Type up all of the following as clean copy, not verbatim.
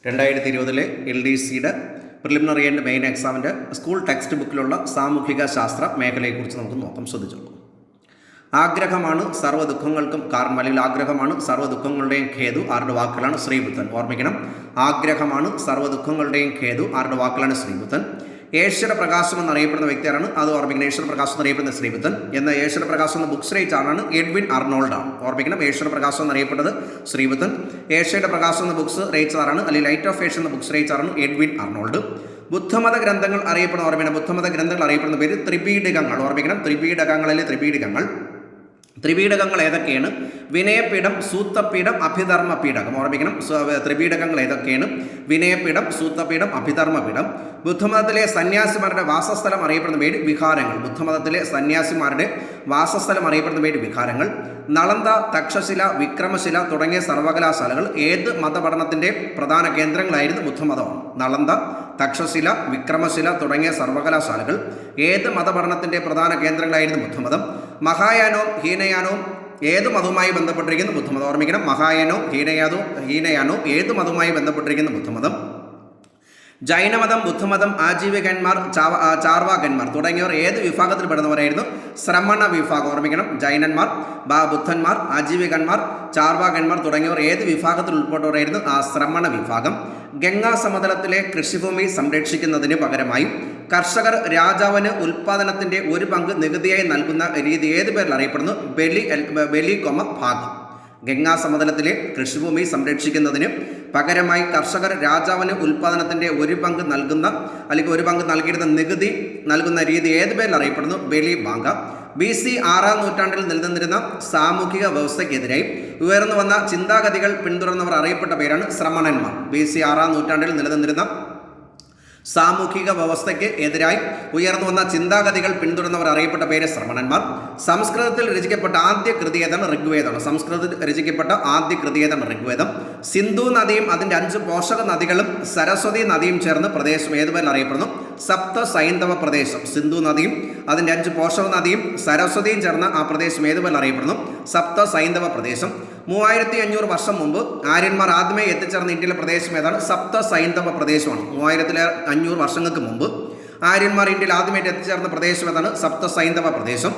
2020 LDCയുടെ preliminary and main എക്സാമിൻ്റെ school text ബുക്കിലുള്ള സാമൂഹിക ശാസ്ത്ര മേഖലയെക്കുറിച്ച് നമുക്ക് നോക്കാം. ശ്രദ്ധിച്ചോളൂ. ആഗ്രഹമാണ് സർവ്വ ദുഃഖങ്ങൾക്കും കാരണം, അല്ലെങ്കിൽ ആഗ്രഹമാണ് സർവ്വ ദുഃഖങ്ങളുടെയും ഖേതു. ആരുടെ വാക്കുകളാണ്? ശ്രീബുദ്ധൻ. ഓർമ്മിക്കണം, ആഗ്രഹമാണ് സർവ്വ ദുഃഖങ്ങളുടെയും ഖേതു. ആരുടെ വാക്കുകളാണ്? ശ്രീബുദ്ധൻ. ഏശ്വര പ്രകാശം എന്നറിയപ്പെടുന്ന വ്യക്തിയാണ്, അത് ഓർമ്മിക്കണം, ഏശ്വര പ്രകാശം എന്നറിയപ്പെടുന്ന ശ്രീബുദ്ധൻ. എന്ന ഏശ്വര പ്രകാശം എന്ന ബുക്സ് റൈറ്റ് ആളാണ് എഡ്വിൻ അർണോൾഡാണ്. ഓർമ്മിക്കണം, ഏശ്വര പ്രകാശം എന്നറിയപ്പെട്ടത് ശ്രീബുദ്ധൻ. ഏഷ്യയുടെ പ്രകാശം എന്ന ബുക്സ് റൈറ്ററാണ്, അല്ലെങ്കിൽ ലൈറ്റ് ഓഫ് ഏഷ്യ എന്ന ബുക്സ് റൈറ്ററാണ് എഡ്വിൻ അർണോൾഡ്. ബുദ്ധമത ഗ്രന്ഥങ്ങൾ അറിയപ്പെടുന്ന, ഓർമ്മിക്കണം, ബുദ്ധമത ഗ്രന്ഥങ്ങൾ അറിയപ്പെടുന്ന പേര് ത്രിപീഠികങ്ങൾ. ഓർമ്മിക്കണം, ത്രിപീഠകങ്ങളിൽ ത്രിപീഠികങ്ങൾ. ത്രിപീഠകങ്ങൾ ഏതൊക്കെയാണ്? വിനയപീഠം, സൂത്തപീഠം, അഭിധർമ്മപീഠകം. ഓർമ്മിക്കണം, ത്രിപീഠകങ്ങൾ ഏതൊക്കെയാണ്? വിനയപീഠം, സൂത്തപീഠം, അഭിധർമ്മപീഠം. ബുദ്ധമതത്തിലെ സന്യാസിമാരുടെ വാസസ്ഥലം അറിയപ്പെടുന്ന പേര് വിഹാരങ്ങൾ. ബുദ്ധമതത്തിലെ സന്യാസിമാരുടെ വാസസ്ഥലം അറിയപ്പെടുന്ന പേര് വിഹാരങ്ങൾ. നളന്ദ, തക്ഷശില, വിക്രമശില തുടങ്ങിയ സർവകലാശാലകൾ ഏത് മതപഠനത്തിൻ്റെ പ്രധാന കേന്ദ്രങ്ങളായിരുന്നു? ബുദ്ധമതമാണ്. നളന്ദ, തക്ഷശില, വിക്രമശില തുടങ്ങിയ സർവകലാശാലകൾ ഏത് മതപഠനത്തിൻ്റെ പ്രധാന കേന്ദ്രങ്ങളായിരുന്നു? ബുദ്ധമതം. മഹായാനവും ഹീനയാനവും ഏത് മതവുമായി ബന്ധപ്പെട്ടിരിക്കുന്നു? ബുദ്ധമതം. ഓർമ്മിക്കണം, മഹായാനവും ഹീനയാനവും ഏത് മതവുമായി ബന്ധപ്പെട്ടിരിക്കുന്നു? ബുദ്ധമതം. ജൈനമതം, ബുദ്ധമതം, ആജീവികന്മാർ, ചാർവാകന്മാർ തുടങ്ങിയവർ ഏത് വിഭാഗത്തിൽ പെടുന്നവരായിരുന്നു? ശ്രമണ വിഭാഗം. ഓർമ്മിക്കണം, ജൈനന്മാർ, ബുദ്ധന്മാർ, ആജീവികന്മാർ, ചാർവാകന്മാർ തുടങ്ങിയവർ ഏത് വിഭാഗത്തിൽ ഉൾപ്പെട്ടവരായിരുന്നു? ആ ശ്രമണ വിഭാഗം. ഗംഗാ സമതലത്തിലെ കൃഷിഭൂമി സംരക്ഷിക്കുന്നതിന് പകരമായി കർഷകർ രാജാവിന് ഉൽപ്പാദനത്തിൻ്റെ ഒരു പങ്ക് നികുതിയായി നൽകുന്ന രീതി ഏത് പേരിൽ അറിയപ്പെടുന്നു? ബലി ഭാഗം. ഗംഗാ സമതലത്തിലെ കൃഷിഭൂമി സംരക്ഷിക്കുന്നതിന് പകരമായി കർഷകർ രാജാവിന് ഉൽപ്പാദനത്തിൻ്റെ ഒരു പങ്ക് നൽകുന്ന, അല്ലെങ്കിൽ ഒരു പങ്ക് നൽകിയിരുന്ന നികുതി നൽകുന്ന രീതി ഏത് പേരിൽ അറിയപ്പെടുന്നു? ബലി ബാങ്ക. BC 6-ാം നൂറ്റാണ്ടിൽ നിലനിന്നിരുന്ന സാമൂഹിക വ്യവസ്ഥയ്ക്കെതിരായി ഉയർന്നു വന്ന ചിന്താഗതികൾ പിന്തുടർന്നവർ അറിയപ്പെട്ട പേരാണ് ശ്രമണന്മാർ. BC 6-ാം നൂറ്റാണ്ടിൽ നിലനിന്നിരുന്ന സാമൂഹിക വ്യവസ്ഥയ്ക്ക് എതിരായി ഉയർന്നു വന്ന ചിന്താഗതികൾ പിന്തുടർന്നവർ അറിയപ്പെട്ട പേര് ശ്രമണന്മാർ. സംസ്കൃതത്തിൽ രചിക്കപ്പെട്ട ആദ്യ കൃതി ഏതാണ്? ഋഗ്വേദമാണ്. സംസ്കൃതത്തിൽ രചിക്കപ്പെട്ട ആദ്യ കൃതി ഏതാണ്? ഋഗ്വേദം. സിന്ധു നദിയും അതിൻ്റെ 5 പോഷക നദികളും സരസ്വതി നദിയും ചേർന്ന് പ്രദേശം ഏത് പേരിൽ അറിയപ്പെടുന്നു? സപ്ത സൈന്ധവ പ്രദേശം. സിന്ധു നദിയും അതിൻ്റെ 5 പോഷക നദിയും സരസ്വതിയും ചേർന്ന ആ പ്രദേശം ഏത് പേരിൽ അറിയപ്പെടുന്നു? സപ്ത സൈന്ധവ പ്രദേശം. 3500 വർഷം മുമ്പ് ആര്യന്മാർ ആദ്യമേ എത്തിച്ചേർന്ന ഇന്ത്യയിലെ പ്രദേശം ഏതാണ്? സപ്ത സൈന്ധവ പ്രദേശമാണ്. 3500 വർഷങ്ങൾക്ക് മുമ്പ് ആര്യന്മാർ ഇന്ത്യയിൽ ആദ്യമായിട്ട് എത്തിച്ചേർന്ന പ്രദേശം ഏതാണ്? സപ്ത സൈന്ധവ പ്രദേശം.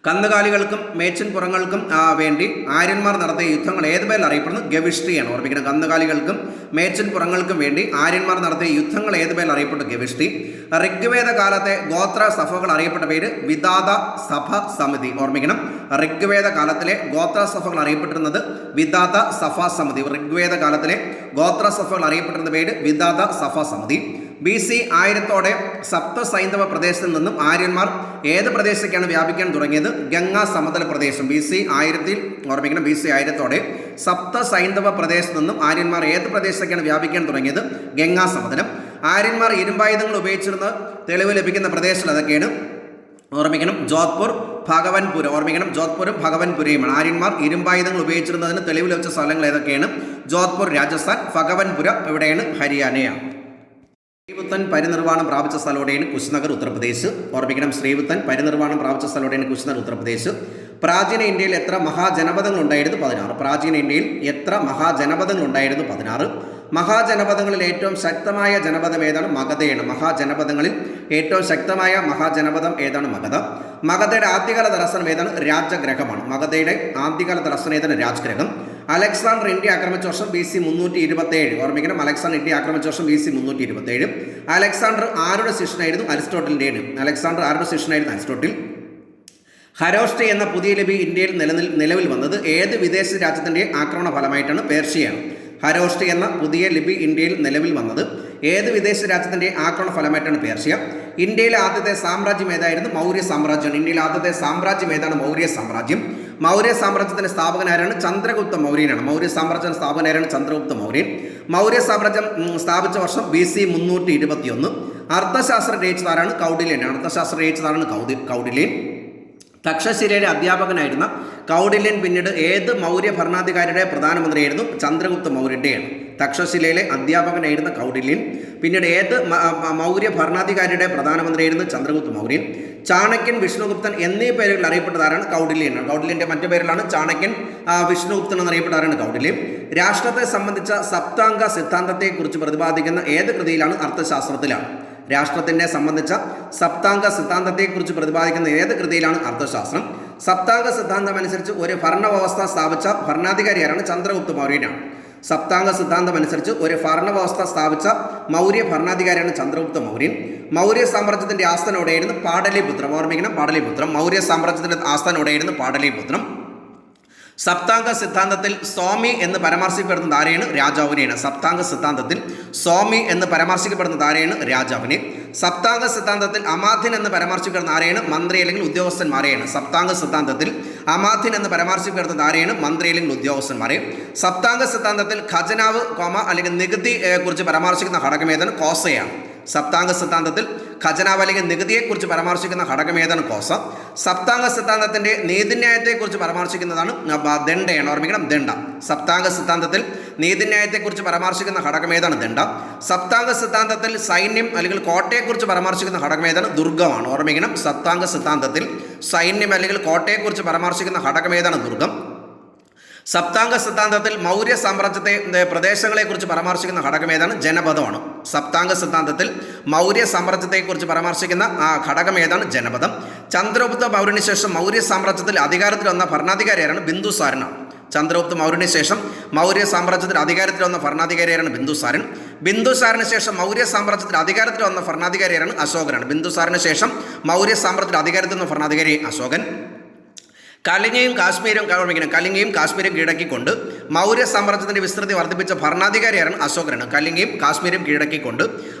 കന്നുകാലികൾക്കും മേച്ചിൻപുറങ്ങൾക്കും വേണ്ടി ആര്യന്മാർ നടത്തിയ യുദ്ധങ്ങൾ ഏത് പേരിൽ അറിയപ്പെടുന്നു? ഗവിഷ്ടിയാണ്. ഓർമ്മിക്കണം, കന്നുകാലികൾക്കും മേച്ചിൻപുറങ്ങൾക്കും വേണ്ടി ആര്യന്മാർ നടത്തിയ യുദ്ധങ്ങൾ ഏത് പേരിൽ അറിയപ്പെട്ടു? ഗവിഷ്ടി. ഋഗ്വേദ കാലത്തെ ഗോത്ര സഭകൾ അറിയപ്പെട്ട പേര് വിദാത സഭ സമിതി. ഓർമ്മിക്കണം, ഋഗ്വേദ കാലത്തിലെ ഗോത്ര സഭകൾ അറിയപ്പെട്ടിരുന്നത് വിദാത സഭാ സമിതി. ഋഗ്വേദ കാലത്തിലെ ഗോത്ര സഭകൾ അറിയപ്പെട്ടിരുന്ന പേര് വിദാത സഭാ സമിതി. BC 1000-ഓടെ സപ്ത സൈന്ധവ പ്രദേശത്തിൽ നിന്നും ആര്യന്മാർ ഏത് പ്രദേശത്തേക്കാണ് വ്യാപിക്കാൻ തുടങ്ങിയത്? ഗംഗാ സമതല പ്രദേശം. BC 1000-ൽ, ഓർമ്മിക്കണം, BC 1000-ഓടെ സപ്ത സൈന്ധവ പ്രദേശത്ത് നിന്നും ആര്യന്മാർ ഏത് പ്രദേശത്തേക്കാണ് വ്യാപിക്കാൻ തുടങ്ങിയത്? ഗംഗാ സമതലം. ആര്യന്മാർ ഇരുമ്പായുധങ്ങൾ ഉപയോഗിച്ചിരുന്ന തെളിവ് ലഭിക്കുന്ന പ്രദേശങ്ങൾ അതൊക്കെയാണ്? ഓർമ്മിക്കണം, ജോധ്പൂർ, ഭഗവൻപുര. ഓർമ്മിക്കണം, ജോധ്പൂരും ഭഗവൻപുരയുമാണ്. ആര്യന്മാർ ഇരുമ്പായുധങ്ങൾ ഉപയോഗിച്ചിരുന്നതിന് തെളിവ് ലഭിച്ച സ്ഥലങ്ങൾ ഏതൊക്കെയാണ്? ജോധ്പൂർ രാജസ്ഥാൻ, ഭഗവൻപുര എവിടെയാണ്? ഹരിയാനയാണ്. ശ്രീബുദ്ധൻ പരിനിർവാണം പ്രാപിച്ച സ്ഥലമാണ് കുശ്നഗർ, ഉത്തർപ്രദേശ്. ഓർമ്മിക്കണം, ശ്രീബുദ്ധൻ പരിനിർവാണം പ്രാപിച്ച സ്ഥലമാണ് കുശ്നഗർ, ഉത്തർപ്രദേശ്. പ്രാചീന ഇന്ത്യയിൽ എത്ര മഹാജനപദങ്ങൾ ഉണ്ടായിരുന്നു? 16. പ്രാചീന ഇന്ത്യയിൽ എത്ര മഹാജനപദങ്ങൾ ഉണ്ടായിരുന്നു? 16. മഹാജനപദങ്ങളിൽ ഏറ്റവും ശക്തമായ ജനപദം ഏതാണ്? മഗധയാണ്. മഹാജനപദങ്ങളിൽ ഏറ്റവും ശക്തമായ മഹാജനപദം ഏതാണ്? മഗധ. മഗധയുടെ ആദ്യകാല തലസ്ഥാനം ഏതാണ്? രാജഗ്രഹമാണ്. മഗധയുടെ ആദ്യകാല തലസ്ഥാനം ഏതാണ്? രാജഗ്രഹം. അലക്സാണ്ടർ ഇന്ത്യ ആക്രമിച്ച വർഷം BC 327. ഓർമ്മിക്കണം, അലക്സാണ്ടർ ഇന്ത്യ ആക്രമിച്ച വർഷം BC 327. അലക്സാണ്ടർ ആരുടെ ശിഷ്യനായിരുന്നു? അരിസ്റ്റോട്ടലിൻ്റെയാണ്. അലക്സാണ്ടർ ആരുടെ ശിഷ്യനായിരുന്നു? അരിസ്റ്റോട്ടിൽ. ഹരോഷ്ടി എന്ന പുതിയ ലിപി ഇന്ത്യയിൽ നിലവിൽ വന്നത് ഏത് വിദേശ രാജ്യത്തിൻ്റെ ആക്രമണ ഫലമായിട്ടാണ്? പേർഷ്യയാണ്. ഹരോഷ്ടി എന്ന പുതിയ ലിപി ഇന്ത്യയിൽ നിലവിൽ വന്നത് ഏത് വിദേശ രാജ്യത്തിൻ്റെ ആക്രമണ ഫലമായിട്ടാണ്? പേർഷ്യ. ഇന്ത്യയിലെ ആദ്യത്തെ സാമ്രാജ്യം ഏതായിരുന്നു? മൗര്യ സാമ്രാജ്യമാണ്. ഇന്ത്യയിലെ ആദ്യത്തെ സാമ്രാജ്യം ഏതാണ്? മൗര്യ സാമ്രാജ്യം. മൗര്യ സാമ്രാജ്യത്തിൻ്റെ സ്ഥാപകനാരാണ്? ചന്ദ്രഗുപ്ത മൗര്യനാണ്. മൗര്യ സാമ്രാജ്യത്തിൻ്റെ സ്ഥാപകനാരാണ്? ചന്ദ്രഗുപ്ത മൗര്യൻ. മൗര്യ സാമ്രാജ്യം സ്ഥാപിച്ച വർഷം BC 321. അർത്ഥശാസ്ത്രം രചിച്ചതാരാണ്? കൗടില്യനാണ്. അർത്ഥശാസ്ത്രം രചിച്ചതാരാണ്? കൗടില്യൻ. തക്ഷശിലയിലെ അധ്യാപകനായിരുന്ന കൗടില്യൻ പിന്നീട് ഏത് മൗര്യ ഭരണാധികാരിയുടെ പ്രധാനമന്ത്രിയായിരുന്നു? ചന്ദ്രഗുപ്ത മൗര്യൻ്റെയാണ്. തക്ഷശിലയിലെ അധ്യാപകനായിരുന്ന കൗടില്യൻ പിന്നീട് ഏത് മൗര്യ ഭരണാധികാരിയുടെ പ്രധാനമന്ത്രിയായിരുന്നു? ചന്ദ്രഗുപ്ത മൗര്യൻ. ചാണക്യൻ, വിഷ്ണുഗുപ്തൻ എന്നീ പേരുകൾ അറിയപ്പെട്ടതാരാണ്? കൗടില്യനാണ്. കൗടില്യൻ്റെ മറ്റു പേരിലാണ് ചാണക്യൻ, വിഷ്ണുഗുപ്തൻ എന്നറിയപ്പെട്ടതാരാണ്? കൗടില്യൻ. രാഷ്ട്രത്തെ സംബന്ധിച്ച സപ്താംഗ സിദ്ധാന്തത്തെക്കുറിച്ച് പ്രതിപാദിക്കുന്ന ഏത് കൃതിയിലാണ്? അർത്ഥശാസ്ത്രത്തിലാണ്. രാഷ്ട്രത്തിനെ സംബന്ധിച്ച സപ്താംഗ സിദ്ധാന്തത്തെക്കുറിച്ച് പ്രതിപാദിക്കുന്ന ഏത് കൃതിയിലാണ്? അർത്ഥശാസ്ത്രം. സപ്താംഗ സിദ്ധാന്തം അനുസരിച്ച് ഒരു ഭരണവ്യവസ്ഥ സ്ഥാപിച്ച ഭരണാധികാരിയാണ്? ചന്ദ്രഗുപ്ത മൗര്യനാണ്. സപ്താംഗ സിദ്ധാന്തം അനുസരിച്ച് ഒരു ഭരണവ്യവസ്ഥ സ്ഥാപിച്ച മൗര്യ ഭരണാധികാരിയാണ് ചന്ദ്രഗുപ്ത മൗര്യൻ. മൗര്യ സാമ്രാജ്യത്തിൻ്റെ ആസ്ഥാനം എവിടെയായിരുന്നു? പാടലിപുത്രം. ഓർമ്മിക്കണം, പാടലിപുത്രം. മൗര്യ സാമ്രാജ്യത്തിൻ്റെ ആസ്ഥാനം എവിടെയായിരുന്നു? പാടലിപുത്രം. സപ്താംഗ സിദ്ധാന്തത്തിൽ സ്വാമി എന്ന് പരാമർശിക്കപ്പെടുന്നത് ആരെയാണ്? രാജാവിനെയാണ്. സപ്താംഗ സിദ്ധാന്തത്തിൽ സ്വാമി എന്ന് പരാമർശിക്കപ്പെടുന്നത് ആരെയാണ്? രാജാവിനെ. സപ്താംഗ സിദ്ധാന്തത്തിൽ അമാത്യൻ എന്ന് പരാമർശിക്കപ്പെടുന്ന ആരെയാണ്? മന്ത്രി അല്ലെങ്കിൽ ഉദ്യോഗസ്ഥന്മാരെയാണ്. സപ്താംഗ സിദ്ധാന്തത്തിൽ അമാത്യൻ എന്ന് പരാമർശിക്കപ്പെടുന്നത് ആരെയാണ്? മന്ത്രി അല്ലെങ്കിൽ ഉദ്യോഗസ്ഥന്മാരെ. സപ്താംഗ സിദ്ധാന്തത്തിൽ ഖജനാവ് അല്ലെങ്കിൽ നികുതി കുറിച്ച് പരാമർശിക്കുന്ന ഘടകമേതാണ്? കോസയാണ്. സപ്താംഗ സിദ്ധാന്തത്തിൽ ഖജനാവ് അല്ലെങ്കിൽ നികുതിയെക്കുറിച്ച് പരാമർശിക്കുന്ന ഘടകമേതാണ്? കോസ. സപ്താംഗ സിദ്ധാന്തത്തിൻ്റെ നീതിന്യായത്തെക്കുറിച്ച് പരാമർശിക്കുന്നതാണ് ദണ്ഡയാണ്. ഓർമ്മിക്കണം, ദണ്ഡ. സപ്താംഗ സിദ്ധാന്തത്തിൽ നീതിന്യായത്തെക്കുറിച്ച് പരാമർശിക്കുന്ന ഘടകമേതാണ്? ദണ്ഡ. സപ്താംഗ സിദ്ധാന്തത്തിൽ സൈന്യം അല്ലെങ്കിൽ കോട്ടയെക്കുറിച്ച് പരാമർശിക്കുന്ന ഘടകമേതാണ്? ദുർഗമാണ്. ഓർമ്മിക്കണം, സപ്താംഗ സിദ്ധാന്തത്തിൽ സൈന്യം അല്ലെങ്കിൽ കോട്ടയെക്കുറിച്ച് പരാമർശിക്കുന്ന ഘടകമേതാണ്? ദുർഗം. സപ്താംഗ സിദ്ധാന്തത്തിൽ മൗര്യ സാമ്രാജ്യത്തെ പ്രദേശങ്ങളെക്കുറിച്ച് പരാമർശിക്കുന്ന ഘടകമേതാണ്? ജനപദമാണ്. സപ്താംഗ സിദ്ധാന്തത്തിൽ മൗര്യ സാമ്രാജ്യത്തെക്കുറിച്ച് പരാമർശിക്കുന്ന ഘടകമേതാണ്? ജനപദം. ചന്ദ്രഗുപ്ത മൗര്യന് ശേഷം മൗര്യ സാമ്രാജ്യത്തിൽ അധികാരത്തിൽ വന്ന ഭരണാധികാരിയാരാണ്? ബിന്ദുസാരനാണ്. ചന്ദ്രഗുപ്ത മൗര്യന് ശേഷം മൗര്യ സാമ്രാജ്യത്തിൽ അധികാരത്തിൽ വന്ന ഭരണാധികാരിയാരാണ്? ബിന്ദുസാരൻ. ബിന്ദുസാരന് ശേഷം മൗര്യ സാമ്രാജ്യത്തിൽ അധികാരത്തിൽ വന്ന ഭരണാധികാരിയാരാണ്? അശോകനാണ്. ബിന്ദുസാരന് ശേഷം മൗര്യ സാമ്രാജ്യത്തിൽ അധികാരത്തിൽ വന്ന ഭരണാധികാരി അശോകൻ. കലിംഗയും കാശ്മീരും കീഴടക്കിക്കൊണ്ട് മൗര്യ സാമ്രാജ്യത്തിൻ്റെ വിസ്തൃതി വർദ്ധിപ്പിച്ച ഭരണാധികാരിയാരാണ്? അശോകനാണ്. കലിംഗയും കാശ്മീരും കീഴടക്കിക്കൊണ്ട്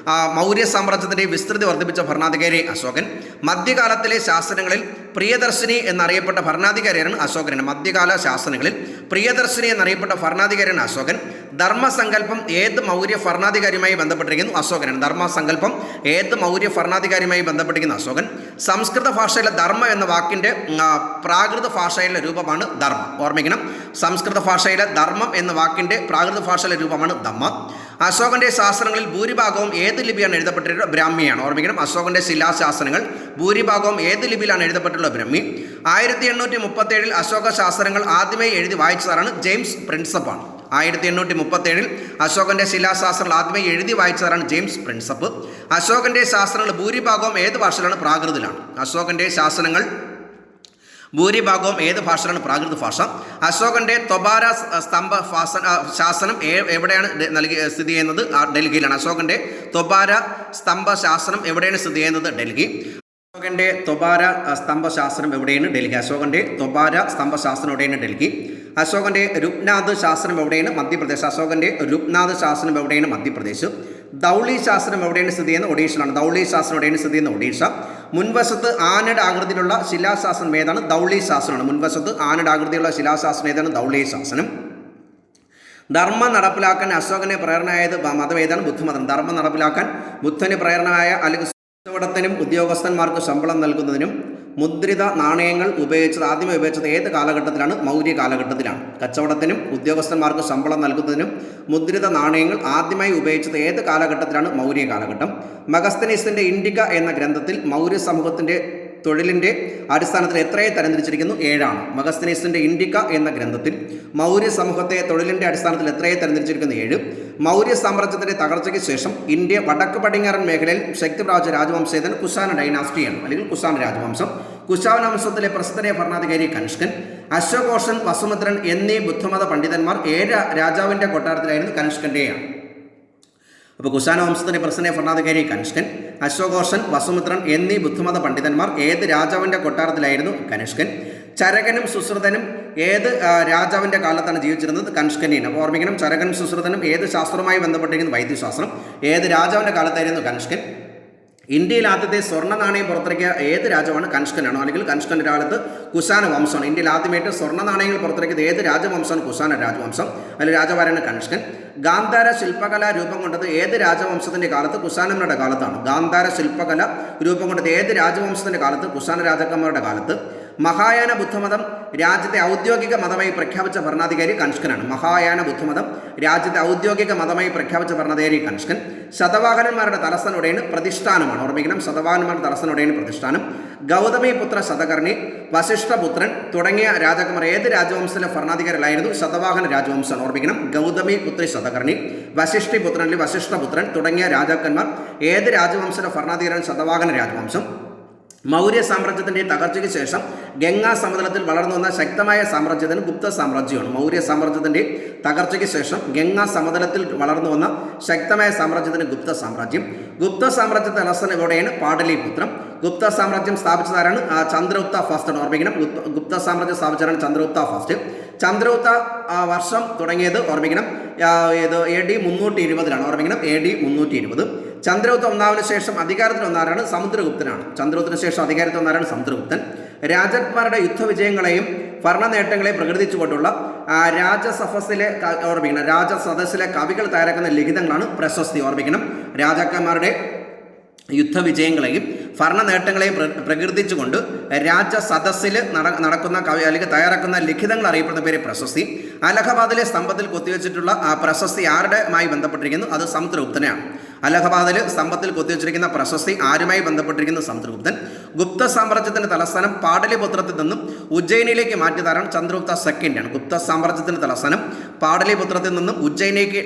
മൗര്യ സാമ്രാജ്യത്തിൻ്റെ വിസ്തൃതി വർദ്ധിപ്പിച്ച ഭരണാധികാരി അശോകൻ. മധ്യകാലത്തിലെ ശാസനങ്ങളിൽ പ്രിയദർശിനി എന്നറിയപ്പെട്ട ഭരണാധികാരിയാണ് അശോകനാണ്. മധ്യകാല ശാസനങ്ങളിൽ പ്രിയദർശിനി എന്നറിയപ്പെട്ട ഭരണാധികാരിയാണ് അശോകൻ. ധർമ്മസങ്കല്പം ഏത് മൗര്യ ഭരണാധികാരിയുമായി ബന്ധപ്പെട്ടിരിക്കുന്നു? അശോകനാണ്. ധർമ്മസങ്കല്പം ഏത് മൗര്യ ഭരണാധികാരിയുമായി ബന്ധപ്പെട്ടിരിക്കുന്നു? അശോകൻ. സംസ്കൃത ഭാഷയിലെ ധർമ്മ എന്ന വാക്കിൻ്റെ പ്രാകൃത ഭാഷയിലെ രൂപമാണ് ധർമ്മ. ഓർമ്മിക്കണം, സംസ്കൃത ഭാഷയിലെ ധർമ്മം എന്ന വാക്കിൻ്റെ പ്രാകൃത ഭാഷയിലെ രൂപമാണ് ധമ്മ. അശോകൻ്റെ ശാസനങ്ങളിൽ ഭൂരിഭാഗവും ഏത് ലിപിയാണ് എഴുതപ്പെട്ടിട്ടുള്ളത്? ബ്രാഹ്മിയാണ്. ഓർമ്മിക്കണം, അശോകൻ്റെ ശിലാശാസനങ്ങൾ ഭൂരിഭാഗവും ഏത് ലിപിയിലാണ് എഴുതപ്പെട്ടുള്ളത്? ബ്രഹ്മി. 1837 അശോക ശാസനങ്ങൾ ആദ്യമായി എഴുതി വായിച്ചതാണ് ജെയിംസ് പ്രിൻസപ്പാണ്. 1837 അശോകൻ്റെ ശിലാശാസ്ത്രങ്ങൾ ആദ്യമായി എഴുതി വായിച്ചതാണ് ജെയിംസ് പ്രിൻസപ്പ്. അശോകൻ്റെ ശാസ്ത്രങ്ങൾ ഭൂരിഭാഗവും ഏത് ഭാഷയിലാണ്? പ്രാകൃതത്തിലാണ്. അശോകൻ്റെ ശാസനങ്ങൾ ഭൂരിഭാഗവും ഏത് ഭാഷയിലാണ്? പ്രാകൃത ഭാഷ. അശോകൻ്റെ ത്വബാര സ്തംഭ ശാസനം എവിടെയാണ് സ്ഥിതി ചെയ്യുന്നത്? ഡൽഹിയിലാണ്. അശോകൻ്റെ ത്വബാര സ്തംഭ ശാസനം എവിടെയാണ് സ്ഥിതി ചെയ്യുന്നത്? ഡൽഹി. അശോകൻ്റെ ത്വബാര സ്തംഭ ശാസനം എവിടെയാണ്? ഡൽഹി. അശോകൻ്റെ ത്വബാര സ്തംഭ ശാസനം എവിടെയാണ്? ഡൽഹി. അശോകൻ്റെ രുപ്നാഥ് ശാസനം എവിടെയാണ്? മധ്യപ്രദേശ്. അശോകൻ്റെ രുപ്നാഥ് ശാസനം എവിടെയാണ്? മധ്യപ്രദേശ്. ധൗളി ശാസനം എവിടെയാണ് സ്ഥിതി ചെയ്യുന്നത്? ഒഡീഷയിലാണ്. ധൗളി ശാസനം എവിടെയാണ് സ്ഥിതി ചെയ്യുന്നത്? ഒഡീഷ. മുൻവശത്ത് ആനയുടെ ആകൃതിയിലുള്ള ശിലാശാസനം ഏതാണ്? ധൗളി ശാസനമാണ്. മുൻവശത്ത് ആനയുടെ ആകൃതിയുള്ള ശിലാശാസനം ഏതാണ്? ധൗളി ശാസനം. ധർമ്മം നടപ്പിലാക്കാൻ അശോകനെ പ്രേരണയായത് മതം ഏതാണ്? ബുദ്ധമതം. ധർമ്മം നടപ്പിലാക്കാൻ ബുദ്ധന് പ്രേരണയായ അല്ലെങ്കിൽ കച്ചവടത്തിനും ഉദ്യോഗസ്ഥന്മാർക്ക് ശമ്പളം നൽകുന്നതിനും മുദ്രിത നാണയങ്ങൾ ആദ്യമേ ഉപയോഗിച്ചത് ഏത് കാലഘട്ടത്തിലാണ്? മൗര്യ കാലഘട്ടത്തിലാണ്. കച്ചവടത്തിനും ഉദ്യോഗസ്ഥന്മാർക്ക് ശമ്പളം നൽകുന്നതിനും മുദ്രിത നാണയങ്ങൾ ആദ്യമായി ഉപയോഗിച്ചത് ഏത് കാലഘട്ടത്തിലാണ്? മൗര്യ കാലഘട്ടം. മഗസ്തനീസിൻ്റെ ഇൻഡിക എന്ന ഗ്രന്ഥത്തിൽ മൗര്യ സമൂഹത്തിൻ്റെ തൊഴിലിൻ്റെ അടിസ്ഥാനത്തിൽ എത്രയെ തരംതിരിച്ചിരിക്കുന്നു? 7ആണ്. മഗസ്തനീസിൻ്റെ ഇൻഡിക എന്ന ഗ്രന്ഥത്തിൽ മൗര്യ സമൂഹത്തെ തൊഴിലിൻ്റെ അടിസ്ഥാനത്തിൽ എത്രയെ തരംതിരിച്ചിരിക്കുന്നു? 7. മൗര്യ സാമ്രാജ്യത്തിൻ്റെ തകർച്ചയ്ക്ക് ശേഷം ഇന്ത്യ വടക്ക് പടിഞ്ഞാറൻ മേഖലയിൽ ശക്തി പ്രാപിച്ച രാജവംശം ഏതാണ്? കുശാന ഡൈനാസ്റ്റിയാണ്, അല്ലെങ്കിൽ കുശാന രാജവംശം. കുശാന വംശത്തിലെ പ്രസിദ്ധനായ ഭരണാധികാരി കനിഷ്കൻ. അശ്വഘോഷൻ, വസുമിത്രൻ എന്നീ ബുദ്ധമത പണ്ഡിതന്മാർ ഏത് രാജാവിൻ്റെ കൊട്ടാരത്തിലായിരുന്നു? കനിഷ്കൻ്റെയാണ്. അപ്പോൾ കുശാന വംശത്തിൻ്റെ പ്രസിദ്ധനായ ഭരണാധികാരി കനിഷ്കൻ. അശ്വഘോഷൻ, വസുമിത്രൻ എന്നീ ബുദ്ധമത പണ്ഡിതന്മാർ ഏത് രാജാവിൻ്റെ കൊട്ടാരത്തിലായിരുന്നു? കനിഷ്കൻ. ചരകനും സുശ്രുതനും ഏത് രാജാവിൻ്റെ കാലത്താണ് ജീവിച്ചിരുന്നത്? കനിഷ്കനെയാണ്. അപ്പോൾ ഓർമ്മിക്കണം, ചരകനും സുശ്രുതനും ഏത് ശാസ്ത്രവുമായി ബന്ധപ്പെട്ടിരിക്കുന്നു? വൈദ്യശാസ്ത്രം. ഏത് രാജാവിൻ്റെ കാലത്തായിരുന്നു? കനിഷ്കൻ. ഇന്ത്യയിൽ ആദ്യത്തെ സ്വർണ്ണ നാണയം പുറത്തിറക്കിയ ഏത് രാജാവാണ്? കനിഷ്കനാണോ? അല്ലെങ്കിൽ കനിഷ്കൻ്റെ കാലത്ത് കുശാന വംശമാണ്. ഇന്ത്യയിൽ ആദ്യമായിട്ട് സ്വർണ്ണ നാണയങ്ങൾ പുറത്തിറക്കിയത് ഏത് രാജവംശമാണ്? കുശാന രാജവംശം. അതിൽ രാജാവാരാണ്? കനിഷ്കൻ. ഗാന്ധാര ശില്പകല രൂപം കൊണ്ടത് ഏത് രാജവംശത്തിൻ്റെ കാലത്ത്? കുശാനന്മാരുടെ കാലത്താണ്. ഗാന്ധാര ശില്പകല രൂപം കൊണ്ടത് ഏത് രാജവംശത്തിൻ്റെ കാലത്ത്? കുശാന രാജാക്കന്മാരുടെ കാലത്ത്. മഹായാന ബുദ്ധമതം രാജ്യത്തെ ഔദ്യോഗിക മതമായി പ്രഖ്യാപിച്ച ഭരണാധികാരി കനിഷ്കനാണ്. മഹായാന ബുദ്ധമതം രാജ്യത്തെ ഔദ്യോഗിക മതമായി പ്രഖ്യാപിച്ച ഭരണാധികാരി കനിഷ്കൻ. ശതവാഹനന്മാരുടെ തലസ്ഥാനുടേന് പ്രതിഷ്ഠാനമാണ്. ഓർമ്മിക്കണം, ശതവാഹനന്മാരുടെ തലസ്ഥാനുടേന് പ്രതിഷ്ഠാനം. ഗൗതമിപുത്ര ശതകർണി, വശിഷ്ഠപുത്രൻ തുടങ്ങിയ രാജാക്കന്മാർ ഏത് രാജവംശത്തിലെ ഭരണാധികാരികളായിരുന്നു? ശതവാഹന രാജവംശമാണ്. ഓർമ്മിക്കണം, ഗൗതമിപുത്രി ശതകർണി, വശിഷ്ഠിപുത്രൻ അല്ലെങ്കിൽ വശിഷ്ഠപുത്രൻ തുടങ്ങിയ രാജാക്കന്മാർ ഏത് രാജവംശത്തിലെ ഭരണാധികാരിയാണ്? ശതവാഹന രാജവംശം. മൗര്യ സാമ്രാജ്യത്തിൻ്റെ തകർച്ചയ്ക്ക് ശേഷം ഗംഗാ സമതലത്തിൽ വളർന്നു വന്ന ശക്തമായ സാമ്രാജ്യത്തിന് ഗുപ്ത സാമ്രാജ്യമാണ്. മൗര്യ സാമ്രാജ്യത്തിൻ്റെ തകർച്ചയ്ക്ക് ശേഷം ഗംഗാ സമതലത്തിൽ വളർന്നു വന്ന ശക്തമായ സാമ്രാജ്യത്തിന് ഗുപ്ത സാമ്രാജ്യം. ഗുപ്ത സാമ്രാജ്യത്തെ തലസ്ഥാനം എവിടെയാണ്? പാടലിപുത്രം. ഗുപ്ത സാമ്രാജ്യം സ്ഥാപിച്ചതാരാണ്? ചന്ദ്രഗുപ്ത ഫസ്റ്റ്. ഓർമ്മിക്കണം, ഗുപ്ത സാമ്രാജ്യം സ്ഥാപിച്ചതാണ് ചന്ദ്രഗുപ്ത ഫസ്റ്റ്. ചന്ദ്രഗുപ്ത വർഷം തുടങ്ങിയത് ഓർമ്മിക്കണം, ഇത് AD 320 ഓർമ്മിക്കണം, AD 320. ചന്ദ്രഗുപ്ത ഒന്നാമന് ശേഷം അധികാരത്തിൽ വന്നാരാണ്? സമുദ്രഗുപ്തനാണ്. ചന്ദ്രഗുപ്തന് ശേഷം അധികാരത്തിൽ വന്നാരാണ്? സമുദ്രഗുപ്തൻ. രാജാക്കന്മാരുടെ യുദ്ധവിജയങ്ങളെയും ഭരണ നേട്ടങ്ങളെയും പ്രകടിപ്പിച്ചുകൊണ്ടുള്ള രാജസദസ്സിലെ ഓർമ്മിക്കണം, രാജസദസ്സിലെ കവികൾ തയ്യാറാക്കുന്ന ലിഖിതങ്ങളാണ് പ്രശസ്തി. ഓർമ്മിക്കണം, രാജാക്കന്മാരുടെ യുദ്ധവിജയങ്ങളെയും ഭരണ നേട്ടങ്ങളെയും പ്രകീർത്തിച്ചുകൊണ്ട് രാജസദസ്സിൽ നടക്കുന്ന കവി അല്ലെങ്കിൽ തയ്യാറാക്കുന്ന ലിഖിതങ്ങൾ അറിയപ്പെടുന്ന പേര് പ്രശസ്തി. അലഹബാദിലെ സ്തംഭത്തിൽ കൊത്തിവെച്ചിട്ടുള്ള ആ പ്രശസ്തി ആരുമായി ബന്ധപ്പെട്ടിരിക്കുന്നു? അത് സമുദ്രഗുപ്തനെയാണ്. അലഹബാദിൽ സ്തംഭത്തിൽ കൊത്തിവെച്ചിരിക്കുന്ന പ്രശസ്തി ആരുമായി ബന്ധപ്പെട്ടിരിക്കുന്നു? സമുദ്രഗുപ്തൻ. ഗുപ്ത സാമ്രാജ്യത്തിൻ്റെ തലസ്ഥാനം പാടലിപുത്രത്തിൽ നിന്നും ഉജ്ജയിനിലേക്ക് മാറ്റിയതാരാണ്? ചന്ദ്രഗുപ്ത സെക്കൻഡാണ്. ഗുപ്ത സാമ്രാജ്യത്തിൻ്റെ തലസ്ഥാനം പാടലിപുത്രത്തിൽ നിന്നും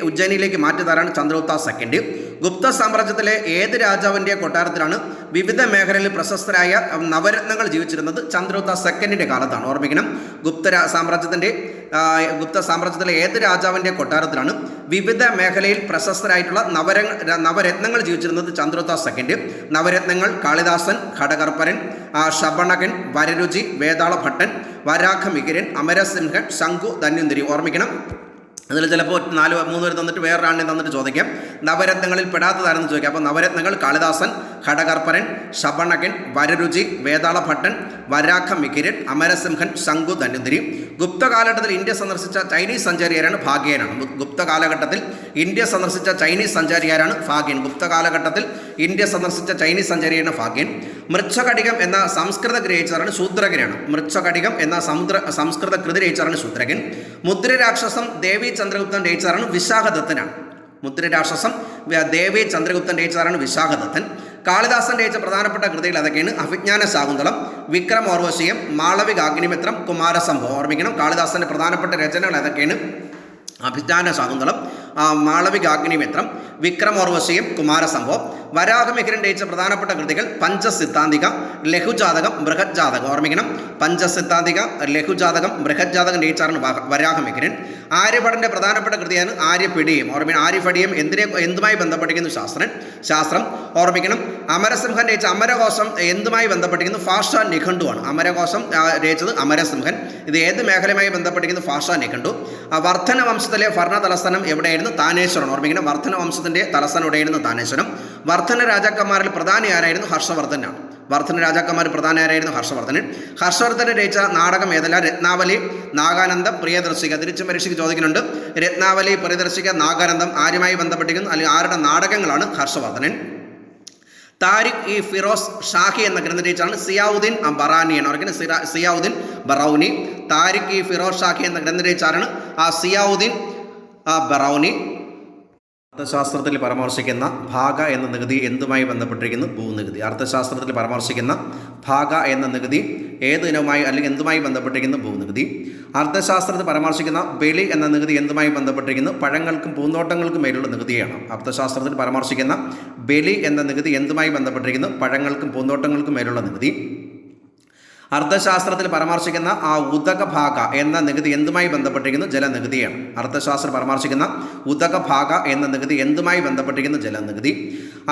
ഉജ്ജയിനിലേക്ക് മാറ്റിയതാരാണ്? ചന്ദ്രഗുപ്ത സെക്കൻഡ്. ഗുപ്ത സാമ്രാജ്യത്തിലെ ഏത് രാജാവിൻ്റെ കൊട്ടാരത്തിലാണ് വിവിധ മേഖലകളിൽ പ്രശസ്തരായ നവരത്നങ്ങൾ ജീവിച്ചിരുന്നത്? ചന്ദ്രഗുപ്ത സെക്കൻഡിൻ്റെ കാലത്താണ്. ഓർമ്മിക്കണം, ഗുപ്ത സാമ്രാജ്യത്തിലെ ഏത് രാജാവിൻ്റെ കൊട്ടാരത്തിലാണ് വിവിധ മേഖലയിൽ പ്രശസ്തരായിട്ടുള്ള നവരത്നങ്ങൾ ജീവിച്ചിരുന്നത്? ചന്ദ്രഗുപ്ത സെക്കൻഡ്. നവരത്നങ്ങൾ കാളിദാസൻ, ഘടകർപ്പരൻ, ശബണകൻ, വരരുചി, വേതാളഭട്ടൻ, വരാഖമിഹിരൻ, അമരസിംഹൻ, ശംഖു, ധന്വന്തരി. ഓർമ്മിക്കണം, അതിൽ ചിലപ്പോൾ 3 പേര് തന്നിട്ട് വേറൊരാളിനെ തന്നിട്ട് ചോദിക്കാം നവരത്നങ്ങളിൽ പെടാത്തതാരെന്ന് ചോദിക്കാം. അപ്പോൾ നവരത്നങ്ങൾ കാളിദാസൻ, ഘടകർപ്പരൻ, ശബണകൻ, വരരുചി, വേതാളഭട്ടൻ, വരാഖമിഹിരൻ, അമരസിംഹൻ, ശംഖു, ധന്വന്തരി. ഗുപ്ത കാലഘട്ടത്തിൽ ഇന്ത്യ സന്ദർശിച്ച ചൈനീസ് സഞ്ചാരിയാരാണ്? ഭാഗ്യനാണ്. ഗുപ്ത കാലഘട്ടത്തിൽ ഇന്ത്യ സന്ദർശിച്ച ചൈനീസ് സഞ്ചാരിയാരാണ്? ഭാഗ്യൻ. ഗുപ്ത കാലഘട്ടത്തിൽ ഇന്ത്യ സന്ദർശിച്ച ചൈനീസ് സഞ്ചാരിയാണ് ഭാഗ്യൻ. മൃച്ഛകടികം എന്ന സംസ്കൃത കൃതി രചിച്ചതാണ് ശൂദ്രകനാണ്. മൃച്ഛകടികം എന്ന സംസ്കൃത കൃതി രചിച്ചതാണ് ശൂദ്രകൻ. മുദ്രരാക്ഷസം ദേവി ചന്ദ്രഗുപ്തൻ രചിച്ചതാണ് വിശാഖദത്തനാണ്. മുദ്രരാക്ഷസം ദേവി ചന്ദ്രഗുപ്തൻ രചിച്ചതാണ് വിശാഖദത്തൻ. കാളിദാസൻ രചിച്ച പ്രധാനപ്പെട്ട കൃതികൾ അതൊക്കെയാണ് അഭിജ്ഞാന ശാകുന്തളം, വിക്രമോർവശീയം, മാളവികാഗ്നിമിത്രം, കുമാരസംഭവം. ഓർമ്മിക്കണം, കാളിദാസന്റെ പ്രധാനപ്പെട്ട രചനകൾ അതൊക്കെയാണ് അഭിജ്ഞാന ശാകുന്തളം, മാളവികാഗ്നിമിത്രം, വിക്രമോർവശീയം, കുമാരസംഭവം. വരാഹമിഹിരൻ രചിച്ച പ്രധാനപ്പെട്ട കൃതികൾ പഞ്ചസിദ്ധാന്തിക, ലഘുജാതകം, ബൃഹജ്ജാതകം. ഓർമ്മിക്കണം, പഞ്ചസിദ്ധാന്തിക, ലഘുജാതകം, ബൃഹജ്ജാതകം രചിച്ചാണ് വരാഹമിഹിരൻ. ആര്യഭടന്റെ പ്രധാനപ്പെട്ട കൃതിയാണ് ആര്യപീഠിയം. ഓർമ്മിക്കണം, ആര്യപീഠിയം എന്തുമായി ബന്ധപ്പെട്ടിരിക്കുന്നു? ശാസ്ത്രം. ഓർമ്മിക്കണം, അമരസിംഹൻ രചിച്ച അമരകോശം എന്തുമായി ബന്ധപ്പെട്ടിരിക്കുന്നു? ഭാഷാ നിഘണ്ടുവാണ്. അമരകോശം രചിച്ചത് അമരസിംഹൻ. ഇത് ഏത് മേഖലയുമായി ബന്ധപ്പെട്ടിരിക്കുന്നു? ഭാഷാ നിഘണ്ടു. വർദ്ധന വംശത്തിലെ ഭരണ തലസ്ഥാനം എവിടെയായിരുന്നു? താനേശ്വരം. ഓർമ്മിക്കണം, വർദ്ധന വംശത്തിന്റെ തലസ്ഥാനം എവിടെയായിരുന്നു? താനേശ്വരം. വർദ്ധന രാജാക്കന്മാരിൽ പ്രധാനി ആരായിരുന്നു? ഹർഷവർദ്ധനാണ്. വർദ്ധന രാജാക്കന്മാർ പ്രധാനമായിരുന്നു ഹർഷവർദ്ധനൻ. ഹർഷവർദ്ധനൻ രചിച്ച നാടകം ഏതെല്ലാം? രത്നാവലി, നാഗാനന്ദം, പ്രിയദർശിക. തിരിച്ചും പരീക്ഷയ്ക്ക് ചോദിക്കുന്നുണ്ട്. രത്നാവലി, പ്രിയദർശിക, നാഗാനന്ദം ആരുമായി ബന്ധപ്പെട്ടിരിക്കുന്നു? അല്ലെങ്കിൽ ആരുടെ നാടകങ്ങളാണ്? ഹർഷവർദ്ധനൻ. താരിഖ് ഇ ഫിറോസ് ഷാഹി എന്ന ഗ്രന്ഥം രചിച്ചാണ് സിയാവുദ്ദീൻ ബറാനിയാണ്. അവർക്ക് സിയാവുദ്ദീൻ ബറൗനി. താരിഖ് ഇ ഫിറോസ് ഷാഹി എന്ന ഗ്രന്ഥം രചിച്ചാണ് സിയാവുദ്ദീൻ ബറൗനി. അർത്ഥശാസ്ത്രത്തിൽ പരാമർശിക്കുന്ന ഭാഗ എന്ന നികുതി എന്തുമായി ബന്ധപ്പെട്ടിരിക്കുന്നു? ഭൂനികുതി. അർത്ഥശാസ്ത്രത്തിൽ പരാമർശിക്കുന്ന ഭാഗ എന്ന നികുതി ഏത് ഇനവുമായി അല്ലെങ്കിൽ എന്തുമായി ബന്ധപ്പെട്ടിരിക്കുന്നു? ഭൂനികുതി. അർത്ഥശാസ്ത്രത്തിൽ പരാമർശിക്കുന്ന ബലി എന്ന നികുതി എന്തുമായി ബന്ധപ്പെട്ടിരിക്കുന്നു? പഴങ്ങൾക്കും പൂന്തോട്ടങ്ങൾക്കും മേലുള്ള നികുതിയാണ്. അർത്ഥശാസ്ത്രത്തിൽ പരാമർശിക്കുന്ന ബലി എന്ന നികുതി എന്തുമായി ബന്ധപ്പെട്ടിരിക്കുന്നു? പഴങ്ങൾക്കും പൂന്തോട്ടങ്ങൾക്കും മേലുള്ള നികുതി. അർത്ഥശാസ്ത്രത്തിൽ പരാമർശിക്കുന്ന ഉദകഭാഗ എന്ന നികുതി എന്തുമായി ബന്ധപ്പെട്ടിരിക്കുന്നു? ജലനികുതിയാണ്. അർത്ഥശാസ്ത്രം പരാമർശിക്കുന്ന ഉദകഭാഗ എന്ന നികുതി എന്തുമായി ബന്ധപ്പെട്ടിരിക്കുന്നു? ജലനികുതി.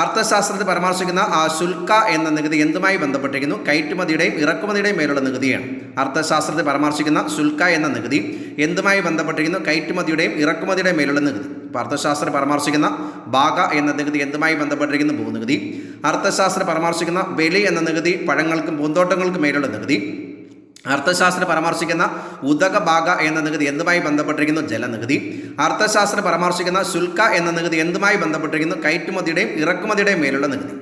അർത്ഥശാസ്ത്രത്തിൽ പരാമർശിക്കുന്ന ശുൽക്ക എന്ന നികുതി എന്തുമായി ബന്ധപ്പെട്ടിരിക്കുന്നു? കയറ്റുമതിയുടെയും ഇറക്കുമതിയുടെയും മേലുള്ള നികുതിയാണ്. അർത്ഥശാസ്ത്രത്തിൽ പരാമർശിക്കുന്ന ശുൽക്ക എന്ന നികുതി എന്തുമായി ബന്ധപ്പെട്ടിരിക്കുന്നു? കയറ്റുമതിയുടെയും ഇറക്കുമതിയുടെയും മേലുള്ള നികുതി. അർത്ഥശാസ്ത്രം പരാമർശിക്കുന്ന ഭാഗ എന്ന നികുതി എന്തുമായി ബന്ധപ്പെട്ടിരിക്കുന്നു? ഭൂനികുതി. അർത്ഥശാസ്ത്രം പരാമർശിക്കുന്ന ബലി എന്ന നികുതി പഴങ്ങൾക്കും പൂന്തോട്ടങ്ങൾക്കും മേലുള്ള നികുതി. അർത്ഥശാസ്ത്രം പരാമർശിക്കുന്ന ഉദകഭാഗ എന്ന നികുതി എന്തുമായി ബന്ധപ്പെട്ടിരിക്കുന്നു? ജലനികുതി. അർത്ഥശാസ്ത്രം പരാമർശിക്കുന്ന ശുൽക്ക എന്ന നികുതി എന്തുമായി ബന്ധപ്പെട്ടിരിക്കുന്നു? കയറ്റുമതിയുടെയും ഇറക്കുമതിയുടെയും മേലുള്ള നികുതി.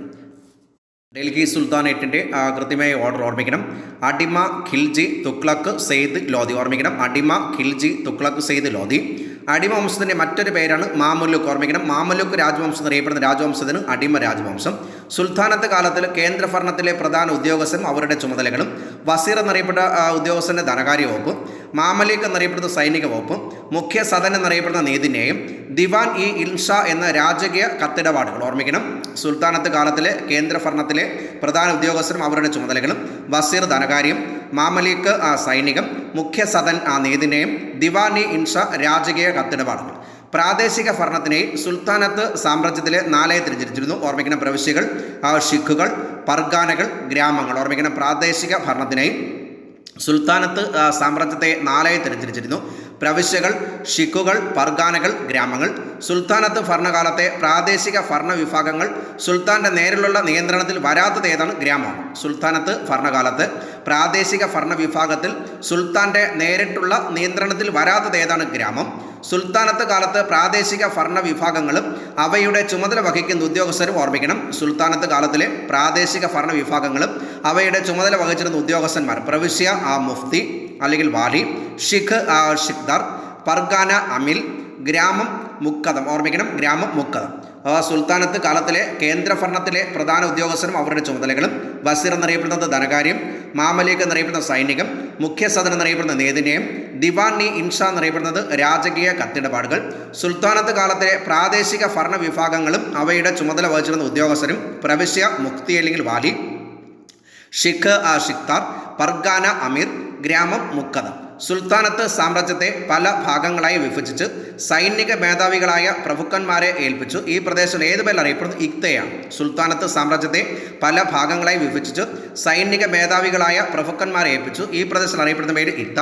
ഡൽഹി സുൽത്താനേറ്റിൻ്റെ കൃത്യമായ ഓർഡർ ഓർമ്മിക്കണം. അടിമ, ഖിൽജി, തുഗ്ലക്ക്, സെയ്ദ്, ലോധി. ഓർമ്മിക്കണം. അടിമ, ഖിൽജി, തുഗ്ലക്ക്, സെയ്ദ്, ലോധി. അടിമ വംശത്തിൻ്റെ മറ്റൊരു പേരാണ് മാമലുക്ക്. ഓർമ്മിക്കണം. മാമലുക്ക് രാജവംശം എന്നറിയപ്പെടുന്ന രാജവംശത്തിന് അടിമ രാജവംശം. സുൽത്താനത്ത് കാലത്തിൽ കേന്ദ്ര ഭരണത്തിലെ പ്രധാന ഉദ്യോഗസ്ഥരും അവരുടെ ചുമതലകളും. വസീർ എന്നറിയപ്പെട്ട ഉദ്യോഗസ്ഥൻ്റെ ധനകാര്യ വകുപ്പ്. മാമലിക് എന്നറിയപ്പെടുന്ന സൈനിക വകുപ്പ്. മുഖ്യ സദൻ എന്നറിയപ്പെടുന്ന നീതിന്യായം. ദിവാൻ ഇ ഇൻഷ എന്ന രാജകീയ കത്തിടപാടുകൾ. ഓർമ്മിക്കണം. സുൽത്താനത്ത് കാലത്തിലെ കേന്ദ്ര ഭരണത്തിലെ പ്രധാന ഉദ്യോഗസ്ഥരും അവരുടെ ചുമതലകളും. വസീർ ധനകാര്യം, മാമലിക് സൈനികം, മുഖ്യ സദൻ നീതിന്യായം, ദിവാൻ ഇ ഇൻഷ രാജകീയ കത്തിടപാടുകൾ. പ്രാദേശിക ഭരണത്തിനായി സുൽത്താനത്ത് സാമ്രാജ്യത്തിലെ 4 തിരിച്ചിരുന്നു. ഓർമ്മിക്കുന്ന പ്രവിശ്യകൾ, ഷിഖുകൾ, പർഗാനകൾ, ഗ്രാമങ്ങൾ. ഓർമ്മിക്കുന്ന പ്രാദേശിക ഭരണത്തിനായി സുൽത്താനത്ത് സാമ്രാജ്യത്തെ 4 തിരിച്ചിരുന്നു. പ്രവിശ്യകൾ, ഷിഖുകൾ, പർഗാനകൾ, ഗ്രാമങ്ങൾ. സുൽത്താനത്ത് ഭരണകാലത്തെ പ്രാദേശിക ഭരണ വിഭാഗങ്ങൾ സുൽത്താൻ്റെ നേരിലുള്ള നിയന്ത്രണത്തിൽ വരാത്തത് ഏതാണ്? ഗ്രാമമാണ്. സുൽത്താനത്ത് ഭരണകാലത്ത് പ്രാദേശിക ഭരണ വിഭാഗത്തിൽ സുൽത്താൻ്റെ നേരിട്ടുള്ള നിയന്ത്രണത്തിൽ വരാത്തത് ഏതാണ്? ഗ്രാമം. സുൽത്താനത്ത് കാലത്ത് പ്രാദേശിക ഭരണ വിഭാഗങ്ങളും അവയുടെ ചുമതല വഹിക്കുന്ന ഉദ്യോഗസ്ഥരും. ഓർമ്മിക്കണം. സുൽത്താനത്ത് കാലത്തിലെ പ്രാദേശിക ഭരണ വിഭാഗങ്ങളും അവയുടെ ചുമതല വഹിച്ചിരുന്ന ഉദ്യോഗസ്ഥന്മാർ. പ്രവിശ്യ മുഫ്തി അല്ലെങ്കിൽ വാലി, ഷിഖ് ഷിഖ്ദാർ, പർഗാന അമിൽ, ഗ്രാമം മുക്കദം. ഓർമ്മിക്കണം. ഗ്രാമം മുക്കദം. സുൽത്താനത്ത് കാലത്തിലെ കേന്ദ്ര ഭരണത്തിലെ പ്രധാന ഉദ്യോഗസ്ഥരും അവരുടെ ചുമതലകളും. വസീർ എന്നറിയപ്പെടുന്നത് ധനകാര്യം, മാമലിക് എന്നറിയപ്പെടുന്ന സൈനികം, മുഖ്യ സദൻ എന്നറിയപ്പെടുന്ന നീതിന്യായം, ദിവാൻ ഇ ഇൻഷ എന്നറിയപ്പെടുന്നത് രാജകീയ കത്തിടപാടുകൾ. സുൽത്താനത്ത് കാലത്തിലെ പ്രാദേശിക ഭരണ വിഭാഗങ്ങളും അവയുടെ ചുമതല വഹിച്ചിരുന്ന ഉദ്യോഗസ്ഥരും. പ്രവിശ്യ മുഫ്തി അല്ലെങ്കിൽ വാലി, ഷിഖ് ഷിഖ്ദാർ, പർഗാന അമീർ, ഗ്രാമം മുക്കദം. സുൽത്താനത്ത് സാമ്രാജ്യത്തെ പല ഭാഗങ്ങളായി വിഭജിച്ച് സൈനിക മേധാവികളായ പ്രഭുക്കന്മാരെ ഏൽപ്പിച്ചു. ഈ പ്രദേശം ഏത് പേരിൽ അറിയപ്പെടുന്നു? ഇക്തയാണ്. സുൽത്താനത്ത് സാമ്രാജ്യത്തെ പല ഭാഗങ്ങളായി വിഭജിച്ച് സൈനിക മേധാവികളായ പ്രഭുക്കന്മാരെ ഏൽപ്പിച്ചു. ഈ പ്രദേശത്തിൽ അറിയപ്പെടുന്ന പേര് ഇക്ത.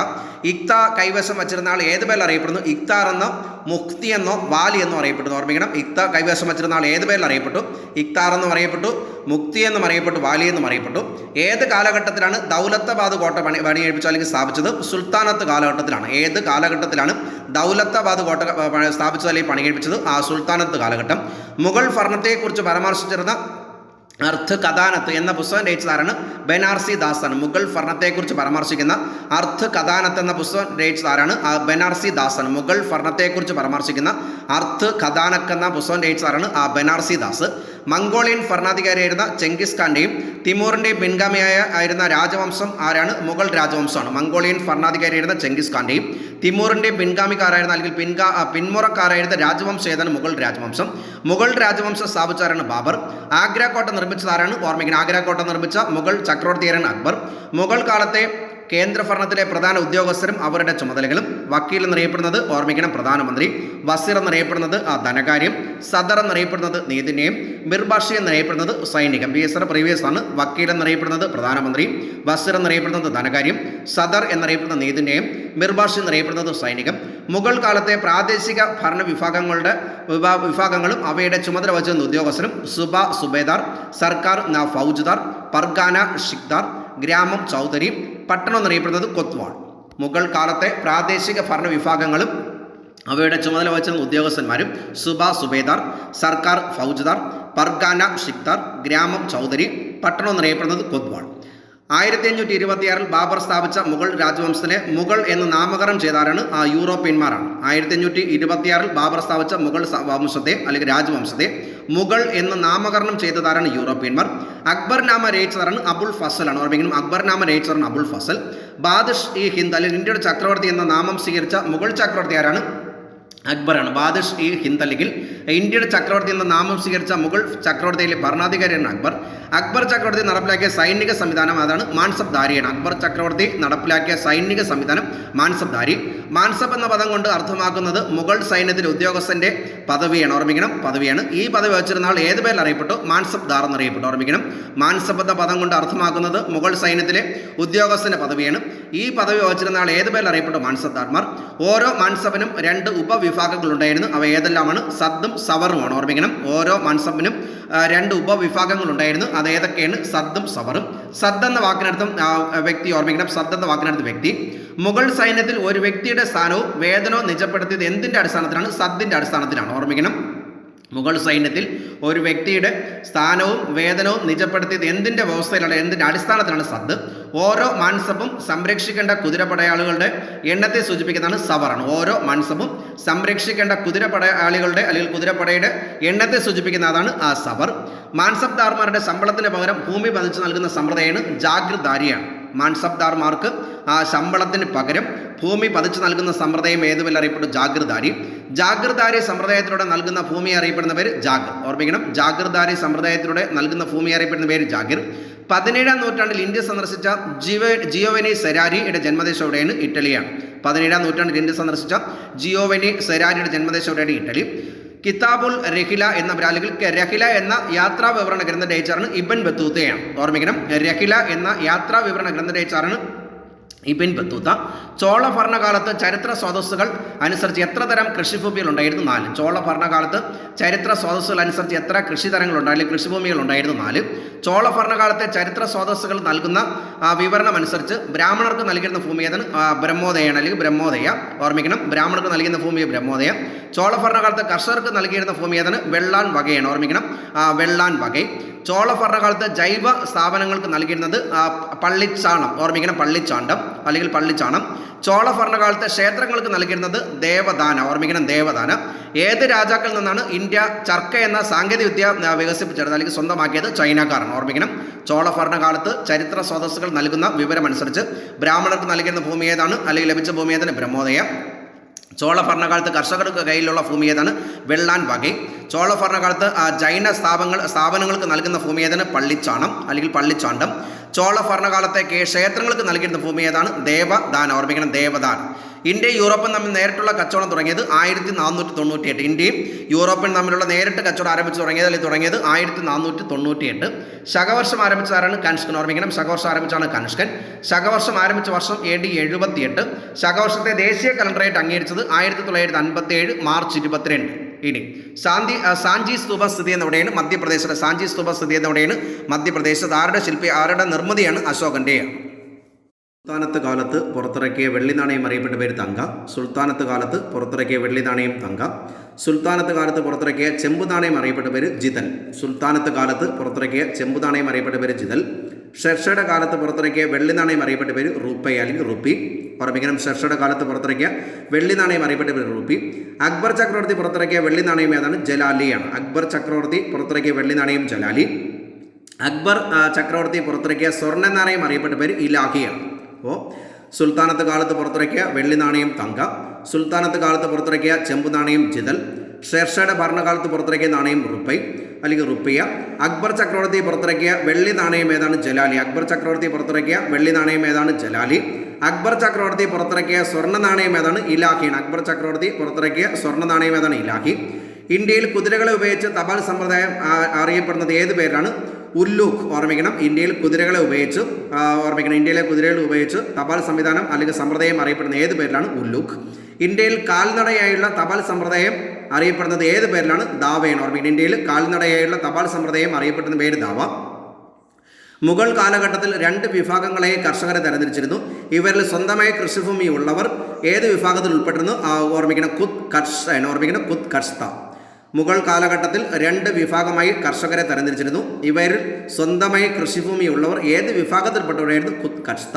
ഇക്ത കൈവശം വച്ചിരുന്ന ആൾ ഏത് പേരിൽ അറിയപ്പെടുന്നു? ഇക്താർ എന്നോ മുഖ്തി എന്നോ വാലി എന്നോ അറിയപ്പെടുന്നു. ഓർമ്മിക്കണം. ഇക്ത കൈവശം വച്ചിരുന്ന ആൾ ഏത് പേരിൽ അറിയപ്പെട്ടു? ഇക്താർ എന്നും അറിയപ്പെട്ടു, മുക്തി എന്നും അറിയപ്പെട്ടു, വാലി എന്നും അറിയപ്പെട്ടു. ഏത് കാലഘട്ടത്തിലാണ് ദൗലത്താബാദ് കോട്ട പണിയെടുപ്പിച്ചു അല്ലെങ്കിൽ സ്ഥാപിച്ചത്? സുൽത്താനത്ത് കാലഘട്ടത്തിലാണ്. ഏത് കാലഘട്ടത്തിലാണ് ദൗലത്താബാദ് കോട്ട സ്ഥാപിച്ചത് അല്ലെങ്കിൽ പണിയെടുപ്പിച്ചത്? സുൽത്താനത്ത് കാലഘട്ടം. മുഗൾ ഭരണത്തെക്കുറിച്ച് പരാമർശിച്ചിരുന്ന അർത്ഥ കഥാനത്ത് എന്ന പുസ്തകം രചിച്ചതാരാണ്? ബനാർസി ദാസാണ്. മുഗൾ ഭരണത്തെക്കുറിച്ച് പരാമർശിക്കുന്ന അർത്ഥ കഥാനത്ത് എന്ന പുസ്തകം രചിച്ചതാരാണ്? ബനാർസി ദാസാണ്. മുഗൾ ഭരണത്തെക്കുറിച്ച് പരാമർശിക്കുന്ന അർത്ഥ കഥാനക്ക് എന്ന പുസ്തകം രചിച്ചതാരാണ്? ബനാർസി ദാസ്. മംഗോളിയൻ ഭരണാധികാരിയായിരുന്ന ചെങ്കിസ് ഖാൻ്റെയും തിമൂറിൻ്റെയും പിൻഗാമിയായിരുന്ന രാജവംശം ആരാണ്? മുഗൾ രാജവംശമാണ്. മംഗോളിയൻ ഭരണാധികാരിയായിരുന്ന ചെങ്കിസ് ഖാൻ്റെയും തിമൂറിൻ്റെയും പിൻഗാമിക്കാരായിരുന്ന അല്ലെങ്കിൽ പിന്മുറക്കാരായിരുന്ന രാജവംശം ഏതാണ്? മുഗൾ രാജവംശം. മുഗൾ രാജവംശം സ്ഥാപിച്ചാരാണ്? ബാബർ. ആഗ്ര കോട്ട നിർമ്മിച്ചതാരാണ്? ഓർമ്മിക്കണം. ആഗ്ര കോട്ട നിർമ്മിച്ച മുഗൾ ചക്രവർത്തിയാരാണ്? അക്ബർ. മുഗൾ കാലത്തെ കേന്ദ്ര ഭരണത്തിലെ പ്രധാന ഉദ്യോഗസ്ഥരും അവരുടെ ചുമതലകളും. വക്കീൽ എന്നറിയപ്പെടുന്നത് ഓർമ്മിക്കണം പ്രധാനമന്ത്രി. വസീർ എന്നറിയപ്പെടുന്നത് ധനകാര്യം. സദർ എന്നറിയപ്പെടുന്നത് നീതിന്യായം. മിർബാഷി എന്നറിയപ്പെടുന്നത് സൈനികം. BSR പ്രീവിയസ് ആണ്. വക്കീൽ എന്നറിയപ്പെടുന്നത് പ്രധാനമന്ത്രി. വസീർ എന്നറിയപ്പെടുന്നത് ധനകാര്യം. സദർ എന്നറിയപ്പെടുന്ന നീതിന്യായം. മിർബാഷി എന്നറിയപ്പെടുന്നത് സൈനികം. മുഗൾ കാലത്തെ പ്രാദേശിക ഭരണ വിഭാഗങ്ങളും അവയുടെ ചുമതല വഹിച്ചിരുന്ന ഉദ്യോഗസ്ഥരും. സുബ സുബേദാർ, സർക്കാർ ഫൗജ്ദാർ, പർഗാന ഷിഖ്ദാർ, ഗ്രാമം ചൗധരി, പട്ടണം എന്നറിയപ്പെടുന്നത് കൊത്വാൾ. മുഗൾ കാലത്തെ പ്രാദേശിക ഭരണ വിഭാഗങ്ങളും അവയുടെ ചുമതല വഹിച്ചിരുന്ന ഉദ്യോഗസ്ഥന്മാരും. സുബ സുബേദാർ, സർക്കാർ ഫൗജ്ദാർ, പർഗാന ഷിഖ്ദാർ, ഗ്രാമം ചൗധരി, പട്ടണം എന്നറിയപ്പെടുന്നത് കൊത്വാൾ. 1526 ബാബർ സ്ഥാപിച്ച മുഗൾ രാജവംശത്തിനെ മുഗൾ എന്ന് നാമകരണം ചെയ്താരാണ്? യൂറോപ്യന്മാരാണ്. 1526 ബാബർ സ്ഥാപിച്ച മുഗൾ വംശത്തെ അല്ലെങ്കിൽ രാജവംശത്തെ മുഗൾ എന്ന് നാമകരണം ചെയ്തതാരാണ്? യൂറോപ്യന്മാർ. അക്ബർനാമ രചിച്ചതാരാണ്? അബുൽ ഫസലാണ്. ഓർമ്മിക്കണം. അക്ബർനാമ രചിച്ചതാണ് അബുൽ ഫസൽ. ബാദിഷ് ഇ ഹിന്ദ് അല്ലെങ്കിൽ ഇന്ത്യയുടെ ചക്രവർത്തി എന്ന നാമം സ്വീകരിച്ച മുഗൾ ചക്രവർത്തി ആരാണ്? അക്ബറാണ്. ബാദിഷ് ഇ ഹിന്ദ് അല്ലെങ്കിൽ ഇന്ത്യയുടെ ചക്രവർത്തി എന്ന നാമം സ്വീകരിച്ച മുഗൾ ചക്രവർത്തിയിലെ ഭരണാധികാരിയാണ് അക്ബർ. അക്ബർ ചക്രവർത്തി നടപ്പിലാക്കിയ സൈനിക സംവിധാനം അതാണ് മാൻസബ്ദാരിയാണ്. അക്ബർ ചക്രവർത്തി നടപ്പിലാക്കിയ സൈനിക സംവിധാനം മാൻസബ്ദാരി. മാൻസബ് എന്ന പദം കൊണ്ട് അർത്ഥമാക്കുന്നത് മുഗൾ സൈന്യത്തിലെ ഉദ്യോഗസ്ഥൻ്റെ പദവിയാണ്. ഓർമ്മിക്കണം. പദവിയാണ്. ഈ പദവി വച്ചിരുന്ന ആൾ ഏത് പേരിൽ അറിയപ്പെട്ടു? മാൻസബ്ദാർ എന്നറിയപ്പെട്ടു. ഓർമ്മിക്കണം. മാൻസബ് എന്ന പദം കൊണ്ട് അർത്ഥമാക്കുന്നത് മുഗൾ സൈന്യത്തിലെ ഉദ്യോഗസ്ഥൻ്റെ പദവിയാണ്. ഈ പദവി വഹിച്ചിരുന്ന ആൾ ഏത് പേരിൽ അറിയപ്പെട്ടു? മാൻസബ്ദാർമാർ. ഓരോ മാൻസബിനും 2 ഉപവിഭാഗങ്ങളുണ്ടായിരുന്നു. അവ ഏതെല്ലാമാണ്? സദ്ദും സവറുമാണ്. ഓർമ്മിക്കണം. ഓരോ മാൻസബിനും 2 ഉപവിഭാഗങ്ങളുണ്ടായിരുന്നു. അത് ഏതൊക്കെയാണ്? സദ്ദും സവറും. സദ് എന്ന വാക്കിനർത്ഥം വ്യക്തി. ഓർമ്മിക്കണം. സദ് എന്ന വാക്കിനർത്ഥം വ്യക്തി. മുഗൾ സൈന്യത്തിൽ ഒരു വ്യക്തിയുടെ സ്ഥാനവും വേതനവും നിജപ്പെടുത്തിയത് എന്തിൻ്റെ അടിസ്ഥാനത്തിലാണ്? സദ്ദിൻ്റെ അടിസ്ഥാനത്തിലാണ്. ഓർമ്മിക്കണം. മുഗൾ സൈന്യത്തിൽ ഒരു വ്യക്തിയുടെ സ്ഥാനവും വേതനവും നിജപ്പെടുത്തിയത് എന്തിൻ്റെ വ്യവസ്ഥയിലാണ്, എന്തിൻ്റെ അടിസ്ഥാനത്തിലാണ്? സദ്. ഓരോ മാൻസബും സംരക്ഷിക്കേണ്ട കുതിരപ്പടയാളികളുടെ എണ്ണത്തെ സൂചിപ്പിക്കുന്നതാണ് സവറാണ്. ഓരോ മാൻസബും സംരക്ഷിക്കേണ്ട കുതിരപ്പടയാളികളുടെ അല്ലെങ്കിൽ കുതിരപ്പടയുടെ എണ്ണത്തെ സൂചിപ്പിക്കുന്ന അതാണ് ആ സവർ. മാൻസബ്ദാർമാരുടെ ശമ്പളത്തിന് പകരം ഭൂമി പതിച്ചു നൽകുന്ന സമ്പ്രദായമാണ് ജാഗിർദാരിയാണ്. മാൻസബ്ദാർമാർക്ക് ആ ശമ്പളത്തിന് പകരം ഭൂമി പതിച്ചു നൽകുന്ന സമ്പ്രദായം ഏതുപോലെ അറിയപ്പെടും? ജാഗിർദാരി. ജാഗിർദാരി സമ്പ്രദായത്തിലൂടെ നൽകുന്ന ഭൂമി അറിയപ്പെടുന്ന പേര് ജാഗിർ. ഓർമ്മിക്കണം, ജാഗിർദാരി സമ്പ്രദായത്തിലൂടെ നൽകുന്ന ഭൂമി അറിയപ്പെടുന്ന പേര് ജാഗിർ. 17-ാം നൂറ്റാണ്ടിൽ ഇന്ത്യ സന്ദർശിച്ച ജിയോവനി സെരാരിയുടെ ജന്മദേശം എവിടെയാണ്? ഇറ്റലിയാണ്. 17-ാം നൂറ്റാണ്ടിൽ ഇന്ത്യ സന്ദർശിച്ച ജിയോവനി സെരാരിയുടെ ജന്മദേശം എവിടെയാണ്? ഇറ്റലി. കിതാബുൽ രഹില എന്ന അല്ലെങ്കിൽ രഹില എന്ന യാത്രാ വിവരണ ഗ്രന്ഥം രചിച്ചാണ് ഇബ്ൻ ബത്തൂത്തയാണ്. ഓർമ്മിക്കണം, രഹില എന്ന യാത്രാ വിവരണ ഗ്രന്ഥം രചിച്ചാണ് ഇബ്ൻ ബത്തൂത്ത. ചോള ഭരണകാലത്ത് ചരിത്ര സ്രോതസ്സുകൾ അനുസരിച്ച് എത്ര തരം കൃഷിഭൂമികൾ ഉണ്ടായിരുന്നു? 4. ചോള ഭരണകാലത്ത് ചരിത്ര സ്രോതസ്സുകൾ അനുസരിച്ച് എത്ര കൃഷിതരങ്ങളുണ്ട് അല്ലെങ്കിൽ കൃഷിഭൂമികൾ ഉണ്ടായിരുന്നു? 4. ചോള ഭരണകാലത്തെ ചരിത്ര സ്രോതസ്സുകൾ നൽകുന്ന വിവരണം അനുസരിച്ച് ബ്രാഹ്മണർക്ക് നൽകിയിരുന്ന ഭൂമി ഏതാണ്? ബ്രഹ്മോദയാണ് അല്ലെങ്കിൽ ബ്രഹ്മോദയ. ഓർമ്മിക്കണം, ബ്രാഹ്മണർക്ക് നൽകുന്ന ഭൂമി ബ്രഹ്മോദയ. ചോള ഭരണകാലത്ത് കർഷകർക്ക് നൽകിയിരുന്ന ഭൂമി ഏതാണ്? വെള്ളാൻ വകയാണ്. ഓർമ്മിക്കണം, വെള്ളാൻ വകை. ചോള ഭരണകാലത്ത് ജൈവ സ്ഥാപനങ്ങൾക്ക് നൽകിയിരുന്നത് പള്ളിച്ചാണം. ഓർമ്മിക്കണം, പള്ളിച്ചാണ്ടം അല്ലെങ്കിൽ പള്ളിച്ചാണം. ചോള ഭരണകാലത്തെ ക്ഷേത്രങ്ങൾക്ക് നൽകിയിരുന്നത് ദേവദാന. ഓർമ്മിക്കണം, ദേവദാന. ഏത് രാജാക്കളിൽ നിന്നാണ് ഇന്ത്യ ചർക്ക എന്ന സാങ്കേതിക വിദ്യ വികസിപ്പിച്ചെടുത്തത് അല്ലെങ്കിൽ സ്വന്തമാക്കിയത്? ചൈനക്കാരാണ്. ഓർമ്മിക്കണം, ചോള ഭരണകാലത്ത് ചരിത്ര സ്രോതസ്സുകൾ നൽകുന്ന വിവരമനുസരിച്ച് ബ്രാഹ്മണർക്ക് നൽകിയിരുന്ന ഭൂമി ഏതാണ് അല്ലെങ്കിൽ ലഭിച്ച ഭൂമി ഏതാണ്? ബ്രഹ്മോദയ. ചോള ഭരണകാലത്ത് കർഷകർക്ക് കയ്യിലുള്ള ഭൂമി ഏതാണ്? വെള്ളാൻ വകை. ചോള ഭരണകാലത്ത് ജൈന സ്ഥാപനങ്ങൾക്ക് നൽകുന്ന ഭൂമി ഏതാണ്? പള്ളിച്ചാണം അല്ലെങ്കിൽ പള്ളിച്ചാണ്ടം. ചോള ഭരണകാലത്തെ ക്ഷേത്രങ്ങൾക്ക് നൽകിയിരുന്ന ഭൂമി ഏതാണ്? ദേവദാന. ഓർമ്മിക്കണം, ദേവദാന. ഇന്ത്യയും യൂറോപ്പും തമ്മിൽ നേരിട്ടുള്ള കച്ചവടം തുടങ്ങിയത് 1498. ഇന്ത്യയും യൂറോപ്പും തമ്മിലുള്ള നേരിട്ട് കച്ചവടം ആരംഭിച്ചു തുടങ്ങിയത് 1498. ശകവർഷം ആരംഭിച്ചതാരാണ്? കനിഷ്കൻ. ഓർമ്മിക്കണം, ശകവർഷം ആരംഭിച്ചാണ് കനിഷ്കൻ. ശകവർഷം ആരംഭിച്ച വർഷം AD 78. ശകവർഷത്തെ ദേശീയ കലണ്ടറായിട്ട് അംഗീകരിച്ചത് 1957 മാർച്ച് 22. ഇനി സാഞ്ചി സ്തൂപ സ്ഥിതി ചെയ്യുന്നവിടെയാണ്? മധ്യപ്രദേശിലെ സാഞ്ചി സ്തൂപ സ്ഥിതി ചെയ്യുന്നവിടെയാണ്? മധ്യപ്രദേശത്ത്. ആരുടെ നിർമ്മിതിയാണ്? അശോകൻ്റെയാണ്. സുൽത്താനത്ത് കാലത്ത് പുറത്തിറക്കിയ വെള്ളി നാണയം അറിയപ്പെട്ട പേര് തങ്ക. സുൽത്താനത്ത് കാലത്ത് പുറത്തിറക്കിയ വെള്ളി നാണയം തങ്ക. സുൽത്താനത്ത് കാലത്ത് പുറത്തിറക്കിയ ചെമ്പു നാണയം അറിയപ്പെട്ട പേര് ജിതൽ. സുൽത്താനത്ത് കാലത്ത് പുറത്തിറക്കിയ ചെമ്പു നാണയം അറിയപ്പെട്ട പേര് ജിതൽ. ഷെർഷയുടെ കാലത്ത് പുറത്തിറക്കിയ വെള്ളി നാണയം അറിയപ്പെട്ട പേര് റുപ്പൈ അല്ലെങ്കിൽ റുപ്പി. ഓർമ്മിക്കണം, ഷെർഷയുടെ കാലത്ത് പുറത്തിറക്കിയ വെള്ളി നാണയം അറിയപ്പെട്ട പേര് റുപ്പി. അക്ബർ ചക്രവർത്തി പുറത്തിറക്കിയ വെള്ളി നാണയം ഏതാണ്? ജലാലിയാണ്. അക്ബർ ചക്രവർത്തി പുറത്തിറക്കിയ വെള്ളി നാണയം ജലാലി. അക്ബർ ചക്രവർത്തി പുറത്തിറക്കിയ സ്വർണ്ണ നാണയം അറിയപ്പെട്ട പേര് ഇലാഹിയാണ്. അപ്പോൾ സുൽത്താനത്ത് കാലത്ത് പുറത്തിറക്കിയ വെള്ളി നാണയം തങ്ക. സുൽത്താനത്ത് കാലത്ത് പുറത്തിറക്കിയ ചെമ്പു നാണയം ജിതൽ. ഷെർഷയുടെ ഭരണകാലത്ത് പുറത്തിറക്കിയ നാണയം റുപ്പൈ അല്ലെങ്കിൽ റുപ്പിയ. അക്ബർ ചക്രവർത്തി പുറത്തിറക്കിയ വെള്ളി നാണയം ഏതാണ്? ജലാലി. അക്ബർ ചക്രവർത്തി പുറത്തിറക്കിയ വെള്ളി നാണയം ഏതാണ്? ജലാലി. അക്ബർ ചക്രവർത്തി പുറത്തിറക്കിയ സ്വർണ്ണ നാണയം ഏതാണ്? ഇലാഹിയാണ്. അക്ബർ ചക്രവർത്തി പുറത്തിറക്കിയ സ്വർണ്ണ നാണയം ഏതാണ്? ഇലാഹി. ഇന്ത്യയിൽ കുതിരകളെ ഉപയോഗിച്ച് തപാൽ സമ്പ്രദായം അറിയപ്പെടുന്നത് ഏത് പേരിലാണ്? ഉല്ലൂഖ്. ഓർമ്മിക്കണം, ഇന്ത്യയിൽ കുതിരകളെ ഉപയോഗിച്ച് ഇന്ത്യയിലെ കുതിരകളെ ഉപയോഗിച്ച് തപാൽ സംവിധാനം അല്ലെങ്കിൽ സമ്പ്രദായം അറിയപ്പെടുന്ന ഏത് പേരിലാണ്? ഉല്ലൂഖ്. ഇന്ത്യയിൽ കാൽനടയായുള്ള തപാൽ സമ്പ്രദായം അറിയപ്പെടുന്നത് ഏത് പേരിലാണ്? ദാവയാണ്. ഓർമ്മിക്കണം, ഇന്ത്യയിൽ കാൽനടയായുള്ള തപാൽ സമ്പ്രദായം അറിയപ്പെടുന്ന പേര് ദാവ. മുഗൾ കാലഘട്ടത്തിൽ 2 വിഭാഗങ്ങളെ കർഷകരെ തരംതിരിച്ചിരുന്നു. ഇവരിൽ സ്വന്തമായി കൃഷിഭൂമി ഉള്ളവർ ഏത് വിഭാഗത്തിൽ ഉൾപ്പെട്ടിരുന്നു? ഓർമ്മിക്കണം, കുത് കർഷ. ഓർമ്മിക്കണം, കുത് കർഷ്ത. മുഗൾ കാലഘട്ടത്തിൽ 2 വിഭാഗമായി കർഷകരെ തരംതിരിച്ചിരുന്നു. ഇവരിൽ സ്വന്തമായി കൃഷിഭൂമി ഉള്ളവർ ഏത് വിഭാഗത്തിൽപ്പെട്ടവരായിരുന്നു? കുത് കർഷ്ത.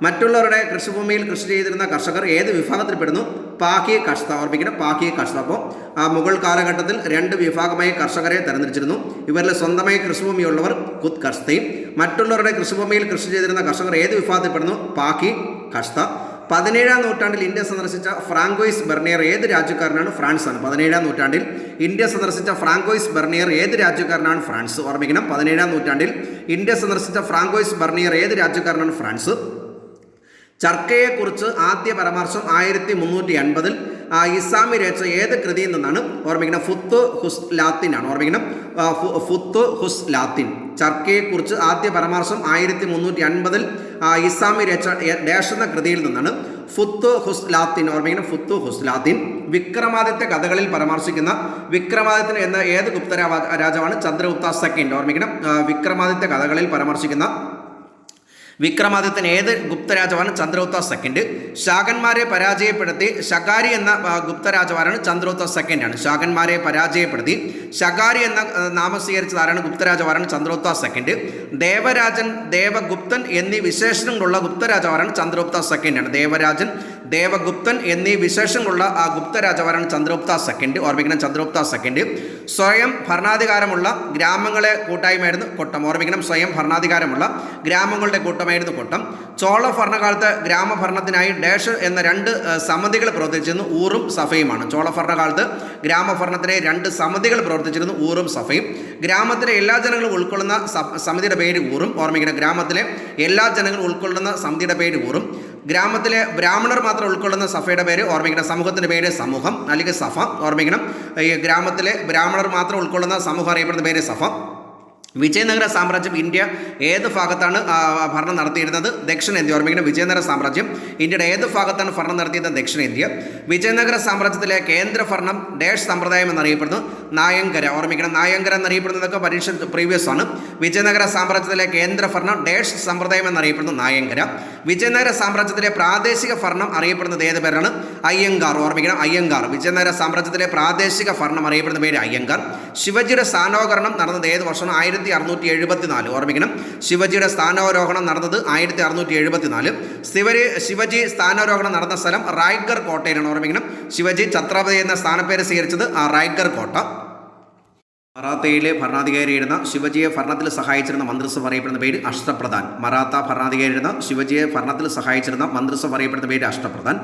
മറ്റുള്ളവരുടെ കൃഷിഭൂമിയിൽ കൃഷി ചെയ്തിരുന്ന കർഷകർ ഏത് വിഭാഗത്തിൽപ്പെടുന്നു? പാക്കി കർഷ്ത. ഓർമ്മിക്കണം, പാക്കി കർഷ്ത. അപ്പോൾ മുഗൾ കാലഘട്ടത്തിൽ 2 വിഭാഗമായി കർഷകരെ തരംതിരിച്ചിരുന്നു. ഇവരിൽ സ്വന്തമായി കൃഷിഭൂമിയുള്ളവർ കുത് കർഷ്തയും മറ്റുള്ളവരുടെ കൃഷിഭൂമിയിൽ കൃഷി ചെയ്തിരുന്ന കർഷകർ ഏത് വിഭാഗത്തിൽപ്പെടുന്നു? പാക്കി കർഷ്ത. 17-ാം നൂറ്റാണ്ടിൽ ഇന്ത്യ സന്ദർശിച്ച ഫ്രാങ്കോയിസ് ബെർണിയർ ഏത് രാജ്യക്കാരനാണ്? ഫ്രാൻസാണ്. 17-ാം നൂറ്റാണ്ടിൽ ഇന്ത്യ സന്ദർശിച്ച ഫ്രാങ്കോയിസ് ബെർണിയർ ഏത് രാജ്യക്കാരനാണ്? ഫ്രാൻസ്. ഓർമ്മിക്കണം, 17-ാം നൂറ്റാണ്ടിൽ ഇന്ത്യ സന്ദർശിച്ച ഫ്രാങ്കോയിസ് ബെർണിയർ ഏത് രാജ്യക്കാരനാണ്? ഫ്രാൻസ്. ചർക്കയെക്കുറിച്ച് ആദ്യ പരാമർശം 1350 ഇസ്ലാമി രചിച്ച ഏത് കൃതിയിൽ നിന്നാണ്? ഓർമ്മിക്കണം, ഫുത്ത് ഹുസ് ലാത്തിനാണ്. ഓർമ്മിക്കണം, ഫുത്ത് ഹുസ് ലാത്തിൻ. ചർക്കയെക്കുറിച്ച് ആദ്യ പരാമർശം 1350 ഇസ്ലാമി രചിച്ച എന്ന കൃതിയിൽ നിന്നാണ്. ഫുത്ത് ഹുസ് ലാത്തിൻ. ഓർമ്മിക്കണം, ഫുത്ത് ഹുസ് ലാത്തിൻ. വിക്രമാദിത്യ കഥകളിൽ പരാമർശിക്കുന്ന വിക്രമാദിത്യൻ എന്ന ഏത് ഗുപ്ത രാജാവാണ്? ചന്ദ്രഗുപ്ത സെക്കൻഡ്. ഓർമ്മിക്കണം, വിക്രമാദിത്യ കഥകളിൽ പരാമർശിക്കുന്ന വിക്രമാദിത്യൻ ഏത് ഗുപ്തരാജാവാണ്? ചന്ദ്രഗുപ്ത സെക്കൻഡ്. ശാകന്മാരെ പരാജയപ്പെടുത്തി ശകാരി എന്ന ഗുപ്തരാജാവാണ്? ചന്ദ്രഗുപ്ത സെക്കൻഡാണ്. ശാകന്മാരെ പരാജയപ്പെടുത്തി ശകാരി എന്ന നാമം സ്വീകരിച്ചത് ആരാണ്? ഗുപ്തരാജാവാണ്? ചന്ദ്രഗുപ്ത സെക്കൻഡ്. ദേവരാജൻ, ദേവഗുപ്തൻ എന്നീ വിശേഷണങ്ങളുള്ള ഗുപ്തരാജാവാണ്? ചന്ദ്രഗുപ്ത സെക്കൻഡാണ്. ദേവരാജൻ, ദേവഗുപ്തൻ എന്നീ വിശേഷങ്ങളുള്ള ആ ഗുപ്തരാജാവാണ്? ചന്ദ്രഗുപ്ത സെക്കൻഡ്. ഓർമ്മിക്കണം, ചന്ദ്രഗുപ്ത സെക്കൻഡ്. സ്വയം ഭരണാധികാരമുള്ള ഗ്രാമങ്ങളെ കൂട്ടായ്മയായിരുന്നു കൊട്ടം. ഓർമ്മിക്കണം, സ്വയം ഭരണാധികാരമുള്ള ഗ്രാമങ്ങളുടെ കൂട്ടമായിരുന്നു കൊട്ടം. ചോള ഭരണകാലത്ത് ഗ്രാമഭരണത്തിനായി ഡാഷ് എന്ന രണ്ട് സമിതികൾ പ്രവർത്തിച്ചിരുന്നു, ഊറും സഫയുമാണ്. ചോള ഭരണകാലത്ത് ഗ്രാമഭരണത്തിനായി രണ്ട് സമിതികൾ പ്രവർത്തിച്ചിരുന്നു, ഊറും സഫയും. ഗ്രാമത്തിലെ എല്ലാ ജനങ്ങളും ഉൾക്കൊള്ളുന്ന സമിതിയുടെ പേര് ഊറും. ഓർമ്മിക്കണം, ഗ്രാമത്തിലെ എല്ലാ ജനങ്ങളും ഉൾക്കൊള്ളുന്ന സമിതിയുടെ പേര് ഊറും. ഗ്രാമത്തിലെ ബ്രാഹ്മണർ മാത്രം ഉൾക്കൊള്ളുന്ന സഭയുടെ പേര് ഓർമ്മിക്കണം, സമൂഹത്തിൻ്റെ പേര് സമൂഹം അല്ലെങ്കിൽ സഭ. ഓർമ്മിക്കണം, ഈ ഗ്രാമത്തിലെ ബ്രാഹ്മണർ മാത്രം ഉൾക്കൊള്ളുന്ന സമൂഹം അറിയപ്പെടുന്ന പേര് സഭ. വിജയനഗര സാമ്രാജ്യം ഇന്ത്യ ഏത് ഭാഗത്താണ് ഭരണം നടത്തിയിരുന്നത്? ദക്ഷിണേന്ത്യ. ഓർമ്മിക്കണം, വിജയനഗര സാമ്രാജ്യം ഇന്ത്യയുടെ ഏത് ഭാഗത്താണ് ഭരണം നടത്തിയത്? ദക്ഷിണേന്ത്യ. വിജയനഗര സാമ്രാജ്യത്തിലെ കേന്ദ്ര ഭരണം ഡാഷ് സമ്പ്രദായം എന്നറിയപ്പെടുന്നു, നായങ്കര. ഓർമ്മിക്കണം, നായങ്കര എന്നറിയപ്പെടുന്നതൊക്കെ പരീക്ഷ പ്രീവിയസ് ആണ്. വിജയനഗര സാമ്രാജ്യത്തിലെ കേന്ദ്ര ഭരണം ഡാഷ് സമ്പ്രദായം എന്നറിയപ്പെടുന്നു, നായങ്കര. വിജയനഗര സാമ്രാജ്യത്തിലെ പ്രാദേശിക ഭരണം അറിയപ്പെടുന്നത് ഏത് പേരാണ്? അയ്യങ്കാർ. ഓർമ്മിക്കണം, അയ്യങ്കാർ. വിജയനഗര സാമ്രാജ്യത്തിലെ പ്രാദേശിക ഭരണം അറിയപ്പെടുന്ന പേര് അയ്യങ്കാർ. ശിവജിയുടെ സ്ഥാനാരോഹണം നടന്നത് ഏത് വർഷമാണ്? 1674. ഓർമ്മിക്കണം, ശിവജിയുടെ സ്ഥാനാരോഹണം നടന്നത് 1674. ശിവജി സ്ഥാനാരോഹണം നടന്ന സ്ഥലം റായ്ഗർ കോട്ടയിലാണ്. ഓർമ്മിക്കണം, ശിവജി ഛത്രപതി എന്ന സ്ഥാനപ്പേര് സ്വീകരിച്ചത് റായ്ഗർ കോട്ട. മറാത്തയിലെ ഭരണാധികാരിയായിരുന്ന ശിവജിയെ ഭരണത്തിൽ സഹായിച്ചിരുന്ന മന്ത്രിസഭ അറിയപ്പെടുന്ന പേര് അഷ്ടപ്രധാൻ. മറാത്ത ഭരണാധികാരിയായിരുന്ന ശിവജിയെ ഭരണത്തിൽ സഹായിച്ചിരുന്ന മന്ത്രിസഭ അറിയപ്പെടുന്ന പേര് അഷ്ടപ്രധാൻ.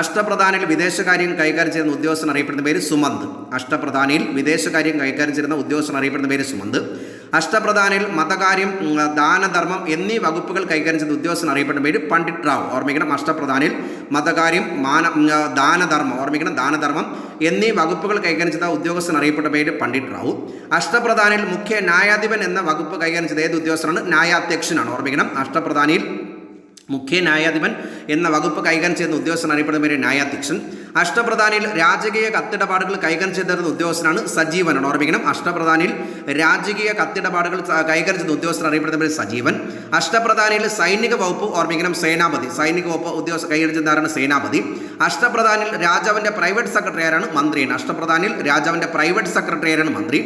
അഷ്ടപ്രധാനിൽ വിദേശകാര്യം കൈകാര്യം ചെയ്യുന്ന ഉദ്യോഗസ്ഥൻ അറിയപ്പെടുന്ന പേര് സുമന്ത്. അഷ്ടപ്രധാനിൽ വിദേശകാര്യം കൈകാര്യം ചെയ്യുന്ന ഉദ്യോഗസ്ഥൻ അറിയപ്പെടുന്ന പേര് സുമന്ത്. അഷ്ടപ്രധാനിൽ മതകാര്യം, ദാനധർമ്മം എന്നീ വകുപ്പുകൾ കൈകാര്യം ചെയ്യുന്ന ഉദ്യോഗസ്ഥൻ അറിയപ്പെടുന്ന പേര് പണ്ഡിറ്റ് റാവു. ഓർമ്മിക്കണം, അഷ്ടപ്രധാനിൽ മതകാര്യം, ദാനധർമ്മം, ഓർമ്മിക്കണം, ദാനധർമ്മം എന്നീ വകുപ്പുകൾ കൈകാര്യം ചെയ്ത ഉദ്യോഗസ്ഥൻ അറിയപ്പെട്ട പേര് പണ്ഡിറ്റ് റാവു. അഷ്ടപ്രധാനിൽ മുഖ്യ ന്യായാധിപൻ എന്ന വകുപ്പ് കൈകാര്യം ചെയ്ത ഏത് ഉദ്യോഗസ്ഥനാണ്? ന്യായാധ്യക്ഷനാണ്. ഓർമ്മിക്കണം, അഷ്ടപ്രധാനിൽ മുഖ്യ ന്യായാധിപൻ എന്ന വകുപ്പ് കൈകാര്യം ചെയ്യുന്ന ഉദ്യോഗസ്ഥൻ അറിയപ്പെടുന്ന പേര് ന്യായാധ്യക്ഷൻ. അഷ്ടപ്രധാനിൽ രാജകീയ കത്തിടപാടുകൾ കൈകാര്യം ചെയ്തിരുന്ന ഉദ്യോഗസ്ഥനാണ് സജീവനാണ്. ഓർമ്മിക്കണം, അഷ്ടപ്രധാനിൽ രാജകീയ കത്തിടപാടുകൾ കൈകാര്യം ചെയ്യുന്ന ഉദ്യോഗസ്ഥൻ അറിയപ്പെടുന്ന പേര് സജീവൻ. അഷ്ടപ്രധാനിൽ സൈനിക വകുപ്പ്, ഓർമ്മിക്കണം, സേനാപതി. സൈനിക വകുപ്പ് ഉദ്യോഗസ്ഥ കൈകാര്യം ചെയ്യുന്നതാണ് സേനാപതി. അഷ്ടപ്രധാനിൽ രാജാവിൻ്റെ പ്രൈവറ്റ് സെക്രട്ടറി ആരാണ്? മന്ത്രിയാണ്. അഷ്ടപ്രധാനിൽ രാജാവിൻ്റെ പ്രൈവറ്റ് സെക്രട്ടറി ആരാണ്? മന്ത്രി.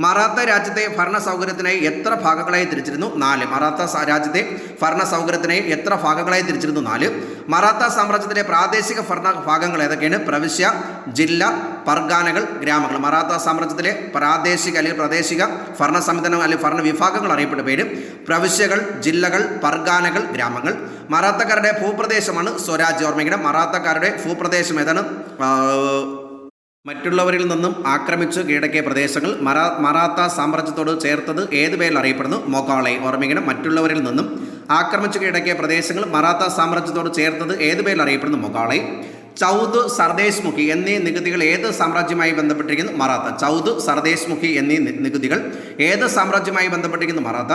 മറാത്ത രാജ്യത്തെ ഭരണ സൗകര്യത്തിനായി എത്ര ഭാഗങ്ങളായി തിരിച്ചിരുന്നു? 4. മറാത്ത രാജ്യത്തെ ഭരണ സൗകര്യത്തിനായി എത്ര ഭാഗങ്ങളായി തിരിച്ചിരുന്നു? 4. മറാത്ത സാമ്രാജ്യത്തിലെ പ്രാദേശിക ഭരണ ഭാഗങ്ങൾ ഏതൊക്കെയാണ്? പ്രവിശ്യ, ജില്ല, പർഗാനകൾ, ഗ്രാമങ്ങൾ. മറാത്ത സാമ്രാജ്യത്തിലെ പ്രാദേശിക അല്ലെങ്കിൽ പ്രാദേശിക ഭരണ സംവിധാനം അല്ലെങ്കിൽ ഭരണ വിഭാഗങ്ങൾ അറിയപ്പെട്ട പേര് പ്രവിശ്യകൾ, ജില്ലകൾ, പർഗാനകൾ, ഗ്രാമങ്ങൾ. മറാത്തക്കാരുടെ ഭൂപ്രദേശമാണ് സ്വരാജ്. ഓർമ്മിക്കണം, മറാത്തക്കാരുടെ ഭൂപ്രദേശം ഏതാണ്? മറ്റുള്ളവരിൽ നിന്നും ആക്രമിച്ച് കീഴടക്കിയ പ്രദേശങ്ങൾ മറാത്ത സാമ്രാജ്യത്തോട് ചേർത്തത് ഏത് പേരിൽ അറിയപ്പെടുന്നു? മൊഗാളെ. ഓർമ്മിക്കണം, മറ്റുള്ളവരിൽ നിന്നും ആക്രമിച്ച് കീഴടക്കിയ പ്രദേശങ്ങൾ മറാത്ത സാമ്രാജ്യത്തോട് ചേർത്തത് ഏത് പേരിൽ അറിയപ്പെടുന്നു? മൊഗാളെ. ചൗദ്, സർദേശ്-മുഖി എന്നീ നികുതികൾ ഏത് സാമ്രാജ്യവുമായി ബന്ധപ്പെട്ടിരിക്കുന്നു? മറാത്ത. ചൗദ്, സർദേശ്-മുഖി എന്നീ നികുതികൾ ഏത് സാമ്രാജ്യവുമായി ബന്ധപ്പെട്ടിരിക്കുന്നു? മറാത്ത.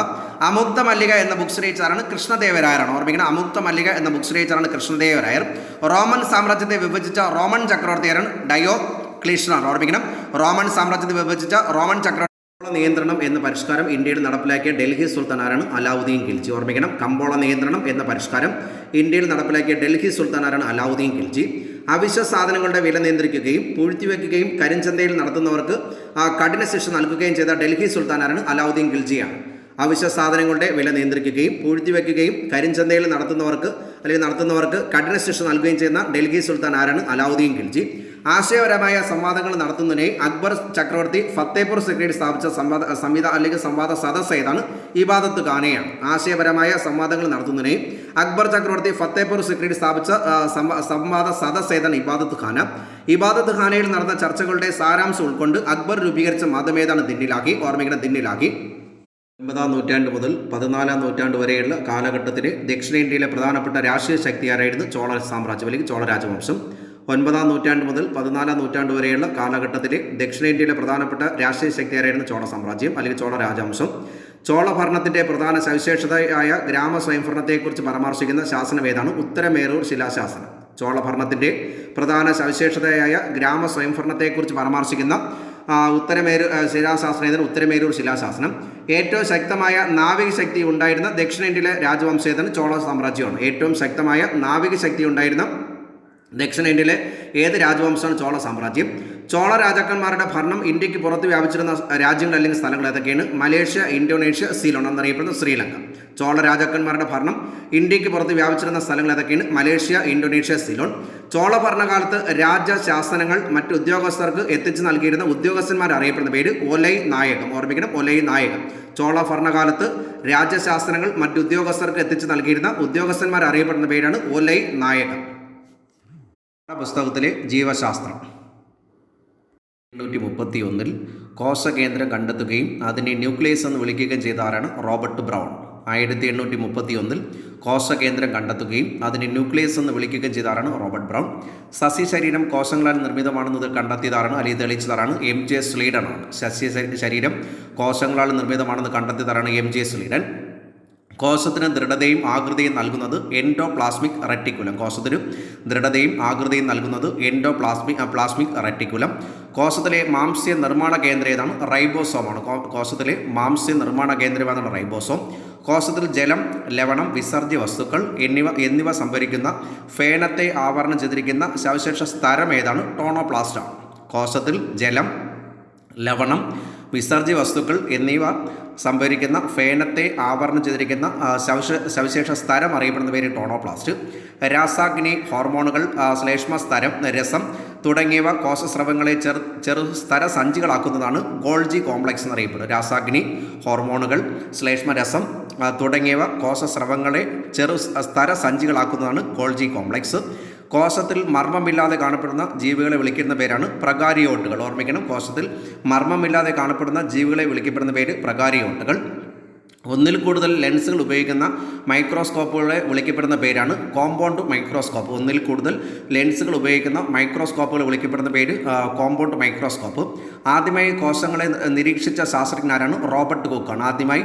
അമുക്ത മല്ലിക എന്ന ബുക്സ് രചിച്ചാറാണ്? കൃഷ്ണദേവരായരാണ്. ഓർമ്മിക്കണം, അമുക്ത മല്ലിക എന്ന ബുക്സ് രചിച്ചാറാണ്? കൃഷ്ണദേവരായർ. റോമൻ സാമ്രാജ്യത്തെ വിഭജിച്ച റോമൻ ചക്രവർത്തിയാരാണ്? ഡയോക്ലീഷ്യനാണ്. ഓർമ്മിക്കണം, റോമൻ സാമ്രാജ്യത്തെ വിഭജിച്ച റോമൻ ചക്രവർത്തി. നിയന്ത്രണം എന്ന പരിഷ്കാരം ഇന്ത്യയിൽ നടപ്പിലാക്കിയ ഡൽഹി സുൽത്താൻ ആരാണ്? അലാവുദ്ദീൻ ഖിൽജി. ഓർമ്മിക്കണം, കമ്പോള നിയന്ത്രണം എന്ന പരിഷ്കാരം ഇന്ത്യയിൽ നടപ്പിലാക്കിയ ഡൽഹി സുൽത്താൻ ആരാണ്? അലാവുദ്ദീൻ ഖിൽജി. അവശ്യ സാധനങ്ങളുടെ വില നിയന്ത്രിക്കുകയും പൂഴ്ത്തിവെക്കുകയും കരിഞ്ചന്തയിൽ നടത്തുന്നവർക്ക് കഠിന ശിക്ഷ നൽകുകയും ചെയ്ത ഡൽഹി സുൽത്താൻ ആരാണ്? അലാവുദ്ദീൻ ഖിൽജിയാണ്. അവശ്യ സാധനങ്ങളുടെ വില നിയന്ത്രിക്കുകയും പൂഴ്ത്തിവെക്കുകയും കരിഞ്ചന്തയിൽ നടത്തുന്നവർക്ക് കഠിന ശിക്ഷ നൽകുകയും ചെയ്യുന്ന ഡൽഹി സുൽത്താൻ ആരാണ്? അലാവുദ്ദീൻ ഖിൽജി. ആശയപരമായ സംവാദങ്ങൾ നടത്തുന്നതിനായി അക്ബർ ചക്രവർത്തി ഫത്തേപൂർ സിക്രിയിൽ സ്ഥാപിച്ച സംവാദ സദസ്സ് ഏതാണ്? ഇബാദത്ത് ഖാനയാണ്. ആശയപരമായ സംവാദങ്ങൾ നടത്തുന്നതിനായി അക്ബർ ചക്രവർത്തി ഫത്തേപൂർ സിക്രിയിൽ സ്ഥാപിച്ച സംവാദ സദസ്സ് ഏതാണ്? ഇബാദത്ത് ഖാന. ഇബാദത്ത് ഖാനയിൽ നടന്ന ചർച്ചകളുടെ സാരാംശം ഉൾക്കൊണ്ട് അക്ബർ രൂപീകരിച്ച മതം ഏതാണ്? ദിന്നിലാഹി. ഓർമ്മിക്കണം, ദിന്നിലാഹി. 9-ാം നൂറ്റാണ്ട് മുതൽ 14-ാം നൂറ്റാണ്ട് വരെയുള്ള കാലഘട്ടത്തിൽ ദക്ഷിണേന്ത്യയിലെ പ്രധാനപ്പെട്ട രാഷ്ട്രീയ ശക്തി ആരായിരുന്നു? ചോള സാമ്രാജ്യം അല്ലെങ്കിൽ ചോള രാജവംശം. 9-ാം നൂറ്റാണ്ട് മുതൽ 14-ാം നൂറ്റാണ്ട് വരെയുള്ള കാലഘട്ടത്തിൽ ദക്ഷിണേന്ത്യയിലെ പ്രധാനപ്പെട്ട രാഷ്ട്രീയ ശക്തി ആരായിരുന്നു? ചോള സാമ്രാജ്യം അല്ലെങ്കിൽ ചോള രാജവംശം. ചോള ഭരണത്തിൻ്റെ പ്രധാന സവിശേഷതയായ ഗ്രാമ സ്വയംഭരണത്തെക്കുറിച്ച് പരാമർശിക്കുന്ന ശാസനം ഏതാണ്? ഉത്തരമേരൂർ ശിലാശാസനം. ചോള ഭരണത്തിൻ്റെ പ്രധാന സവിശേഷതയായ ഗ്രാമ സ്വയംഭരണത്തെക്കുറിച്ച് പരാമർശിക്കുന്ന ശിലാശാസ്ത്രം ഏതാണ്? ഉത്തരമേരൂർ ശിലാശാസനം. ഏറ്റവും ശക്തമായ നാവിക ശക്തി ഉണ്ടായിരുന്ന ദക്ഷിണേന്ത്യയിലെ രാജവംശം ഏതാണ്? ചോള സാമ്രാജ്യമാണ്. ഏറ്റവും ശക്തമായ നാവിക ശക്തി ഉണ്ടായിരുന്ന ദക്ഷിണേന്ത്യയിലെ ഏത് രാജവംശമാണ്? ചോള സാമ്രാജ്യം. ചോള രാജാക്കന്മാരുടെ ഭരണം ഇന്ത്യക്ക് പുറത്ത് വ്യാപിച്ചിരുന്ന രാജ്യങ്ങൾ അല്ലെങ്കിൽ സ്ഥലങ്ങൾ ഏതൊക്കെയാണ്? മലേഷ്യ, ഇന്തോനേഷ്യ, സീലോൺ എന്നറിയപ്പെടുന്ന ശ്രീലങ്ക. ചോള രാജാക്കന്മാരുടെ ഭരണം ഇന്ത്യക്ക് പുറത്ത് വ്യാപിച്ചിരുന്ന സ്ഥലങ്ങൾ ഏതൊക്കെയാണ്? Malaysia, Indonesia, സീലോൺ. ചോള ഭരണകാലത്ത് രാജശാസനങ്ങൾ മറ്റ് ഉദ്യോഗസ്ഥർക്ക് എത്തിച്ചു നൽകിയിരുന്ന ഉദ്യോഗസ്ഥന്മാർ അറിയപ്പെടുന്ന പേര് ഒലൈ നായകം. ഓർമ്മിക്കണം, ഒലൈ നായകം. ചോള ഭരണകാലത്ത് രാജശാസനങ്ങൾ മറ്റ് ഉദ്യോഗസ്ഥർക്ക് എത്തിച്ചു നൽകിയിരുന്ന ഉദ്യോഗസ്ഥന്മാർ അറിയപ്പെടുന്ന പേരാണ് ഒലൈ നായകം. പുസ്തകത്തിലെ ജീവശാസ്ത്രം 1831 കോശകേന്ദ്രം കണ്ടെത്തുകയും അതിനെ ന്യൂക്ലിയസ് എന്ന് വിളിക്കുകയും ചെയ്ത ആരാണ്? Robert brown. 1831 കോശകേന്ദ്രം കണ്ടെത്തുകയും അതിനെ ന്യൂക്ലിയസ് എന്ന് വിളിക്കുകയും ചെയ്ത ആരാണ്? Robert Brown. സസ്യശരീരം കോശങ്ങളാൽ നിർമ്മിതമാണെന്നത് കണ്ടെത്തിയതാരാണ്? അല്ലെങ്കിൽ തെളിയിച്ചതാരാണ്? എം ജെ സ്ലീഡൻ ആണ്. സസ്യശരീരം കോശങ്ങളാൽ നിർമ്മിതമാണെന്ന് കണ്ടെത്തിയതാരാണ്? M J Schleiden. കോശത്തിന് ദൃഢതയും ആകൃതിയും നൽകുന്നത് എൻഡോപ്ലാസ്മിക് റെറ്റിക്കുലം. കോശത്തിന് ദൃഢതയും ആകൃതിയും നൽകുന്നത് പ്ലാസ്മിക് റെറ്റിക്കുലം. കോശത്തിലെ മാംസ്യ നിർമ്മാണ കേന്ദ്രം ഏതാണ്? റൈബോസോമാണ്. കോശത്തിലെ മാംസ്യ നിർമ്മാണ കേന്ദ്രം ഏതാണ്? റൈബോസോം. കോശത്തിൽ ജലം, ലവണം, വിസർജ്യ വസ്തുക്കൾ എന്നിവ സംഭരിക്കുന്ന ഫേനത്തെ ആവരണം ചെയ്തിരിക്കുന്ന സവിശേഷ സ്ഥലം ഏതാണ്? ടോണോപ്ലാസ്റ്റാണ്. കോശത്തിൽ ജലം, ലവണം, വിസർജ്യ വസ്തുക്കൾ എന്നിവ സംഭരിക്കുന്ന ഫേനത്തെ ആവരണം ചെയ്തിരിക്കുന്ന സവിശേഷ സ്ഥലം അറിയപ്പെടുന്ന പേര് ടോണോപ്ലാസ്റ്റ്. രാസാഗ്നി, ഹോർമോണുകൾ, ശ്ലേഷ്മസ്തരം, രസം തുടങ്ങിയവ കോശസ്രവങ്ങളെ ചെറു സ്തര സഞ്ചികളാക്കുന്നതാണ് ഗോൾജി കോംപ്ലക്സ് എന്നറിയപ്പെടുന്നത്. രാസാഗ്നി, ഹോർമോണുകൾ, ശ്ലേഷ്മരസം തുടങ്ങിയവ കോശസ്രവങ്ങളെ ചെറു സ്തര സഞ്ചികളാക്കുന്നതാണ് ഗോൾജി കോംപ്ലക്സ്. കോശത്തിൽ മർമ്മമില്ലാതെ കാണപ്പെടുന്ന ജീവികളെ വിളിക്കുന്ന പേരാണ് പ്രകാരിയോട്ടുകൾ. ഓർമ്മിക്കണം, കോശത്തിൽ മർമ്മമില്ലാതെ കാണപ്പെടുന്ന ജീവികളെ വിളിക്കപ്പെടുന്ന പേര് പ്രകാരിയോട്ടുകൾ. ഒന്നിൽ കൂടുതൽ ലെൻസുകൾ ഉപയോഗിക്കുന്ന മൈക്രോസ്കോപ്പുകളെ വിളിക്കപ്പെടുന്ന പേരാണ് കോമ്പൗണ്ട് മൈക്രോസ്കോപ്പ്. ഒന്നിൽ കൂടുതൽ ലെൻസുകൾ ഉപയോഗിക്കുന്ന മൈക്രോസ്കോപ്പുകൾ വിളിക്കപ്പെടുന്ന പേര് കോമ്പൗണ്ട് മൈക്രോസ്കോപ്പ്. ആദ്യമായി കോശങ്ങളെ നിരീക്ഷിച്ച ശാസ്ത്രജ്ഞനാരാണ്? റോബർട്ട് കുക്കാണ്. ആദ്യമായി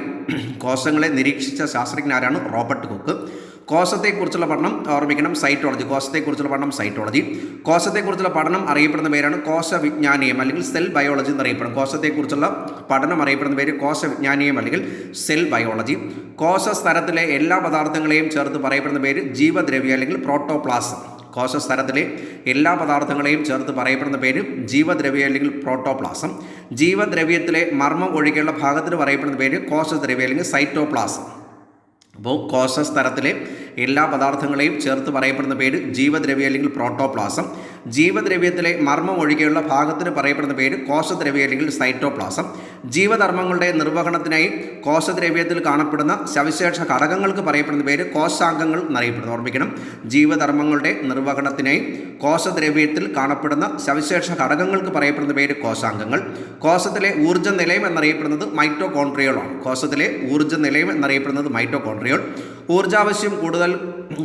കോശങ്ങളെ നിരീക്ഷിച്ച ശാസ്ത്രജ്ഞനാരാണ്? Robert cook. കോശത്തെക്കുറിച്ചുള്ള പഠനം ഓർമ്മിക്കണം, സൈറ്റോളജി. കോശത്തെക്കുറിച്ചുള്ള പഠനം സൈറ്റോളജി. കോശത്തെക്കുറിച്ചുള്ള പഠനം അറിയപ്പെടുന്ന പേരാണ് കോശവിജ്ഞാനീയം അല്ലെങ്കിൽ സെൽ ബയോളജി എന്നറിയപ്പെടും. കോശത്തെക്കുറിച്ചുള്ള പഠനം അറിയപ്പെടുന്ന പേര് കോശവിജ്ഞാനീയം അല്ലെങ്കിൽ സെൽ ബയോളജി. കോശസ്തരത്തിലെ എല്ലാ പദാർത്ഥങ്ങളെയും ചേർത്ത് പറയപ്പെടുന്ന പേര് ജീവദ്രവ്യം അല്ലെങ്കിൽ പ്രോട്ടോപ്ലാസം. കോശസ്തരത്തിലെ എല്ലാ പദാർത്ഥങ്ങളെയും ചേർത്ത് പറയപ്പെടുന്ന പേര് ജീവദ്രവ്യം അല്ലെങ്കിൽ പ്രോട്ടോപ്ലാസം. ജീവദ്രവ്യത്തിലെ മർമ്മം ഒഴികെയുള്ള ഭാഗത്തിന് പറയപ്പെടുന്ന പേര് കോശദ്രവ്യം അല്ലെങ്കിൽ സൈറ്റോപ്ലാസം. അപ്പോൾ കോശസ്തരത്തിലെ എല്ലാ പദാർത്ഥങ്ങളെയും ചേർത്ത് പറയപ്പെടുന്ന പേര് ജീവദ്രവ്യം അല്ലെങ്കിൽ പ്രോട്ടോപ്ലാസം. ജീവദ്രവ്യത്തിലെ മർമ്മം ഒഴികെയുള്ള ഭാഗത്തിന് പറയപ്പെടുന്ന പേര് കോശദ്രവ്യം അല്ലെങ്കിൽ സൈറ്റോപ്ലാസം. ജീവധർമ്മങ്ങളുടെ നിർവഹണത്തിനായി കോശദ്രവ്യത്തിൽ കാണപ്പെടുന്ന സവിശേഷ ഘടകങ്ങൾക്ക് പറയപ്പെടുന്ന പേര് കോശാംഗങ്ങൾ എന്നറിയപ്പെടുന്നു. ഓർമ്മിക്കണം, ജീവധർമ്മങ്ങളുടെ നിർവഹണത്തിനായി കോശദ്രവ്യത്തിൽ കാണപ്പെടുന്ന സവിശേഷ ഘടകങ്ങൾക്ക് പറയപ്പെടുന്ന പേര് കോശാംഗങ്ങൾ. കോശത്തിലെ ഊർജ്ജ നിലയം എന്നറിയപ്പെടുന്നത് മൈറ്റോകോൺട്രിയോളാണ്. കോശത്തിലെ ഊർജ്ജ നിലയം എന്നറിയപ്പെടുന്നത് മൈറ്റോകോൺട്രിയോൾ. ഊർജാവശ്യം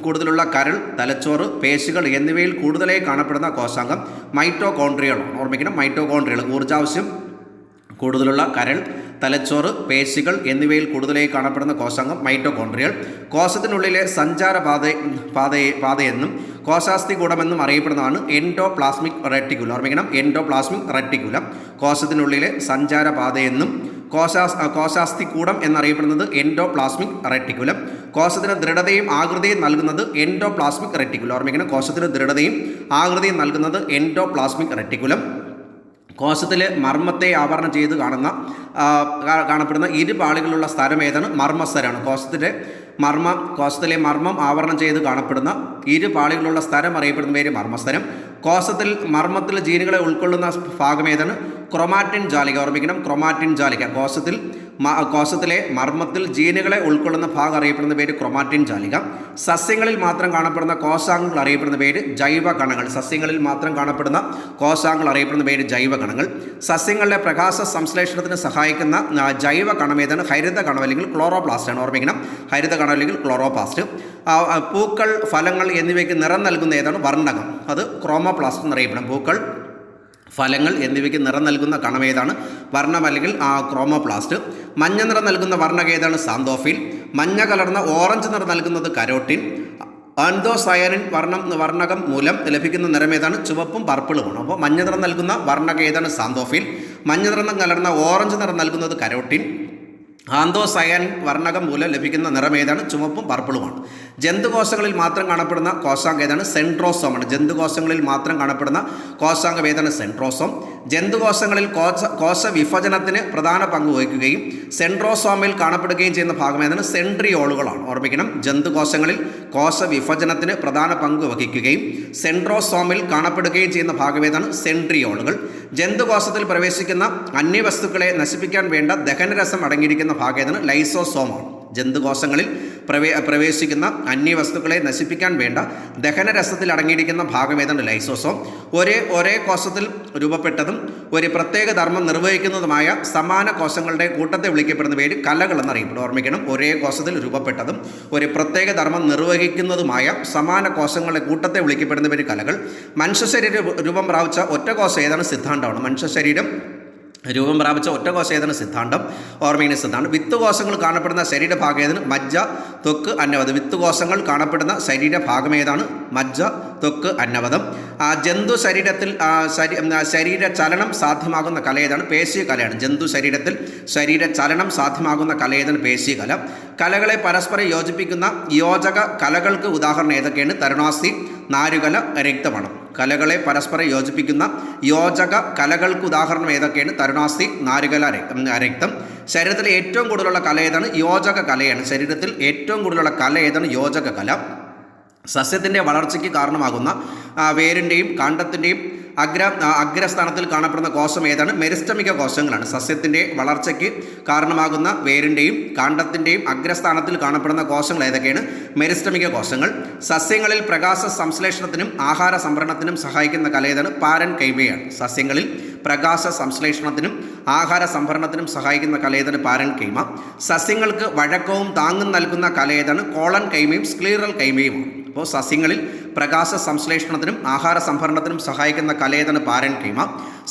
കൂടുതലുള്ള കരൾ, തലച്ചോറ്, പേശികൾ എന്നിവയിൽ കൂടുതലായി കാണപ്പെടുന്ന കോശാംഗം മൈറ്റോകോൺട്രിയകളാണ്. ഓർമ്മിക്കണം, മൈറ്റോകോൺട്രിയകൾ. ഊർജാവശ്യം കൂടുതലുള്ള കരൾ, തലച്ചോറ്, പേശികൾ എന്നിവയിൽ കൂടുതലായി കാണപ്പെടുന്ന കോശാംഗം മൈറ്റോകോൺട്രിയൽ. കോശത്തിനുള്ളിലെ സഞ്ചാര പാതയെന്നും കോശാസ്ഥികൂടമെന്നും അറിയപ്പെടുന്നതാണ് എൻഡോപ്ലാസ്മിക് റെറ്റിക്കുലം. ഓർമ്മിക്കണം, എൻഡോപ്ലാസ്മിക് റെറ്റിക്കുലം. കോശത്തിനുള്ളിലെ സഞ്ചാര പാതയെന്നും കോശാസ്ഥികൂടം എന്നറിയപ്പെടുന്നത് എൻഡോപ്ലാസ്മിക് റെറ്റിക്കുലം. കോശത്തിന് ദൃഢതയും ആകൃതിയും നൽകുന്നത് എൻഡോപ്ലാസ്മിക് റെറ്റിക്കുലം. ഓർമ്മിക്കണം, കോശത്തിന് ദൃഢതയും ആകൃതിയും നൽകുന്നത് എൻഡോപ്ലാസ്മിക് റെറ്റിക്കുലം. കോശത്തിലെ മർമ്മത്തെ ആവരണം ചെയ്ത് കാണപ്പെടുന്ന ഇരുപാളികളുള്ള സ്ഥലം ഏതാണ്? മർമ്മസ്ഥലമാണ്. കോശത്തിലെ മർമ്മം ആവരണം ചെയ്ത് കാണപ്പെടുന്ന ഇരുപാളികളുള്ള സ്ഥലം അറിയപ്പെടുന്ന പേര് മർമ്മസ്ഥലം. കോശത്തിൽ മർമ്മത്തിൽ ജീനുകളെ ഉൾക്കൊള്ളുന്ന ഭാഗം ഏതാണ്? ക്രൊമാറ്റിൻ ജാലിക. ഓർമ്മിക്കണം, ക്രൊമാറ്റിൻ ജാലിക. കോശത്തിലെ മർമ്മത്തിൽ ജീനുകളെ ഉൾക്കൊള്ളുന്ന ഭാഗം അറിയപ്പെടുന്ന പേര് ക്രൊമാറ്റിൻ ജാലിക. സസ്യങ്ങളിൽ മാത്രം കാണപ്പെടുന്ന കോശാംഗങ്ങൾ അറിയപ്പെടുന്ന പേര് ജൈവകണങ്ങൾ. സസ്യങ്ങളിൽ മാത്രം കാണപ്പെടുന്ന കോശാംഗങ്ങൾ അറിയപ്പെടുന്ന പേര് ജൈവകണങ്ങൾ. സസ്യങ്ങളുടെ പ്രകാശ സംശ്ലേഷണത്തിന് സഹായിക്കുന്ന ജൈവകണം ഏതാണ്? ഹരിതകണം അല്ലെങ്കിൽ ക്ലോറോപ്ലാസ്റ്റ് ആണ്. ഓർമ്മിക്കണം, ഹരിതകണം അല്ലെങ്കിൽ ക്ലോറോപ്ലാസ്റ്റ്. പൂക്കൾ, ഫലങ്ങൾ എന്നിവയ്ക്ക് നിറം നൽകുന്ന ഏതാണ്? വർണ്ണകം. അത് ക്രോമോപ്ലാസ്റ്റ് എന്നറിയപ്പെടും. പൂക്കൾ, ഫലങ്ങൾ എന്നിവയ്ക്ക് നിറം നൽകുന്ന കണം ഏതാണ്? വർണ്ണം അല്ലെങ്കിൽ ക്രോമോപ്ലാസ്റ്റ്. മഞ്ഞ നിറം നൽകുന്ന വർണ്ണകം ഏതാണ്? സാന്തോഫിൽ. മഞ്ഞ കലർന്ന ഓറഞ്ച് നിറം നൽകുന്നത് കരോട്ടിൻ. ആന്തോസയനിൻ വർണ്ണകം മൂലം ലഭിക്കുന്ന നിറം ഏതാണ്? ചുവപ്പും പർപ്പിളുമാണ്. അപ്പോൾ മഞ്ഞ നിറം നൽകുന്ന വർണ്ണകം ഏതാണ്? സാന്തോഫിൽ. മഞ്ഞ നിറം കലർന്ന ഓറഞ്ച് നിറം നൽകുന്നത് കരോട്ടിൻ. ആന്തോസയാനിൻ വർണ്ണകം മൂലം ലഭിക്കുന്ന നിറം ഏതാണ്? ചുമപ്പും പർപ്പിളുമാണ്. ജന്തുകോശങ്ങളിൽ മാത്രം കാണപ്പെടുന്ന കോശാംഗം ഏതാണ്? സെൻട്രോസോമാണ്. ജന്തുകോശങ്ങളിൽ മാത്രം കാണപ്പെടുന്ന കോശാംഗം ഏതാണ്? സെൻട്രോസോം. ജന്തുകോശങ്ങളിൽ കോശ വിഭജനത്തിന് പ്രധാന പങ്ക് വഹിക്കുകയും സെൻട്രോസോമിൽ കാണപ്പെടുകയും ചെയ്യുന്ന ഭാഗം ഏതാണ്? സെൻട്രിയോളുകളാണ്. ഓർമ്മിക്കണം, ജന്തുകോശങ്ങളിൽ കോശ വിഭജനത്തിന് പ്രധാന പങ്ക് വഹിക്കുകയും സെൻട്രോസോമിൽ കാണപ്പെടുകയും ചെയ്യുന്ന ഭാഗം ഏതാണ്? സെൻട്രിയോളുകൾ. ജന്തുകോശത്തിൽ പ്രവേശിക്കുന്ന അന്യവസ്തുക്കളെ നശിപ്പിക്കാൻ വേണ്ട ദഹനരസം അടങ്ങിയിരിക്കുന്ന ഭാഗം ഏതാണ്? ലൈസോസോമാണ്. ജന്തുകോശങ്ങളിൽ പ്രവേശിക്കുന്ന അന്യവസ്തുക്കളെ നശിപ്പിക്കാൻ വേണ്ട ദഹനരസത്തിൽ അടങ്ങിയിരിക്കുന്ന ഭാഗം ഏതാണ്? ലൈസോസോം. ഒരേ കോശത്തിൽ രൂപപ്പെട്ടതും ഒരു പ്രത്യേക ധർമ്മം നിർവഹിക്കുന്നതുമായ സമാന കോശങ്ങളുടെ കൂട്ടത്തെ വിളിക്കപ്പെടുന്ന പേര് കലകൾ എന്നറിയപ്പെടും. ഓർമ്മിക്കണം, ഒരേ കോശത്തിൽ രൂപപ്പെട്ടതും ഒരു പ്രത്യേക ധർമ്മം നിർവഹിക്കുന്നതുമായ സമാന കോശങ്ങളുടെ കൂട്ടത്തെ വിളിക്കപ്പെടുന്ന പേര് കലകൾ. മനുഷ്യ ശരീരം രൂപം പ്രാപിച്ച ഒറ്റ കോശം ഏതാണ്? സിദ്ധാന്തമാണ്. മനുഷ്യ ശരീരം രൂപം പ്രാപിച്ച ഒറ്റ കോശം ഏതാണ്? സിദ്ധാന്തം. ഓർമ്മിക്കുന്ന സിദ്ധാന്തം. വിത്തുകോശങ്ങൾ കാണപ്പെടുന്ന ശരീരഭാഗം ഏതാണ്? മജ്ജ, ത്വക്ക്, അന്നവദം. വിത്തുകോശങ്ങൾ കാണപ്പെടുന്ന ശരീരഭാഗം ഏതാണ്? മജ്ജ, ത്വക്ക്, അന്നവദം. ജന്തു ശരീരത്തിൽ ശരീര ചലനം സാധ്യമാകുന്ന കല ഏതാണ്? പേശി കലയാണ്. ജന്തു ശരീരത്തിൽ ശരീര ചലനം സാധ്യമാകുന്ന കല ഏതാണ്? പേശി കല. കലകളെ പരസ്പരം യോജിപ്പിക്കുന്ന യോജക കലകൾക്ക് ഉദാഹരണം ഏതൊക്കെയാണ്? തരുണാസ്ഥി, നാരുകല, രക്തമണം. കലകളെ പരസ്പരം യോജിപ്പിക്കുന്ന യോജക കലകൾക്ക് ഉദാഹരണം ഏതൊക്കെയാണ്? തരുണാസ്ഥി, നാരുകല, രക്തം. ശരീരത്തിലെ ഏറ്റവും കൂടുതലുള്ള കല ഏതാണ്? യോജക കലയാണ്. ശരീരത്തിൽ ഏറ്റവും കൂടുതലുള്ള കല ഏതാണ്? യോജക കല. സസ്യത്തിൻ്റെ വളർച്ചയ്ക്ക് കാരണമാകുന്ന വേരിൻ്റെയും കാണ്ഡത്തിൻ്റെയും അഗ്രസ്ഥാനത്തിൽ കാണപ്പെടുന്ന കോശം ഏതാണ്? മെരിസ്റ്റമിക കോശങ്ങളാണ്. സസ്യത്തിൻ്റെ വളർച്ചയ്ക്ക് കാരണമാകുന്ന വേരിൻ്റെയും കാണ്ഡത്തിൻ്റെയും അഗ്രസ്ഥാനത്തിൽ കാണപ്പെടുന്ന കോശങ്ങൾ ഏതൊക്കെയാണ്? മെരിസ്റ്റമിക കോശങ്ങൾ. സസ്യങ്ങളിൽ പ്രകാശ സംശ്ലേഷണത്തിനും ആഹാര സംഭരണത്തിനും സഹായിക്കുന്ന കല ഏതാണ്? പാരൻകൈമയാണ്. സസ്യങ്ങളിൽ പ്രകാശ സംശ്ലേഷണത്തിനും ആഹാര സംഭരണത്തിനും സഹായിക്കുന്ന കല ഏതാണ്? പാരൻകൈമ. സസ്യങ്ങൾക്ക് വഴക്കവും താങ്ങും നൽകുന്ന കല ഏതാണ്? കോളൻ കൈമയും സ്ക്ലീറൽ കൈമയുമാണ്. അപ്പോൾ സസ്യങ്ങളിൽ പ്രകാശ സംശ്ലേഷണത്തിനും ആഹാര സംഭരണത്തിനും സഹായിക്കുന്ന കല ഏതാണ്? പാരൻകൈമ.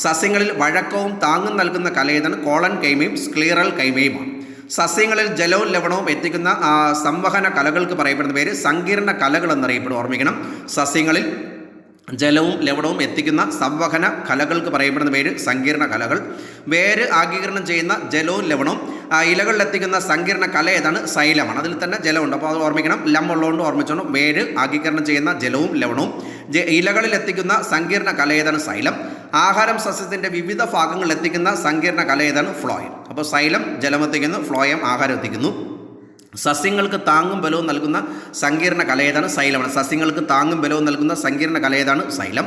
സസ്യങ്ങളിൽ വഴക്കവും താങ്ങും നൽകുന്ന കല ഏതാണ്? കോളൻ കൈമയും സ്ക്ലീറൽ കൈമയുമാണ്. സസ്യങ്ങളിൽ ജലവും ലവണവും എത്തിക്കുന്ന സംവഹന കലകൾക്ക് പറയപ്പെടുന്ന പേര് സങ്കീർണ കലകൾ എന്നറിയപ്പെടും. ഓർമ്മിക്കണം, സസ്യങ്ങളിൽ ജലവും ലവണവും എത്തിക്കുന്ന സംവഹന കലകൾക്ക് പറയപ്പെടുന്ന പേര് സങ്കീർണ കലകൾ. വേര് ആഗീകരണം ചെയ്യുന്ന ജലവും ലവണവും ഇലകളിലെത്തിക്കുന്ന സങ്കീർണ കല ഏതാണ്? സൈലമാണ്. അതിൽ തന്നെ ജലമുണ്ട്. അപ്പോൾ അത് ഓർമ്മിക്കണം, ലം ഉള്ളതുകൊണ്ട് ഓർമ്മിച്ചോണം. വേര് ആഗീകരണം ചെയ്യുന്ന ജലവും ലവണവും ഇലകളിൽ എത്തിക്കുന്ന സങ്കീർണ കല ഏതാണ്? സൈലം. ആഹാരം സസ്യത്തിൻ്റെ വിവിധ ഭാഗങ്ങളിൽ എത്തിക്കുന്ന സങ്കീർണ കല ഏതാണ്? ഫ്ലോയം. അപ്പോൾ സൈലം ജലമെത്തിക്കുന്നു, ഫ്ലോയം ആഹാരം എത്തിക്കുന്നു. സസ്യങ്ങൾക്ക് താങ്ങും ബലവും നൽകുന്ന സങ്കീർണ കല ഏതാണ്? സൈലമാണ്. സസ്യങ്ങൾക്ക് താങ്ങും ബലവും നൽകുന്ന സങ്കീർണ കല ഏതാണ്? സൈലം.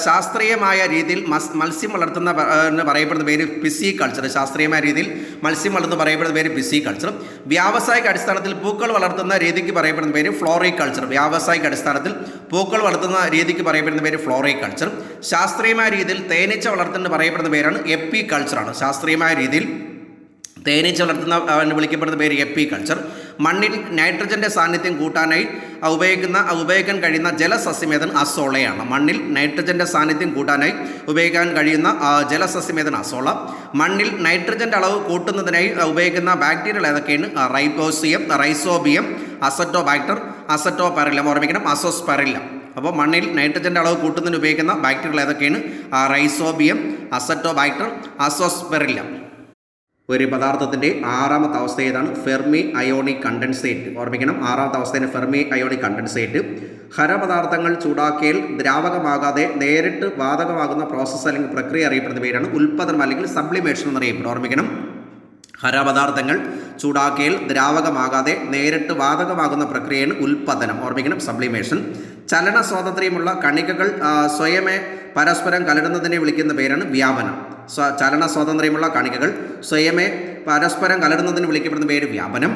ശാസ്ത്രീയമായ രീതിയിൽ മത്സ്യം വളർത്തുന്ന പറയപ്പെടുന്ന പേര് പിസികൾച്ചർ. ശാസ്ത്രീയമായ രീതിയിൽ മത്സ്യം വളർത്തുന്ന പറയപ്പെടുന്ന പേര് പിസികൾച്ചർ. വ്യാവസായിക അടിസ്ഥാനത്തിൽ പൂക്കൾ വളർത്തുന്ന രീതിക്ക് പറയപ്പെടുന്ന പേര് ഫ്ലോറികൾച്ചർ. വ്യാവസായിക അടിസ്ഥാനത്തിൽ പൂക്കൾ വളർത്തുന്ന രീതിക്ക് പറയപ്പെടുന്ന പേര് ഫ്ലോറികൾച്ചർ. ശാസ്ത്രീയമായ രീതിയിൽ തേനീച്ച വളർത്തുന്ന പറയപ്പെടുന്ന പേരാണ് എപ്പികൾച്ചറാണ്. ശാസ്ത്രീയമായ രീതിയിൽ തേനീച്ച വളർത്തുന്ന വിളിക്കപ്പെടുന്ന പേര് എപ്പികൾച്ചർ. മണ്ണിൽ നൈട്രജൻ്റെ സാന്നിധ്യം കൂട്ടാനായി ഉപയോഗിക്കാൻ കഴിയുന്ന ജലസസ്യം ഏതാണ്? അസോളയാണ്. മണ്ണിൽ നൈട്രജൻ്റെ സാന്നിധ്യം കൂട്ടാനായി ഉപയോഗിക്കാൻ കഴിയുന്ന ജലസസ്യം ഏതാണ്? അസോള. മണ്ണിൽ നൈട്രജൻ്റെ അളവ് കൂട്ടുന്നതിനായി ഉപയോഗിക്കുന്ന ബാക്ടീരിയകൾ ഏതൊക്കെയാണ്? Rhizobium, azotobacter, azospirillum. ഓർമ്മിക്കണം, അസോസ്പെറില്ലം. അപ്പോൾ മണ്ണിൽ നൈട്രജൻ്റെ അളവ് കൂട്ടുന്നതിന് ഉപയോഗിക്കുന്ന ബാക്ടീരിയകൾ ഏതൊക്കെയാണ്? Rhizobium, azotobacter, azospirillum. ഒരു പദാർത്ഥത്തിൻ്റെ ആറാമത്തെ അവസ്ഥ ഏതാണ്? Fermionic condensate. ഓർമ്മിക്കണം, ആറാമത്തെ അവസ്ഥയാണ് ഫെർമി അയോണിക് കണ്ടൻസേറ്റ്. ഖരപദാർത്ഥങ്ങൾ ചൂടാക്കിയാൽ ദ്രാവകമാകാതെ നേരിട്ട് വാതകമാകുന്ന പ്രോസസ്സ് അല്ലെങ്കിൽ പ്രക്രിയ അറിയപ്പെടുന്ന പേരാണ് ഉൽപ്പതനം അല്ലെങ്കിൽ സബ്ലിമേഷൻ എന്നറിയപ്പെടും. ഓർമ്മിക്കണം, ഖരപദാർത്ഥങ്ങൾ ചൂടാക്കിയാൽ ദ്രാവകമാകാതെ നേരിട്ട് വാതകമാകുന്ന പ്രക്രിയയാണ് ഉൽപ്പതനം. ഓർമ്മിക്കണം, സബ്ലിമേഷൻ. ചലന സ്വാതന്ത്ര്യമുള്ള കണികകൾ സ്വയമേ പരസ്പരം കലരുന്നതിനെ വിളിക്കുന്ന പേരാണ് വ്യാപനം. ചലന സ്വാതന്ത്ര്യമുള്ള കണികകൾ സ്വയമേ പരസ്പരം കലരുന്നതിന് വിളിക്കപ്പെടുന്ന പേര് വ്യാപനം.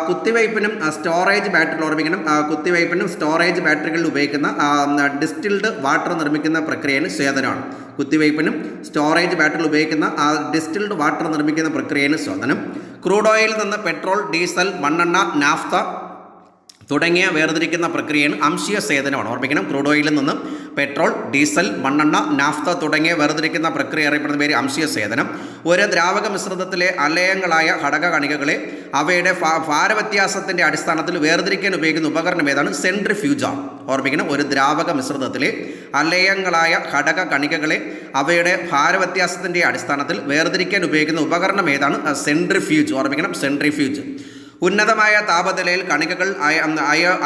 കുത്തിവയ്പ്പിനും സ്റ്റോറേജ് ബാറ്ററി. ഓർമ്മിക്കണം, കുത്തിവയ്പ്പിനും സ്റ്റോറേജ് ബാറ്ററികളിൽ ഉപയോഗിക്കുന്ന ഡിസ്റ്റിൽഡ് വാട്ടർ നിർമ്മിക്കുന്ന പ്രക്രിയയാണ് സ്വേദനമാണ്. കുത്തിവയ്പ്പിനും സ്റ്റോറേജ് ബാറ്ററിയിൽ ഉപയോഗിക്കുന്ന ഡിസ്റ്റിൽഡ് വാട്ടർ നിർമ്മിക്കുന്ന പ്രക്രിയയാണ് സ്വേദനം. ക്രൂഡ് ഓയിലിൽ നിന്ന് പെട്രോൾ, ഡീസൽ, മണ്ണെണ്ണ, നാഫ്ത തുടങ്ങിയ വേർതിരിക്കുന്ന പ്രക്രിയയാണ് അംശീയ സേചനമാണ്. ഓർമ്മിക്കണം, ക്രൂഡ് ഓയിലിൽ നിന്ന് പെട്രോൾ, ഡീസൽ, മണ്ണെണ്ണ, നാഫ്ത തുടങ്ങിയ വേർതിരിക്കുന്ന പ്രക്രിയ അറിയപ്പെടുന്ന പേര് അംശീയ സേചനം. ഒരു ദ്രാവക മിശ്രിതത്തിലെ അലയങ്ങളായ ഘടക കണികകളെ അവയുടെ ഭാരവ്യത്യാസത്തിൻ്റെ അടിസ്ഥാനത്തിൽ വേർതിരിക്കാൻ ഉപയോഗിക്കുന്ന ഉപകരണം ഏതാണ്? സെൻട്രിഫ്യൂജാണ്. ഓർമ്മിക്കണം, ഒരു ദ്രാവക മിശ്രിതത്തിലെ അലയങ്ങളായ ഘടക കണികകളെ അവയുടെ ഭാരവ്യത്യാസത്തിൻ്റെ അടിസ്ഥാനത്തിൽ വേർതിരിക്കാൻ ഉപയോഗിക്കുന്ന ഉപകരണം ഏതാണ്? സെൻട്രിഫ്യൂജ്. ഓർമ്മിക്കണം, സെൻട്രിഫ്യൂജ്. ഉന്നതമായ താപനിലയിൽ കണികകൾ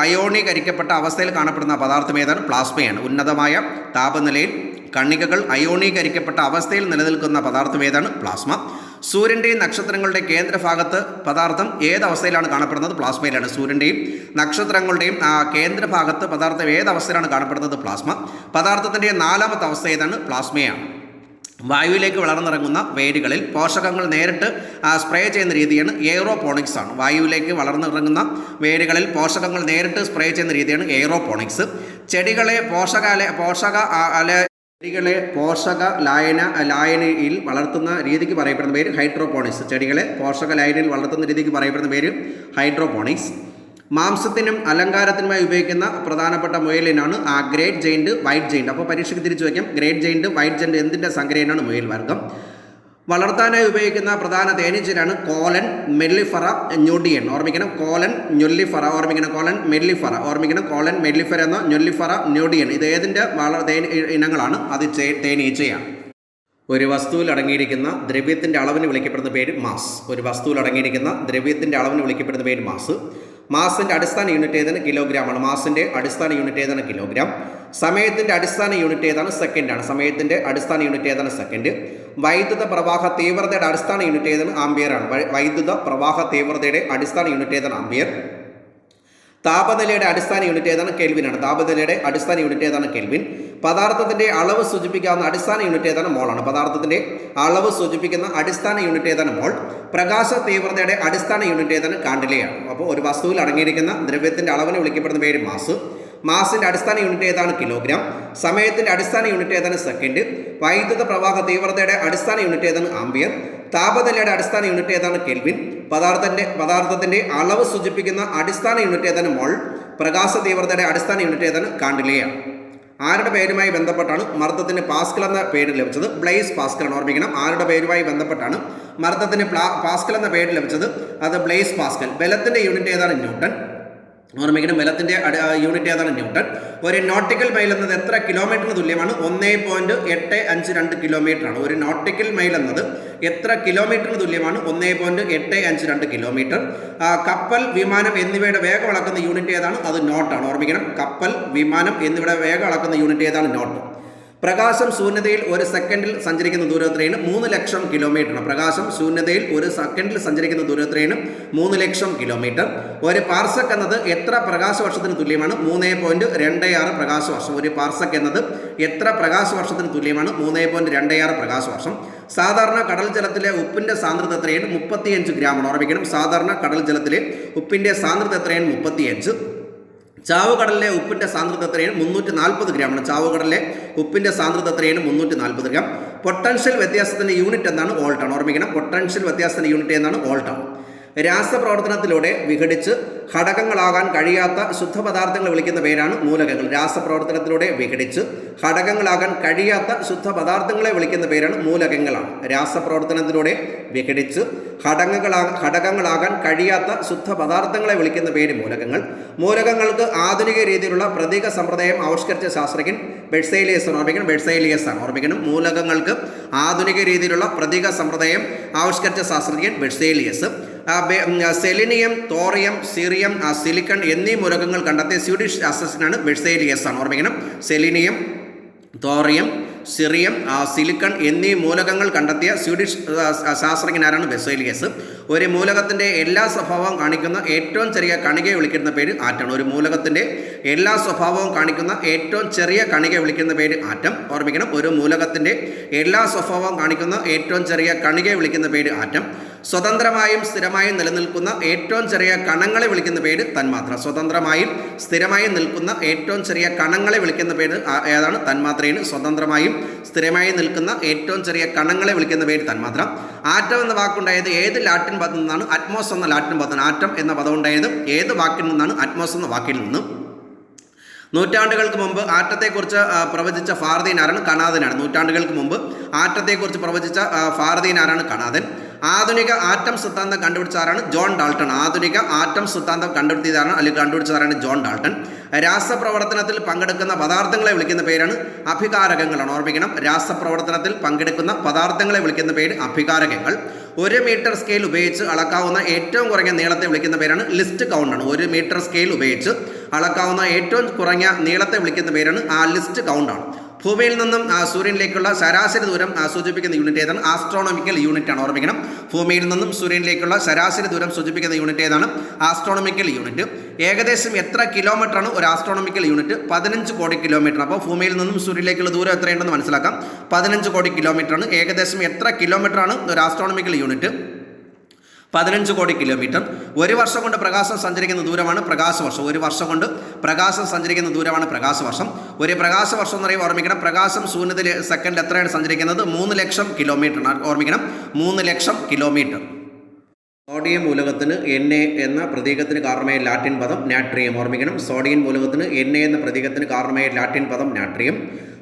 അയോണീകരിക്കപ്പെട്ട അവസ്ഥയിൽ കാണപ്പെടുന്ന പദാർത്ഥം ഏതാണ്? പ്ലാസ്മയാണ്. ഉന്നതമായ താപനിലയിൽ കണികകൾ അയോണീകരിക്കപ്പെട്ട അവസ്ഥയിൽ നിലനിൽക്കുന്ന പദാർത്ഥം ഏതാണ്? പ്ലാസ്മ. സൂര്യൻ്റെയും നക്ഷത്രങ്ങളുടെയും കേന്ദ്രഭാഗത്ത് പദാർത്ഥം ഏതവസ്ഥയിലാണ് കാണപ്പെടുന്നത്? പ്ലാസ്മയിലാണ്. സൂര്യൻ്റെയും നക്ഷത്രങ്ങളുടെയും കേന്ദ്രഭാഗത്ത് പദാർത്ഥം ഏതവസ്ഥയിലാണ് കാണപ്പെടുന്നത്? പ്ലാസ്മ. പദാർത്ഥത്തിൻ്റെ നാലാമത്തെ അവസ്ഥ ഏതാണ്? പ്ലാസ്മയാണ്. വായുവിലേക്ക് വളർന്നിറങ്ങുന്ന വേരുകളിൽ പോഷകങ്ങൾ നേരിട്ട് സ്പ്രേ ചെയ്യുന്ന രീതിയാണ് എയറോപോണിക്സ് ആണ്. വായുവിലേക്ക് വളർന്നിറങ്ങുന്ന വേരുകളിൽ പോഷകങ്ങൾ നേരിട്ട് സ്പ്രേ ചെയ്യുന്ന രീതിയാണ് എയറോപോണിക്സ്. ചെടികളെ പോഷക ലായനിയിൽ വളർത്തുന്ന രീതിക്ക് പറയപ്പെടുന്ന പേര് ഹൈഡ്രോപോണിക്സ്. ചെടികളെ പോഷക ലായനിയിൽ വളർത്തുന്ന രീതിക്ക് പറയപ്പെടുന്ന പേര് ഹൈഡ്രോപോണിക്സ്. മാംസത്തിനും അലങ്കാരത്തിനുമായി ഉപയോഗിക്കുന്ന പ്രധാനപ്പെട്ട മുയലിനാണ് ഗ്രേറ്റ് ജെയിൻറ്റ്, വൈറ്റ് ജെയിൻറ്റ്. അപ്പോൾ പരീക്ഷയ്ക്ക് തിരിച്ചു വയ്ക്കാം. ഗ്രേറ്റ് ജെയിൻറ്റ്, വൈറ്റ് ജെയിൻറ്റ് എന്തിൻ്റെ സങ്കരയിനാണ്? മുയൽ വർഗ്ഗം. വളർത്താനായി ഉപയോഗിക്കുന്ന പ്രധാന തേനീച്ചയാണ് കോലൻ, മെല്ലിഫറ, ഞൊടിയൻ. ഓർമ്മിക്കണം, കോലൻ, ഞൊല്ലിഫറ. ഓർമ്മിക്കണം, കോലൻ, മെല്ലിഫറ. ഓർമ്മിക്കണം, കോലൻ, മെല്ലിഫറ എന്ന ഞൊല്ലിഫറ, ഞൊടിയൻ. ഇത് ഏതിൻ്റെ ഇനങ്ങളാണ്? അത് തേനീച്ചയാണ്. ഒരു വസ്തുവിൽ അടങ്ങിയിരിക്കുന്ന ദ്രവ്യത്തിൻ്റെ അളവിന് വിളിക്കപ്പെടുന്ന പേര് മാസ്. ഒരു വസ്തുവിൽ അടങ്ങിയിരിക്കുന്ന ദ്രവ്യത്തിൻ്റെ അളവിന് വിളിക്കപ്പെടുന്ന പേര് മാസ്. മാസിൻ്റെ അടിസ്ഥാന യൂണിറ്റ് ഏതാണ്? കിലോഗ്രാമാണ്. മാസിൻ്റെ അടിസ്ഥാന യൂണിറ്റ് ഏതാണ്? കിലോഗ്രാം. സമയത്തിൻ്റെ അടിസ്ഥാന യൂണിറ്റ് ഏതാണ്? സെക്കൻഡാണ്. സമയത്തിൻ്റെ അടിസ്ഥാന യൂണിറ്റ് ഏതാണ്? സെക്കൻഡ്. വൈദ്യുത പ്രവാഹ തീവ്രതയുടെ അടിസ്ഥാന യൂണിറ്റ് ഏതാണ്? ആംബിയറാണ്. വൈദ്യുത പ്രവാഹ തീവ്രതയുടെ അടിസ്ഥാന യൂണിറ്റ് ഏതാണ്? ആംബിയർ. താപനിലയുടെ അടിസ്ഥാന യൂണിറ്റ് ഏതാണ്? കെൽവിനാണ്. താപനിലയുടെ അടിസ്ഥാന യൂണിറ്റ് ഏതാണ്? കെൽവിൻ. പദാർത്ഥത്തിൻ്റെ അളവ് സൂചിപ്പിക്കാവുന്ന അടിസ്ഥാന യൂണിറ്റ് ഏതാണ്? മോളാണ്. പദാർത്ഥത്തിൻ്റെ അളവ് സൂചിപ്പിക്കുന്ന അടിസ്ഥാന യൂണിറ്റ് ഏതാണ്? മോൾ. പ്രകാശ തീവ്രതയുടെ അടിസ്ഥാന യൂണിറ്റ് ഏതാണ്? കാണ്ടിലയാണ്. അപ്പോൾ ഒരു വസ്തുവിൽ അടങ്ങിയിരിക്കുന്ന ദ്രവ്യത്തിൻ്റെ അളവിന് വിളിക്കപ്പെടുന്ന പേര് മാസ്. മാസിൻ്റെ അടിസ്ഥാന യൂണിറ്റ് ഏതാണ്? കിലോഗ്രാം. സമയത്തിൻ്റെ അടിസ്ഥാന യൂണിറ്റ് ഏതാണ്? സെക്കൻഡ്. വൈദ്യുത പ്രവാഹ തീവ്രതയുടെ അടിസ്ഥാന യൂണിറ്റ് ഏതാണ്? ആംബിയർ. താപനിലയുടെ അടിസ്ഥാന യൂണിറ്റ് ഏതാണ്? കെൽവിൻ. പദാർത്ഥത്തിൻ്റെ അളവ് സൂചിപ്പിക്കുന്ന അടിസ്ഥാന യൂണിറ്റ് ഏതാണ്? മോൾ. പ്രകാശ തീവ്രതയുടെ അടിസ്ഥാന യൂണിറ്റ് ഏതാണ്? കാണ്ടിലയാണ്. ആരുടെ പേരുമായി ബന്ധപ്പെട്ടാണ് മർദ്ദത്തിന് പാസ്കൽ എന്ന പേര് ലഭിച്ചത്? ബ്ലെയ്സ് പാസ്കലാണ്. ഓർമ്മിക്കണം, ആരുടെ പേരുമായി ബന്ധപ്പെട്ടാണ് മർദ്ദത്തിന് പാസ്കൽ എന്ന പേര് ലഭിച്ചത്? അത് ബ്ലെയ്സ് പാസ്കൽ. ബലത്തിൻ്റെ യൂണിറ്റ് ഏതാണ്? ന്യൂട്ടൺ. ഓർമ്മിക്കണം, ബലത്തിൻ്റെ യൂണിറ്റ് ഏതാണ്? ന്യൂട്ടൺ. ഒരു നോട്ടിക്കൽ മൈൽ എന്നത് എത്ര കിലോമീറ്ററിന് തുല്യമാണ്? 1.852 കിലോമീറ്ററാണ്. ഒരു നോട്ടിക്കൽ മൈൽ എന്നത് എത്ര കിലോമീറ്ററിന് തുല്യമാണ്? 1.852 കിലോമീറ്റർ. കപ്പൽ, വിമാനം എന്നിവയുടെ വേഗം അളക്കുന്ന യൂണിറ്റ് ഏതാണ്? അത് നോട്ടാണ്. ഓർമ്മിക്കണം, കപ്പൽ, വിമാനം എന്നിവയുടെ വേഗം അളക്കുന്ന യൂണിറ്റ് ഏതാണ്? നോട്ട്. പ്രകാശം ശൂന്യതയിൽ ഒരു സെക്കൻഡിൽ സഞ്ചരിക്കുന്ന ദൂരത്രയാണ് 3 ലക്ഷം കിലോമീറ്ററാണ്. പ്രകാശം ശൂന്യതയിൽ ഒരു സെക്കൻഡിൽ സഞ്ചരിക്കുന്ന ദൂരത്രയാണ് 3 ലക്ഷം കിലോമീറ്റർ. ഒരു പാർസക് എന്നത് എത്ര പ്രകാശവർഷത്തിന് തുല്യമാണ്? 3.26 പ്രകാശവർഷം. ഒരു പാർസക് എന്നത് എത്ര പ്രകാശവർഷത്തിന് തുല്യമാണ്? 3.26 പ്രകാശവർഷം. സാധാരണ കടൽ ജലത്തിലെ ഉപ്പിൻ്റെ സാന്ദ്രത എത്രയാണ്? 35 ഗ്രാമാണ്. ഓർമ്മിക്കണം, സാധാരണ കടൽ ജലത്തിലെ ഉപ്പിൻ്റെ സാന്ദ്രത എത്രയാണ്? 35. ചാവുകടലിലെ ഉപ്പിൻ്റെ സാന്ദ്രത എത്രയാണ്? 340 ഗ്രാമാണ്. ചാവുകടലിലെ ഉപ്പിൻ്റെ സാന്ദ്രത എത്രയാണ്? 340 ഗ്രാം. പൊട്ടൻഷ്യൽ വ്യത്യാസത്തിൻ്റെ യൂണിറ്റ് എന്താണ്? വോൾട്ടാണ്. ഓർമ്മിക്കണം, പൊട്ടൻഷ്യൽ വ്യത്യാസത്തിൻ്റെ യൂണിറ്റ് എന്താണ്? വോൾട്ടാണ്. രാസപ്രവർത്തനത്തിലൂടെ വിഘടിച്ച് ഘടകങ്ങളാകാൻ കഴിയാത്ത ശുദ്ധപദാർത്ഥങ്ങൾ വിളിക്കുന്ന പേരാണ് മൂലകങ്ങൾ. രാസപ്രവർത്തനത്തിലൂടെ വിഘടിച്ച് ഘടകങ്ങളാകാൻ കഴിയാത്ത ശുദ്ധപദാർത്ഥങ്ങളെ വിളിക്കുന്ന പേരാണ് മൂലകങ്ങളാണ്. രാസപ്രവർത്തനത്തിലൂടെ വിഘടിച്ച് ഘടകങ്ങളാകാൻ കഴിയാത്ത ശുദ്ധപദാർത്ഥങ്ങളെ വിളിക്കുന്ന പേര് മൂലകങ്ങൾ. മൂലകങ്ങൾക്ക് ആധുനിക രീതിയിലുള്ള പ്രതീക സമ്പ്രദായം ആവിഷ്കരിച്ച ശാസ്ത്രജ്ഞൻ ബെർസെലിയസ് ആണ്. ഓർമ്മിക്കണം, ബെർസെലിയസ് ആണ്. ഓർമ്മിക്കണം, മൂലകങ്ങൾക്ക് ആധുനിക രീതിയിലുള്ള പ്രതീക സമ്പ്രദായം ആവിഷ്കരിച്ച ശാസ്ത്രജ്ഞൻ ബെർസെലിയസ്. സെലിനിയം, തോറിയം, സിറിയം, സിലിക്കൺ എന്നീ മൂലകങ്ങൾ കണ്ടെത്തിയ സ്വീഡിഷ് ശാസ്ത്രജ്ഞനാണ് ബെർസെലിയസ് ആണ്. ഓർമ്മിക്കണം, സെലിനിയം, തോറിയം, സിറിയം, സിലിക്കൺ എന്നീ മൂലകങ്ങൾ കണ്ടെത്തിയ സ്വീഡിഷ് ശാസ്ത്രജ്ഞനാരാണ്? ബെർസെലിയസ്. ഒരു മൂലകത്തിൻ്റെ എല്ലാ സ്വഭാവവും കാണിക്കുന്ന ഏറ്റവും ചെറിയ കണികയെ വിളിക്കുന്ന പേര് ആറ്റമാണ്. ഒരു മൂലകത്തിൻ്റെ എല്ലാ സ്വഭാവവും കാണിക്കുന്ന ഏറ്റവും ചെറിയ കണികയെ വിളിക്കുന്ന പേര് ആറ്റം. ഓർമ്മിക്കണം, ഒരു മൂലകത്തിൻ്റെ എല്ലാ സ്വഭാവവും കാണിക്കുന്ന ഏറ്റവും ചെറിയ കണികയെ വിളിക്കുന്ന പേര് ആറ്റം. സ്വതന്ത്രമായും സ്ഥിരമായും നിലനിൽക്കുന്ന ഏറ്റവും ചെറിയ കണങ്ങളെ വിളിക്കുന്ന പേര് തന്മാത്ര. സ്വതന്ത്രമായും സ്ഥിരമായും നിൽക്കുന്ന ഏറ്റവും ചെറിയ കണങ്ങളെ വിളിക്കുന്ന പേര് ഏതാണ്? തന്മാത്രയാണ്. സ്വതന്ത്രമായും സ്ഥിരമായും നിൽക്കുന്ന ഏറ്റവും ചെറിയ കണങ്ങളെ വിളിക്കുന്ന പേര് തന്മാത്ര. ആറ്റം എന്ന വാക്കുണ്ടായത് ഏത് ലാറ്റിൻ പദത്തിൽ നിന്നാണ്? അറ്റ്മോസ് എന്ന ലാറ്റിൻ പദം. ആറ്റം എന്ന പദം ഉണ്ടായത് ഏത് വാക്കിൽ നിന്നാണ്? അറ്റ്മോസ് എന്ന വാക്കിൽ നിന്ന്. നൂറ്റാണ്ടുകൾക്ക് മുമ്പ് ആറ്റത്തെക്കുറിച്ച് പ്രവചിച്ച ഫാർദീൻ ആരാണ്? കനാദനാണ്. നൂറ്റാണ്ടുകൾക്ക് മുമ്പ് ആറ്റത്തെക്കുറിച്ച് പ്രവചിച്ച ഫാർദീൻ ആരാണ്? കനാദൻ. ആധുനിക ആറ്റം സിദ്ധാന്തം കണ്ടുപിടിച്ചതാണ് ജോൺ ഡാൾട്ടൺ. ആധുനിക ആറ്റം സിദ്ധാന്തം കണ്ടുപിടിച്ചതാണ് അല്ലെങ്കിൽ കണ്ടുപിടിച്ചതാണ് ജോൺ ഡാൾട്ടൺ. രാസപ്രവർത്തനത്തിൽ പങ്കെടുക്കുന്ന പദാർത്ഥങ്ങളെ വിളിക്കുന്ന പേരാണ് അഭികാരകങ്ങളാണ്. ഓർമ്മിക്കണം, രാസപ്രവർത്തനത്തിൽ പങ്കെടുക്കുന്ന പദാർത്ഥങ്ങളെ വിളിക്കുന്ന പേര് അഭികാരകങ്ങൾ. 1 മീറ്റർ സ്കെയിൽ ഉപയോഗിച്ച് അളക്കാവുന്ന ഏറ്റവും കുറഞ്ഞ നീളത്തെ വിളിക്കുന്ന പേരാണ് ലിസ്റ്റ് കൗണ്ടാണ്. 1 മീറ്റർ സ്കെയിൽ ഉപയോഗിച്ച് അളക്കാവുന്ന ഏറ്റവും കുറഞ്ഞ നീളത്തെ വിളിക്കുന്ന പേരാണ് ലിസ്റ്റ് കൗണ്ടാണ്. ഭൂമിയിൽ നിന്നും സൂര്യനിലേക്കുള്ള ശരാശരി ദൂരം സൂചിപ്പിക്കുന്ന യൂണിറ്റ് ഏതാണ്? ആസ്ട്രോണമിക്കൽ യൂണിറ്റ് ആണ്. ഓർമ്മിക്കണം, ഭൂമിയിൽ നിന്നും സൂര്യനിലേക്കുള്ള ശരാശരി ദൂരം സൂചിപ്പിക്കുന്ന യൂണിറ്റ് ഏതാണ്? Astronomical unit. ഏകദേശം എത്ര കിലോമീറ്ററാണ് ഒരു ആസ്ട്രോണമിക്കൽ യൂണിറ്റ്? 15 കോടി കിലോമീറ്റർ. അപ്പോൾ ഭൂമിയിൽ നിന്നും സൂര്യനിലേക്കുള്ള ദൂരം എത്രയുണ്ടെന്ന് മനസ്സിലാക്കാം. 15 കോടി കിലോമീറ്ററാണ്. ഏകദേശം എത്ര കിലോമീറ്ററാണ് ഒരു ആസ്ട്രോണമിക്കൽ യൂണിറ്റ്? 15 കോടി കിലോമീറ്റർ. 1 വർഷം കൊണ്ട് പ്രകാശം സഞ്ചരിക്കുന്ന ദൂരമാണ് പ്രകാശവർഷം. 1 വർഷം കൊണ്ട് പ്രകാശം സഞ്ചരിക്കുന്ന ദൂരമാണ് പ്രകാശവർഷം. ഒരു പ്രകാശവർഷം എന്ന് പറയുമ്പോൾ ഓർമ്മിക്കണം, പ്രകാശം ശൂന്യത്തിൽ സെക്കൻഡ് എത്രയാണ് സഞ്ചരിക്കുന്നത്? 3 ലക്ഷം കിലോമീറ്റർ. ഓർമ്മിക്കണം, 3 ലക്ഷം കിലോമീറ്റർ. സോഡിയം മൂലകത്തിന് Na എന്ന പ്രതീകത്തിന് കാരണമായ ലാറ്റിൻ പദം നാട്രിയം. ഓർമ്മിക്കണം, സോഡിയം മൂലകത്തിന് Na എന്ന പ്രതീകത്തിന് കാരണമായ ലാറ്റിൻ പദം നാട്രിയം.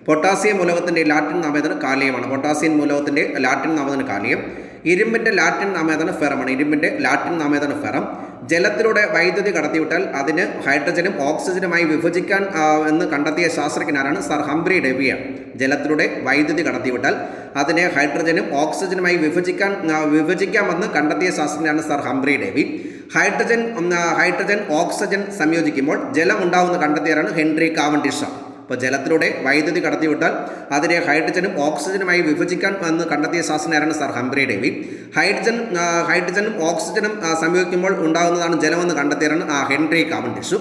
പൊട്ടാസ്യം മൂലകത്തിൻ്റെ ലാറ്റിൻ നാമേതനം കാലിയമാണ്. പൊട്ടാസ്യം മൂലകത്തിൻ്റെ ലാറ്റിൻ നാമേതനം കാലിയം. ഇരുമ്പിൻ്റെ ലാറ്റിൻ നാമേതനം ഫെറമാണ്. ഇരുമ്പിൻ്റെ ലാറ്റിൻ നാമേതനം ഫെറം. ജലത്തിലൂടെ വൈദ്യുതി കടത്തിവിട്ടാൽ അതിന് ഹൈഡ്രജനും ഓക്സിജനുമായി വിഭജിക്കാൻ എന്ന് കണ്ടെത്തിയ ശാസ്ത്രജ്ഞനാണ് സർ ഹംഫ്രി ഡേവി. ജലത്തിലൂടെ വൈദ്യുതി കടത്തിവിട്ടാൽ അതിനെ ഹൈഡ്രജനും ഓക്സിജനുമായി വിഭജിക്കാമെന്ന് കണ്ടെത്തിയ ശാസ്ത്രജ്ഞനാണ് sir Humphry Davy. Hydrogen oxygen സംയോജിക്കുമ്പോൾ ജലം ഉണ്ടാവുമെന്ന് കണ്ടെത്തിയവരാണ് ഹെൻറി കാവൻഡിഷ്. അപ്പോൾ ജലത്തിലൂടെ വൈദ്യുതി കടത്തിവിട്ടാൽ അതിനെ ഹൈഡ്രജനും ഓക്സിജനുമായി വിഭജിക്കാൻ എന്ന് കണ്ടെത്തിയ ശാസ്ത്രജ്ഞരാണ് സർ ഹംഫ്രി ഡേവി. ഹൈഡ്രജനും ഓക്സിജനും സംയോജിക്കുമ്പോൾ ഉണ്ടാകുന്നതാണ് ജലമെന്ന് കണ്ടെത്തിയവരാണ് ഹെൻറി കാവൻഡിഷ്.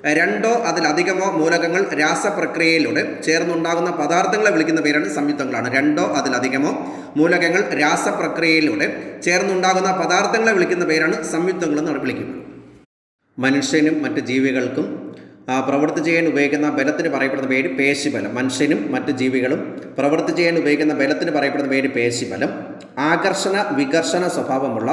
2 അതിലധികമോ മൂലകങ്ങൾ രാസപ്രക്രിയയിലൂടെ ചേർന്നുണ്ടാകുന്ന പദാർത്ഥങ്ങളെ വിളിക്കുന്ന പേരാണ് സംയുക്തങ്ങളാണ്. 2 അതിലധികമോ മൂലകങ്ങൾ രാസപ്രക്രിയയിലൂടെ ചേർന്നുണ്ടാകുന്ന പദാർത്ഥങ്ങളെ വിളിക്കുന്ന പേരാണ് സംയുക്തങ്ങളെന്ന് വിളിക്കുന്നത്. മനുഷ്യനും മറ്റ് ജീവികൾക്കും പ്രവൃത്തി ചെയ്യാൻ ഉപയോഗിക്കുന്ന ബലത്തിന് പറയപ്പെടുന്ന പേര് പേശിബലം. മനുഷ്യനും മറ്റ് ജീവികളും പ്രവൃത്തി ചെയ്യാൻ ഉപയോഗിക്കുന്ന ബലത്തിന് പറയപ്പെടുന്ന പേര് പേശിബലം. ആകർഷണ വികർഷണ സ്വഭാവമുള്ള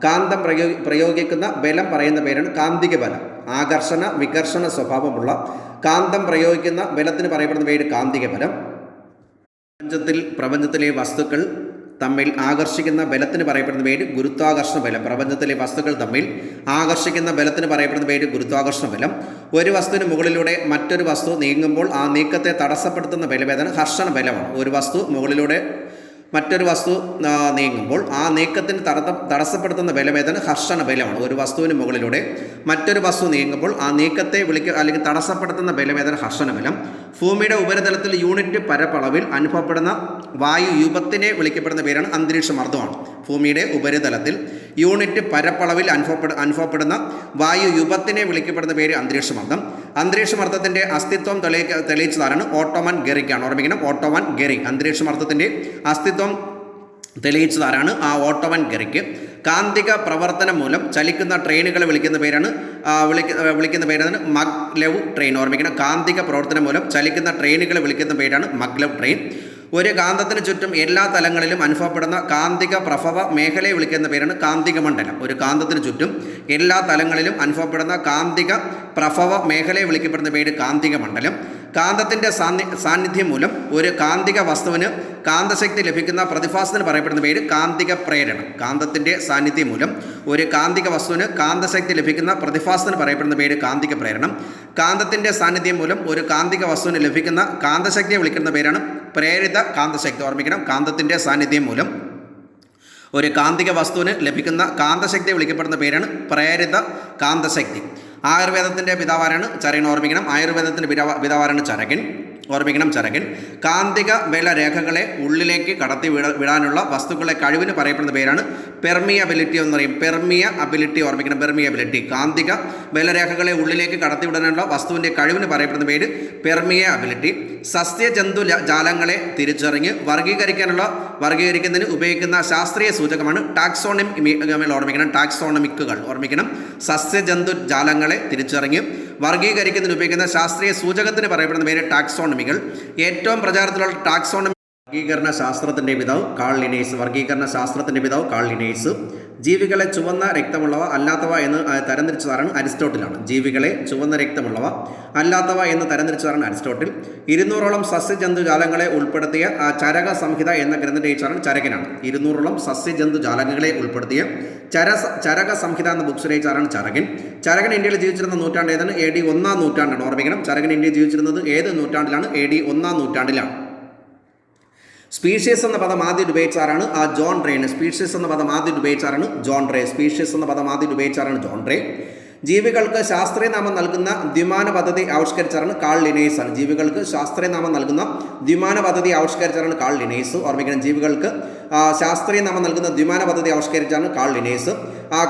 കാന്തം പ്രയോഗിക്കുന്ന ബലം പറയുന്ന പേരാണ് കാന്തിക ബലം. ആകർഷണ വികർഷണ സ്വഭാവമുള്ള കാന്തം പ്രയോഗിക്കുന്ന ബലത്തിന് പറയപ്പെടുന്ന പേര് കാന്തിക ബലം. പ്രപഞ്ചത്തിലെ വസ്തുക്കൾ തമ്മിൽ ആകർഷിക്കുന്ന ബലത്തിന് പറയപ്പെടുന്ന പേര് ഗുരുത്വാകർഷണ ബലം. പ്രപഞ്ചത്തിലെ വസ്തുക്കൾ തമ്മിൽ ആകർഷിക്കുന്ന ബലത്തിന് പറയപ്പെടുന്ന പേര് ഗുരുത്വാകർഷണ ബലം. ഒരു വസ്തുവിന് മുകളിലൂടെ മറ്റൊരു വസ്തു നീങ്ങുമ്പോൾ ആ നീക്കത്തെ തടസ്സപ്പെടുത്തുന്ന ബലം ഹർഷണ ബലമാണ്. ഒരു വസ്തു മുകളിലൂടെ മറ്റൊരു വസ്തു നീങ്ങുമ്പോൾ ആ നീക്കത്തിന് തടസ്സപ്പെടുത്തുന്ന ബലം ഹർഷണ ബലമാണ്. ഒരു വസ്തുവിന് മുകളിലൂടെ മറ്റൊരു വസ്തു നീങ്ങുമ്പോൾ ആ നീക്കത്തെ അല്ലെങ്കിൽ തടസ്സപ്പെടുത്തുന്ന ബലം ഹർഷണ ബലം. ഭൂമിയുടെ ഉപരിതലത്തിൽ യൂണിറ്റ് പരപ്പളവിൽ അനുഭവപ്പെടുന്ന വായുയൂപത്തിനെ വിളിക്കപ്പെടുന്ന പേരാണ് അന്തരീക്ഷമർദ്ദമാണ്. ഭൂമിയുടെ ഉപരിതലത്തിൽ യൂണിറ്റ് പരപ്പളവിൽ അനുഭവപ്പെടുന്ന വായുയൂപത്തിനെ വിളിക്കപ്പെടുന്ന പേര് അന്തരീക്ഷമർദ്ദം. അന്തരീക്ഷമർദ്ദത്തിൻ്റെ അസ്തിത്വം തെളിയിച്ചതാണ് ഓട്ടോമൻ ഗെറിക്കാണ്. ഓർമ്മിക്കണം, ഓട്ടോമൻ ഗെറിക്. അന്തരീക്ഷമർദ്ദത്തിൻ്റെ അസ്തിത്വം തെളിയിച്ചതാരാണ്? ഓട്ടോമൻ ഗെറിക്ക്. കാന്തിക പ്രവർത്തനം മൂലം ചലിക്കുന്ന ട്രെയിനുകളെ വിളിക്കുന്ന പേരാണ് മഗ്ലെവ് ട്രെയിൻ. ഓർമ്മിക്കണം, കാന്തിക പ്രവർത്തനം മൂലം ചലിക്കുന്ന ട്രെയിനുകളെ വിളിക്കുന്ന പേരാണ് മഗ്ലെവ് ട്രെയിൻ. ഒരു കാന്തത്തിന് ചുറ്റും എല്ലാ തലങ്ങളിലും അനുഭവപ്പെടുന്ന കാന്തിക പ്രഭവ മേഖലയെ വിളിക്കുന്ന പേരാണ് കാന്തിക മണ്ഡലം. ഒരു കാന്തത്തിന് ചുറ്റും എല്ലാ തലങ്ങളിലും അനുഭവപ്പെടുന്ന കാന്തിക പ്രഭവ മേഖലയെ വിളിക്കപ്പെടുന്ന പേര് കാന്തിക മണ്ഡലം. കാന്തത്തിൻ്റെ സാന്നിധ്യം മൂലം ഒരു കാന്തിക വസ്തുവിന് കാന്തശക്തി ലഭിക്കുന്ന പ്രതിഭാസത്തിന് പറയപ്പെടുന്ന പേര് കാന്തിക പ്രേരണം. കാന്തത്തിൻ്റെ സാന്നിധ്യം മൂലം ഒരു കാന്തിക വസ്തുവിന് കാന്തശക്തി ലഭിക്കുന്ന പ്രതിഭാസത്തിന് പറയപ്പെടുന്ന പേര് കാന്തിക പ്രേരണം. കാന്തത്തിൻ്റെ സാന്നിധ്യം മൂലം ഒരു കാന്തിക വസ്തുവിന് ലഭിക്കുന്ന കാന്തശക്തിയെ വിളിക്കുന്ന പേരാണ് പ്രേരിത കാന്തശക്തി. ഓർമ്മിക്കണം, കാന്തത്തിൻ്റെ സാന്നിധ്യം മൂലം ഒരു കാന്തിക വസ്തുവിന് ലഭിക്കുന്ന കാന്തശക്തിയെ വിളിക്കപ്പെടുന്ന പേരാണ് പ്രേരിത കാന്തശക്തി. ആയുർവേദത്തിൻ്റെ പിതാവാരാണ് ചരകൻ. ഓർമ്മിക്കണം, ആയുർവേദത്തിൻ്റെ പിതാവാരാണ് ചരകൻ. ഓർമ്മിക്കണം, ചരകൻ. കാന്തിക ബലരേഖകളെ ഉള്ളിലേക്ക് കടത്തി വിടാനുള്ള വസ്തുക്കളെ കഴിവിന് പറയപ്പെടുന്ന പേരാണ് പെർമിയബിലിറ്റി എന്ന് പറയും. പെർമിയബിലിറ്റി. ഓർമ്മിക്കണം, പെർമിയബിലിറ്റി. കാന്തിക ബലരേഖകളെ ഉള്ളിലേക്ക് കടത്തിവിടാനുള്ള വസ്തുവിൻ്റെ കഴിവിന് പറയപ്പെടുന്ന പേര് പെർമിയബിലിറ്റി. സസ്യജന്തു ജാലങ്ങളെ തിരിച്ചറിഞ്ഞ് വർഗീകരിക്കുന്നതിന് ഉപയോഗിക്കുന്ന ശാസ്ത്രീയ സൂചകമാണ് ടാക്സോണമികൾ. ഓർമ്മിക്കണം, ടാക്സോണമിക്കുകൾ. ഓർമ്മിക്കണം, സസ്യജന്തു ജാലങ്ങളെ തിരിച്ചറിഞ്ഞ് വർഗീകരിക്കുന്നതിന് ഉപയോഗിക്കുന്ന ശാസ്ത്രീയ സൂചകത്തിന് പറയപ്പെടുന്ന പേര് ടാക്സോണമികൾ. ഏറ്റവും പ്രചാരത്തിലുള്ള ടാക്സോണമി വർഗീകരണ ശാസ്ത്രത്തിൻ്റെ പിതാവ് കാൾ ലിനേഴ്സ്. വർഗീകരണ ശാസ്ത്രത്തിൻ്റെ പിതാവ് കാൾ ലിനേഴ്സ്. ജീവികളെ ചുവന്ന രക്തമുള്ളവ അല്ലാത്തവ എന്ന് തരംതിരിച്ചതാണ് അരിസ്റ്റോട്ടിലാണ്. ജീവികളെ ചുവന്ന രക്തമുള്ളവ അല്ലാത്തവ എന്ന് തരംതിരിച്ചതാണ് അരിസ്റ്റോട്ടിൽ. 200ഓളം സസ്യജന്തുജാലങ്ങളെ ഉൾപ്പെടുത്തിയ ചരക സംഹിത എന്ന ഗ്രന്ഥം രചിച്ചതാണ് ചരകനാണ്. 200ഓളം സസ്യജന്തുജാലങ്ങളെ ഉൾപ്പെടുത്തിയ ചരക സംഹിത എന്ന ബുക്സ് രചിച്ചതാണ് ചരകൻ. ചരകൻ ഇന്ത്യയിൽ ജീവിച്ചിരുന്ന നൂറ്റാണ്ട് ഏതാണ്? AD 1-ാം നൂറ്റാണ്ടാണ്. ഓർമ്മിക്കണം, ചരകൻ ഇന്ത്യയിൽ ജീവിച്ചിരുന്നത് ഏത് നൂറ്റാണ്ടിലാണ്? AD 1-ാം നൂറ്റാണ്ടിലാണ്. സ്പീഷീസ് എന്ന പദം ആദ്യം ഉപയോഗിച്ചാറാണ് ജോൺ റേന്. സ്പീഷീസ് എന്ന പദം ആദ്യം ഉപയോഗിച്ചാറാണ് ജോൺ റേ. സ്പീഷീസ് എന്ന പദം ആദ്യം ഉപയോഗിച്ചാറാണ് ജോൺ റേ. ജീവികൾക്ക് ശാസ്ത്രീയ നാമം നൽകുന്ന ദ്വിമാന പദ്ധതി ആവിഷ്കരിച്ചാറാണ് കാൾ ലിനേഴ്സ് ആണ്. ജീവികൾക്ക് ശാസ്ത്രീയ നാമം നൽകുന്ന ദ്വിമാന പദ്ധതി ആവിഷ്കരിച്ചാറാണ് കാൾ ലിനേഴ്സ്. ഓർമ്മിക്കണം, ജീവികൾക്ക് ശാസ്ത്രീയ നാമം നൽകുന്ന ദ്വിമാന പദ്ധതി ആവിഷ്കരിച്ചാണ് കാൾ ലിനേഴ്സ്.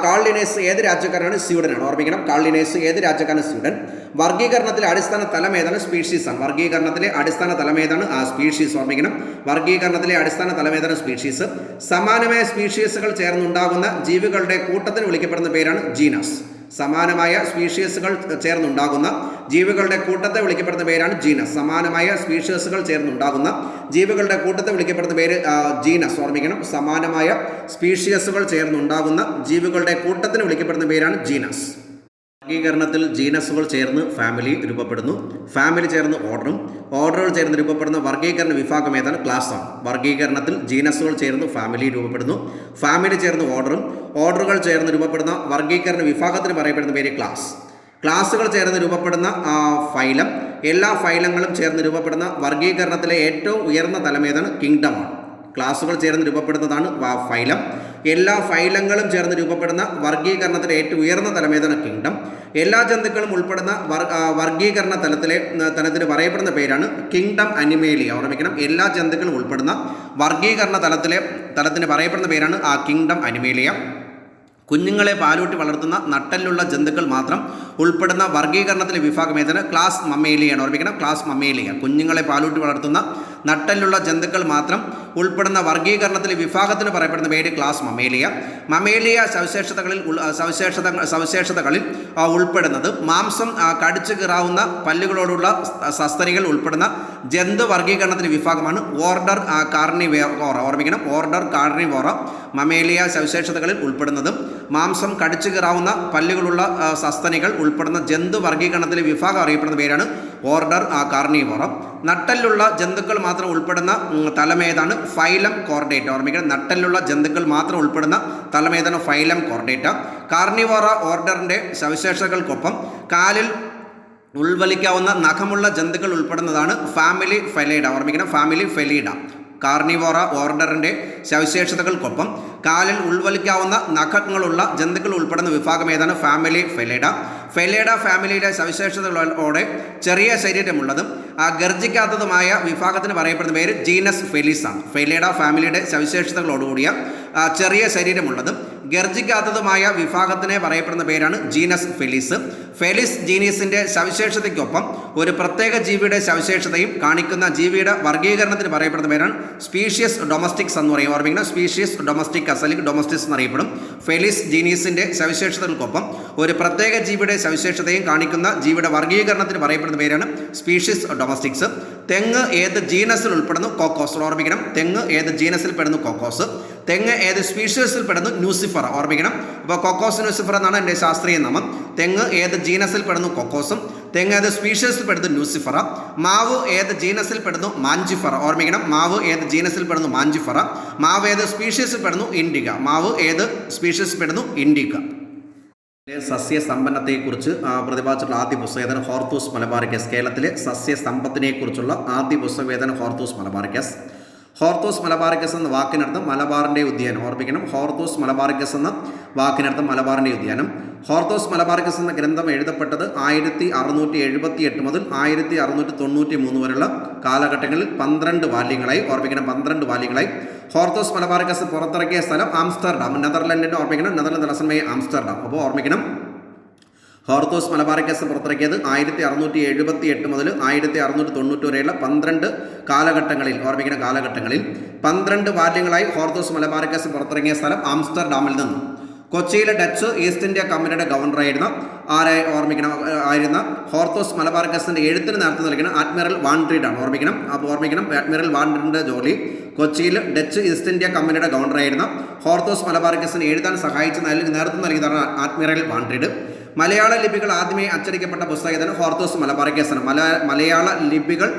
കാൾ ലിനേഴ്സ് ഏത് രാജ്യക്കാരനാണ്? സ്വീഡനാണ്. ഓർമ്മിക്കണം, കാൾ ലിനേഴ്സ് ഏത് രാജ്യക്കാരാണ്? സ്വീഡൻ. വർഗീകരണത്തിലെ അടിസ്ഥാന തലം ഏതാണ്? സ്പീഷീസ് ആണ്. വർഗീകരണത്തിലെ അടിസ്ഥാന തലം ഏതാണ്? സ്പീഷീസ്. ഓർമ്മിക്കണം, വർഗീകരണത്തിലെ അടിസ്ഥാന തലം ഏതാണ്? സ്പീഷീസ്. സമാനമായ സ്പീഷീസുകൾ ചേർന്നുണ്ടാകുന്ന ജീവികളുടെ കൂട്ടത്തിന് വിളിക്കപ്പെടുന്ന പേരാണ് ജീനസ്. സമാനമായ സ്പീഷീസുകൾ ചേർന്നുണ്ടാകുന്ന ജീവികളുടെ കൂട്ടത്തെ വിളിക്കപ്പെടുന്ന പേരാണ് ജീനസ്. സമാനമായ സ്പീഷീസുകൾ ചേർന്നുണ്ടാകുന്ന ജീവികളുടെ കൂട്ടത്തെ വിളിക്കപ്പെടുന്ന പേര് ജീനസ്. ഓർമ്മിക്കണം, സമാനമായ സ്പീഷീസുകൾ ചേർന്നുണ്ടാകുന്ന ജീവികളുടെ കൂട്ടത്തിന് വിളിക്കപ്പെടുന്ന പേരാണ് ജീനസ്. വർഗീകരണത്തിൽ ജീനസുകൾ ചേർന്ന് ഫാമിലി രൂപപ്പെടുന്നു. ഫാമിലി ചേർന്ന് ഓർഡറും, ഓർഡറുകൾ ചേർന്ന് രൂപപ്പെടുന്ന വർഗീകരണ വിഭാഗം ഏതാണ്? ക്ലാസ് ആണ്. വർഗീകരണത്തിൽ ജീനസുകൾ ചേർന്ന് ഫാമിലി രൂപപ്പെടുന്നു. ഫാമിലി ചേർന്ന് ഓർഡറും, ഓർഡറുകൾ ചേർന്ന് രൂപപ്പെടുന്ന വർഗീകരണ വിഭാഗത്തിന് പറയപ്പെടുന്ന പേര് ക്ലാസ്. ക്ലാസുകൾ ചേർന്ന് രൂപപ്പെടുന്ന ഫൈലം. എല്ലാ ഫൈലങ്ങളും ചേർന്ന് രൂപപ്പെടുന്ന വർഗീകരണത്തിലെ ഏറ്റവും ഉയർന്ന തലം ഏതാണ്? കിങ്ഡമാണ്. ക്ലാസുകൾ ചേർന്ന് രൂപപ്പെടുന്നതാണ് ഫൈലം. എല്ലാ ഫൈലങ്ങളും ചേർന്ന് രൂപപ്പെടുന്ന വർഗീകരണത്തിലെ ഏറ്റവും ഉയർന്ന തലം ഏതാണ്? കിങ്ഡം. എല്ലാ ജന്തുക്കളും ഉൾപ്പെടുന്ന വർഗീകരണ തലത്തിന് പറയപ്പെടുന്ന പേരാണ് കിങ്ഡം അനിമേലിയ. ഓർമ്മിക്കണം, എല്ലാ ജന്തുക്കളും ഉൾപ്പെടുന്ന വർഗീകരണ തലത്തിന് പറയപ്പെടുന്ന പേരാണ് കിങ്ഡം അനിമേലിയ. കുഞ്ഞുങ്ങളെ പാലൂട്ടി വളർത്തുന്ന നട്ടലുള്ള ജന്തുക്കൾ മാത്രം ഉൾപ്പെടുന്ന വർഗീകരണത്തിലെ വിഭാഗം ഏതാണ്? ക്ലാസ് മമ്മേലിയാണ്. ഓർമ്മിക്കണം, ക്ലാസ് മമ്മേലിയ. കുഞ്ഞുങ്ങളെ പാലൂട്ടി വളർത്തുന്ന നട്ടലുള്ള ജന്തുക്കൾ മാത്രം ഉൾപ്പെടുന്ന വർഗീകരണത്തിലെ വിഭാഗത്തിന് പറയപ്പെടുന്ന പേര് ക്ലാസ് മമ്മേലിയ. മമ്മേലിയ സവിശേഷതകളിൽ ഉൾപ്പെടുന്നത് മാംസം കടിച്ചു കീറാവുന്ന പല്ലുകളോടുള്ള സസ്തനികൾ ഉൾപ്പെടുന്ന ജന്തു വർഗീകരണത്തിലെ വിഭാഗമാണ് ഓർഡർ കാർണിവോറ. ഓർമ്മിക്കണം, ഓർഡർ കാർണിവോറ മമ്മേലിയ സവിശേഷതകളിൽ ഉൾപ്പെടുന്നതും മാംസം കടിച്ചു കീറാവുന്ന പല്ലുകളുള്ള സസ്തനികൾ ഉൾപ്പെടുന്ന ജന്തു വർഗീകരണത്തിലെ വിഭാഗം അറിയപ്പെടുന്ന പേരാണ് ഓർഡർ കാർണിവോറ. നട്ടലുള്ള ജന്തുക്കൾ മാത്രം ഉൾപ്പെടുന്ന തലമേതാണ്? Phylum Chordata. ഓർമ്മിക്കണം, നട്ടലുള്ള ജന്തുക്കൾ മാത്രം ഉൾപ്പെടുന്ന തലമേതാണ്? Phylum Chordata. കാർണിവോറ ഓർഡറിൻ്റെ സവിശേഷതകൾക്കൊപ്പം കാലിൽ ഉൾവലിക്കാവുന്ന നഖമുള്ള ജന്തുക്കൾ ഉൾപ്പെടുന്നതാണ് ഫാമിലി ഫെലീഡ. ഓർമ്മിക്കണം, ഫാമിലി ഫെലീഡ. കാർണിവോറ ഓർഡറിൻ്റെ സവിശേഷതകൾക്കൊപ്പം കാലിൽ ഉൾവലിക്കാവുന്ന നഖങ്ങളുള്ള ജന്തുക്കൾ ഉൾപ്പെടുന്ന വിഭാഗം ഏതാണ്? ഫാമിലി ഫെലീഡ. ഫെലീഡ ഫാമിലിയിലെ സവിശേഷതകളോടെ ചെറിയ ശരീരമുള്ളതും ഗർജിക്കാത്തതുമായ വിഭാഗത്തിന് പറയപ്പെടുന്ന പേര് ജീനസ് ഫെലിസ് ആണ്. ഫെലീഡ ഫാമിലിയുടെ സവിശേഷതകളോടുകൂടിയ ചെറിയ ശരീരമുള്ളതും ഗർജിക്കാത്തതുമായ വിഭാഗത്തിനെ പറയപ്പെടുന്ന പേരാണ് ജീനസ് ഫെലിസ്. ഫെലിസ് ജീനസിൻ്റെ സവിശേഷതയ്ക്കൊപ്പം ഒരു പ്രത്യേക ജീവിയുടെ സവിശേഷതയും കാണിക്കുന്ന ജീവിയുടെ വർഗീകരണത്തിന് പറയപ്പെടുന്ന പേരാണ് സ്പീഷ്യസ് ഡൊമസ്റ്റിക്സ് എന്ന് പറയും. ഓർമ്മിക്കണം, സ്പീഷ്യസ് ഡൊമസ്റ്റിക്കസ് അല്ലെങ്കിൽ ഡൊമസ്റ്റിക്സ് എന്നറിയപ്പെടും. ഫെലിസ് ജീനസിൻ്റെ സവിശേഷതകൾക്കൊപ്പം ഒരു പ്രത്യേക ജീവിയുടെ സവിശേഷതയും കാണിക്കുന്ന ജീവിയുടെ വർഗീകരണത്തിന് പറയപ്പെടുന്ന പേരാണ് സ്പീഷ്യസ് ഡൊമസ്റ്റിക്സ്. തെങ്ങ് ഏത് ജീനസിൽ ഉൾപ്പെടുന്നു? കോക്കോസ്. ഓർമ്മിക്കണം, തെങ്ങ് ഏത് ജീനസിൽ പെടുന്നു? കോക്കോസ്. തെങ്ങ് ഏത് സ്പീഷ്യസിൽ പെടുന്നു? ന്യൂസിഫറ. ഓർമ്മിക്കണം, അപ്പോൾ കോക്കോസ് ന്യൂസിഫറ എന്നാണ് എൻ്റെ ശാസ്ത്രീയ നാമം. തെങ്ങ് ഏത് ജീനസിൽ പെടുന്നു? കോക്കോസും. തെങ്ങ് ഏത് സ്പീഷ്യസിൽ പെടുന്നു? ന്യൂസിഫറ. മാവ് ഏത് ജീനസിൽ പെടുന്നു? മാഞ്ചിഫറ. ഓർമ്മിക്കണം, മാവ് ഏത് ജീനസിൽ പെടുന്നു? മാഞ്ചിഫറ. മാവ് ഏത് സ്പീഷ്യസിൽ പെടുന്നു? ഇൻഡിക. മാവ് ഏത് സ്പീഷ്യസിൽ പെടുന്നു? ഇൻഡിക. സസ്യസമ്പന്നത്തെക്കുറിച്ച് പ്രതിപാദിച്ചിട്ടുള്ള ആദ്യ പുസ്തകം ഹോർത്തൂസ് മലബാറിക്കസ്. കേരളത്തിലെ സസ്യസമ്പത്തിനെക്കുറിച്ചുള്ള ആദ്യ പുസ്തകം ഹോർത്തൂസ് മലബാറിക്കസ്. ഹോർത്തൂസ് മലബാറിക്കസ് എന്ന വാക്കിനർത്ഥം മലബാറിൻ്റെ ഉദ്യാനം. ഓർമ്മിക്കണം, ഹോർത്തൂസ് മലബാറിക്കസ് എന്ന വാക്കിനർത്ഥം മലബാറിൻ്റെ ഉദ്യാനം. ഹോർത്തൂസ് മലബാറിക്കസ് എന്ന ഗ്രന്ഥം എഴുതപ്പെട്ടത് 1678 മുതൽ 1693 വരെയുള്ള കാലഘട്ടങ്ങളിൽ 12 വാല്യങ്ങളായി. ഓർമ്മിക്കണം, 12 വാല്യങ്ങളായി. ഹോർത്തൂസ് മലബാറിക്കസ് പുറത്തിറക്കിയ സ്ഥലം ആംസ്റ്റർഡാം, നെതർലൻഡിൻ്റെ. ഓർമ്മിക്കണം, നെതർലൻഡ് തലസമയ ആംസ്റ്റർഡാം. അപ്പോൾ ഓർമ്മിക്കണം, ഹോർത്തൂസ് മലബാറിക്കസ് പുറത്തിറക്കിയത് 1678 മുതൽ 1690 വരെയുള്ള 12 കാലഘട്ടങ്ങളിൽ. ഓർമ്മിക്കുന്ന കാലഘട്ടങ്ങളിൽ 12 വാല്യങ്ങളായി ഹോർത്തൂസ് മലബാറിക്കസ് പുറത്തിറങ്ങിയ സ്ഥലം ആംസ്റ്റർഡാമിൽ നിന്നും കൊച്ചിയിലെ ഡച്ച് ഈസ്റ്റ് ഇന്ത്യ കമ്പനിയുടെ ഗവർണറായിരുന്ന ആയിരുന്ന ഹോർത്തൂസ് മലബാറിക്കസിൻ്റെ എഴുത്തിന് നേതൃത്വം നൽകുന്ന അഡ്മിറൽ വാൻ ട്രീഡാണ്. ഓർമ്മിക്കണം, അപ്പോൾ ഓർമ്മിക്കണം, അഡ്മിറൽ വാൻ ട്രീഡിൻ്റെ ജോലി കൊച്ചിയിൽ ഡച്ച് ഈസ്റ്റ് ഇന്ത്യ കമ്പനിയുടെ ഗവർണറായിരുന്ന ഹോർത്തോസ് മലബാറിക്കസിന് എഴുതാൻ സഹായിച്ച് നേതൃത്വം നൽകിയതാണ് അഡ്മിറൽ വാൻഡ്രിഡ്. മലയാള ലിപികൾ ആദ്യമേ അച്ചടിക്കപ്പെട്ട പുസ്തകേതൻ ഹോർത്തോസ് മലബാറിക്കസ്. മലയാള ലിപികൾ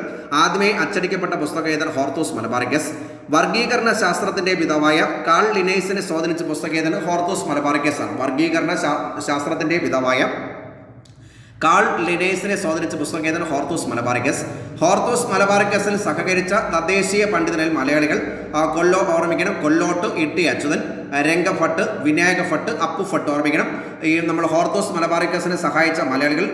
ആദ്യമേ അച്ചടിക്കപ്പെട്ട പുസ്തകേതൻ ഹോർത്തോസ് മലബാറിക്കസ്. വർഗീകരണ ശാസ്ത്രത്തിന്റെ പിതാവായ കാൾ ലിനേസിനെ സ്വാധീനിച്ച പുസ്തകേതൻ ഹോർത്തോസ് മലബാറിക്കസ് ആണ്. വർഗീകരണ ശാസ്ത്രത്തിന്റെ പിതാവായ കാൾ ലിനേസിനെ സ്വാധീനിച്ച പുസ്തകേതൻ ഹോർത്തോസ് മലബാറിക്കസ്. ഹോർത്തോസ് മലബാറിക്കസിൽ സഹകരിച്ച തദ്ദേശീയ പണ്ഡിതനിൽ മലയാളികൾ കൊല്ലോട്ട് ഇട്ടി അച്യുതൻ, രംഗഭട്ട്, വിനായക ഭട്ട്, അപ്പു ഭട്ട് ഓർമ്മിക്കണം. ഈ നമ്മൾ ഹോർത്തോസ് മലബാറിക്കസിനെ സഹായിച്ച മലയാളികൾ